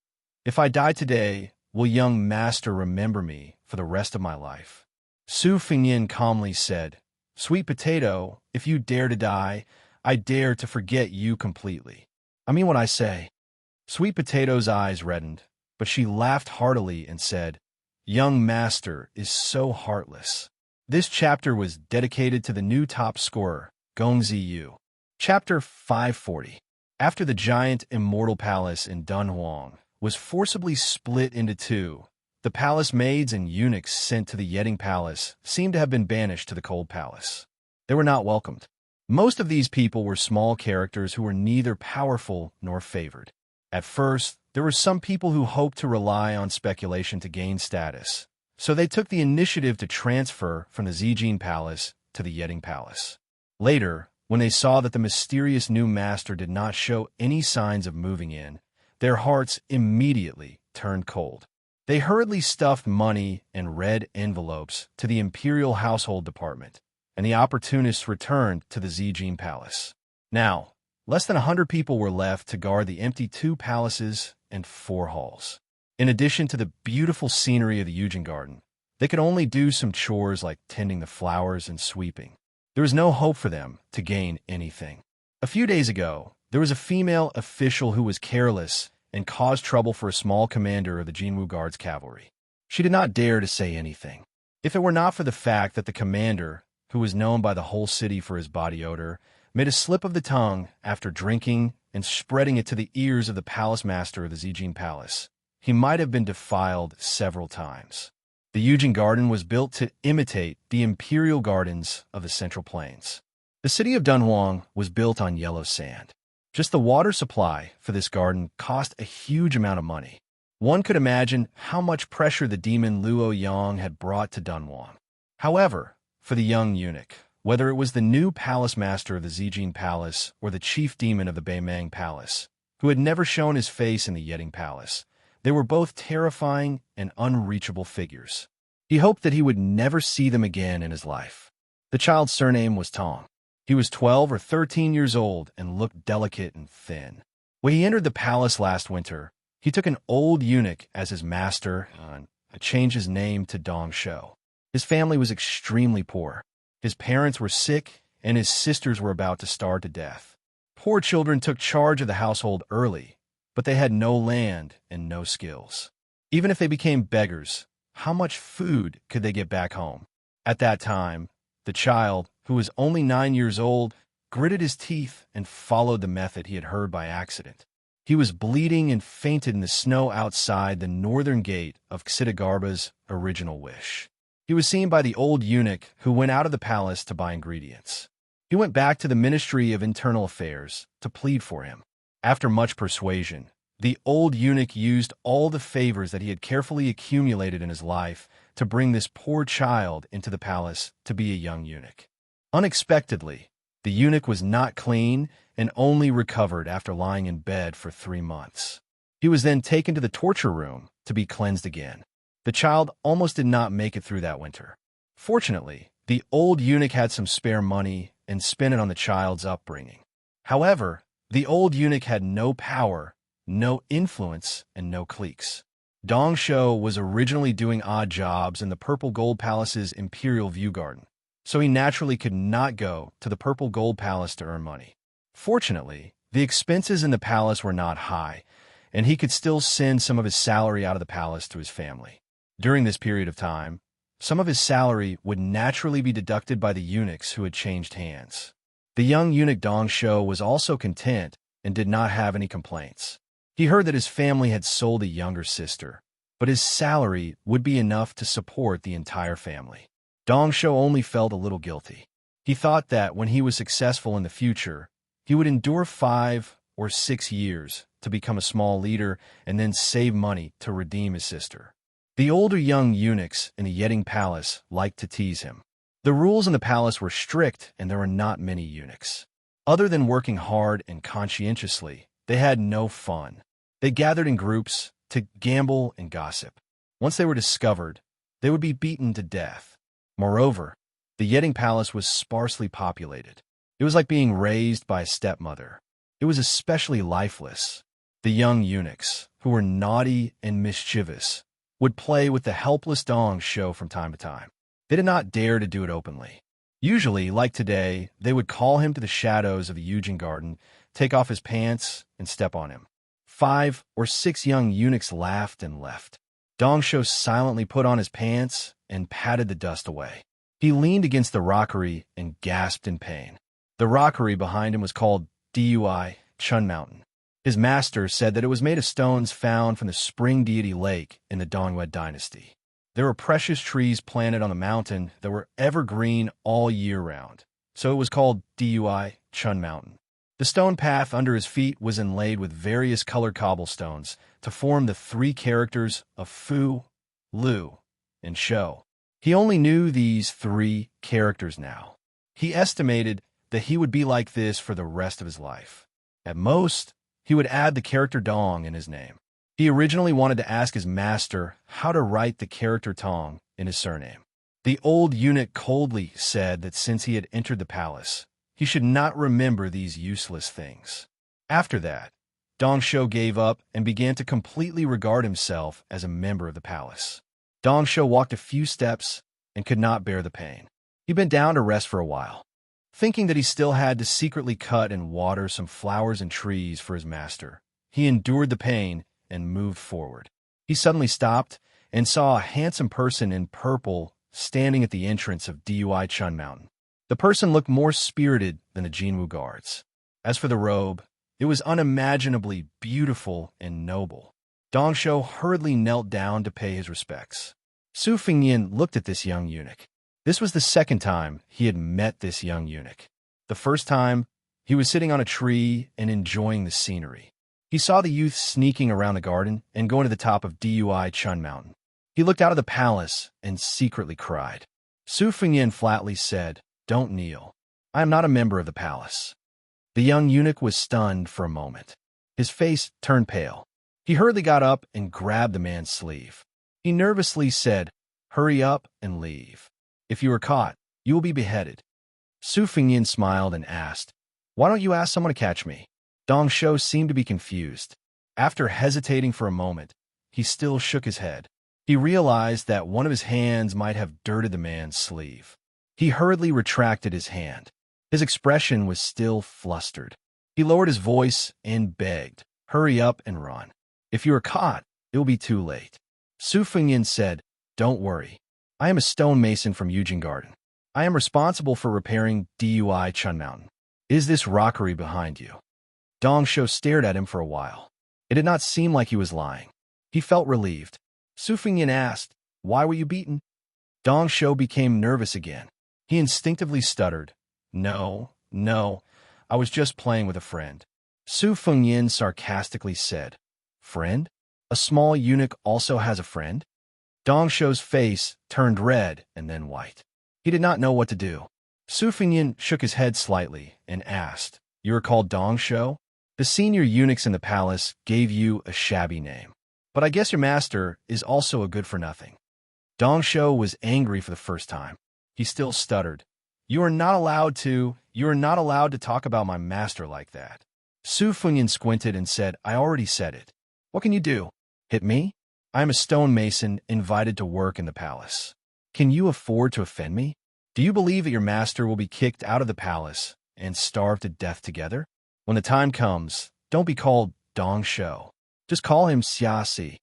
If I die today, will young master remember me for the rest of my life? Su Fengyin calmly said, Sweet Potato, if you dare to die, I dare to forget you completely. I mean what I say. Sweet Potato's eyes reddened, but she laughed heartily and said, Young master is so heartless. This chapter was dedicated to the new top scorer, Gongzi Yu. Chapter 540. After the giant immortal palace in Dunhuang was forcibly split into 2, the palace maids and eunuchs sent to the Yeding Palace seemed to have been banished to the Cold Palace. They were not welcomed. Most of these people were small characters who were neither powerful nor favored. At first, there were some people who hoped to rely on speculation to gain status, so they took the initiative to transfer from the Zijin Palace to the Yeding Palace. Later, when they saw that the mysterious new master did not show any signs of moving in, their hearts immediately turned cold. They hurriedly stuffed money and red envelopes to the Imperial Household Department, and the opportunists returned to the Zijin Palace. Now, less than 100 people were left to guard the empty 2 palaces and 4 halls. In addition to the beautiful scenery of the Yujin Garden, they could only do some chores like tending the flowers and sweeping. There was no hope for them to gain anything. A few days ago, there was a female official who was careless and caused trouble for a small commander of the Jinwu Guards cavalry. She did not dare to say anything. If it were not for the fact that the commander, who was known by the whole city for his body odor, made a slip of the tongue after drinking and spreading it to the ears of the palace master of the Zijin Palace, he might have been defiled several times. The Yujin Garden was built to imitate the imperial gardens of the Central Plains. The city of Dunhuang was built on yellow sand. Just the water supply for this garden cost a huge amount of money. One could imagine how much pressure the demon Luo Yang had brought to Dunhuang. However, for the young eunuch, whether it was the new palace master of the Zijin Palace or the chief demon of the Beimang Palace, who had never shown his face in the Yeding Palace, they were both terrifying and unreachable figures. He hoped that he would never see them again in his life. The child's surname was Tong. He was 12 or 13 years old and looked delicate and thin. When he entered the palace last winter, he took an old eunuch as his master and changed his name to Dong Shou. His family was extremely poor. His parents were sick, and his sisters were about to starve to death. Poor children took charge of the household early, but they had no land and no skills. Even if they became beggars, how much food could they get back home? At that time, the child, who was only 9 years old, gritted his teeth and followed the method he had heard by accident. He was bleeding and fainted in the snow outside the northern gate of Xidagarba's original wish. He was seen by the old eunuch who went out of the palace to buy ingredients. He went back to the Ministry of Internal Affairs to plead for him. After much persuasion, the old eunuch used all the favors that he had carefully accumulated in his life to bring this poor child into the palace to be a young eunuch. Unexpectedly, the eunuch was not clean and only recovered after lying in bed for 3 months. He was then taken to the torture room to be cleansed again. The child almost did not make it through that winter. Fortunately, the old eunuch had some spare money and spent it on the child's upbringing. However, the old eunuch had no power, no influence, and no cliques. Dong Shou was originally doing odd jobs in the Purple Gold Palace's Imperial View Garden, so he naturally could not go to the Purple Gold Palace to earn money. Fortunately, the expenses in the palace were not high, and he could still send some of his salary out of the palace to his family. During this period of time, some of his salary would naturally be deducted by the eunuchs who had changed hands. The young eunuch Dong Shou was also content and did not have any complaints. He heard that his family had sold a younger sister, but his salary would be enough to support the entire family. Dong Shou only felt a little guilty. He thought that when he was successful in the future, he would endure 5 or 6 years to become a small leader and then save money to redeem his sister. The older young eunuchs in the Yeding Palace liked to tease him. The rules in the palace were strict and there were not many eunuchs. Other than working hard and conscientiously, they had no fun. They gathered in groups to gamble and gossip. Once they were discovered, they would be beaten to death. Moreover, the Yeding Palace was sparsely populated. It was like being raised by a stepmother. It was especially lifeless. The young eunuchs, who were naughty and mischievous, would play with the helpless Dong Shou from time to time. They did not dare to do it openly. Usually, like today, they would call him to the shadows of the Yujin garden, take off his pants, and step on him. 5 or 6 young eunuchs laughed and left. Dong Shou silently put on his pants and patted the dust away. He leaned against the rockery and gasped in pain. The rockery behind him was called Dui Chun Mountain. His master said that it was made of stones found from the spring deity lake in the Dongyue dynasty. There were precious trees planted on the mountain that were evergreen all year round, so it was called Dui Chun Mountain. The stone path under his feet was inlaid with various colored cobblestones to form the 3 characters of Fu, Lu, and Shou. He only knew these 3 characters now. He estimated that he would be like this for the rest of his life. At most, he would add the character Dong in his name. He originally wanted to ask his master how to write the character Tong in his surname. The old eunuch coldly said that since he had entered the palace, he should not remember these useless things. After that, Dong Shou gave up and began to completely regard himself as a member of the palace. Dong Shou walked a few steps and could not bear the pain. He bent down to rest for a while. Thinking that he still had to secretly cut and water some flowers and trees for his master, he endured the pain and moved forward. He suddenly stopped and saw a handsome person in purple standing at the entrance of Dui Chun Mountain. The person looked more spirited than the Jinwu guards. As for the robe, it was unimaginably beautiful and noble. Dong Shou hurriedly knelt down to pay his respects. Su Fingyin looked at this young eunuch. This was the second time he had met this young eunuch. The first time, he was sitting on a tree and enjoying the scenery. He saw the youth sneaking around the garden and going to the top of Dui Chun Mountain. He looked out of the palace and secretly cried. Su Fengyin flatly said, "Don't kneel. I am not a member of the palace." The young eunuch was stunned for a moment. His face turned pale. He hurriedly got up and grabbed the man's sleeve. He nervously said, "Hurry up and leave. If you are caught, you will be beheaded." Su Fengyin smiled and asked, "Why don't you ask someone to catch me?" Dong Shou seemed to be confused. After hesitating for a moment, he still shook his head. He realized that one of his hands might have dirted the man's sleeve. He hurriedly retracted his hand. His expression was still flustered. He lowered his voice and begged, "Hurry up and run. If you are caught, it will be too late." Su Fengyin said, "Don't worry. I am a stonemason from Yujing Garden. I am responsible for repairing Dui Chun Mountain. Is this rockery behind you?" Dong Shou stared at him for a while. It did not seem like he was lying. He felt relieved. Su Fengyin asked, "Why were you beaten?" Dong Shou became nervous again. He instinctively stuttered, No, I was just playing with a friend." Su Fengyin sarcastically said, "Friend? A small eunuch also has a friend?" Dong Shou's face turned red and then white. He did not know what to do. Su Fengyin shook his head slightly and asked, "You are called Dong Shou? The senior eunuchs in the palace gave you a shabby name. But I guess your master is also a good-for-nothing." Dong Shou was angry for the first time. He still stuttered, You are not allowed to talk about my master like that." Su Fengyin squinted and said, "I already said it. What can you do? Hit me? I am a stonemason invited to work in the palace. Can you afford to offend me? Do you believe that your master will be kicked out of the palace and starve to death together? When the time comes, don't be called Dong Shou. Just call him Xianxia."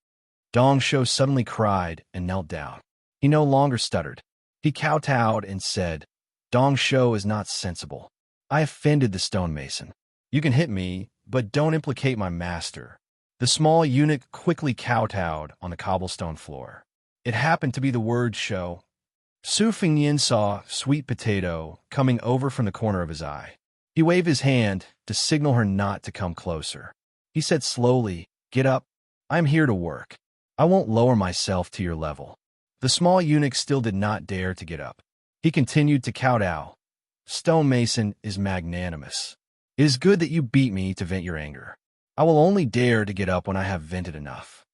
Dong Shou suddenly cried and knelt down. He no longer stuttered. He kowtowed and said, "Dong Shou is not sensible. I offended the stonemason. You can hit me, but don't implicate my master." The small eunuch quickly kowtowed on the cobblestone floor. It happened to be the word Shou. Su Fengyin saw Sweet Potato coming over from the corner of his eye. He waved his hand to signal her not to come closer. He said slowly, "Get up. I'm here to work. I won't lower myself to your level." The small eunuch still did not dare to get up. He continued to kowtow. "Stonemason is magnanimous. It is good that you beat me to vent your anger. I will only dare to get up when I have vented enough."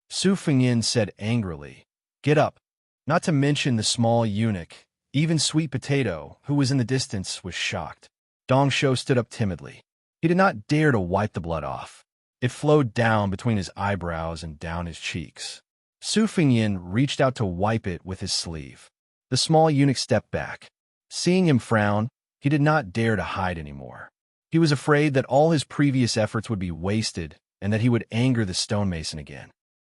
Su Fengyin said angrily, "Get up." Not to mention the small eunuch, even Sweet Potato, who was in the distance, was shocked. Dong Shou stood up timidly. He did not dare to wipe the blood off. It flowed down between his eyebrows and down his cheeks. Su Fengyin reached out to wipe it with his sleeve. The small eunuch stepped back. Seeing him frown, he did not dare to hide anymore. He was afraid that all his previous efforts would be wasted and that he would anger the stonemason again.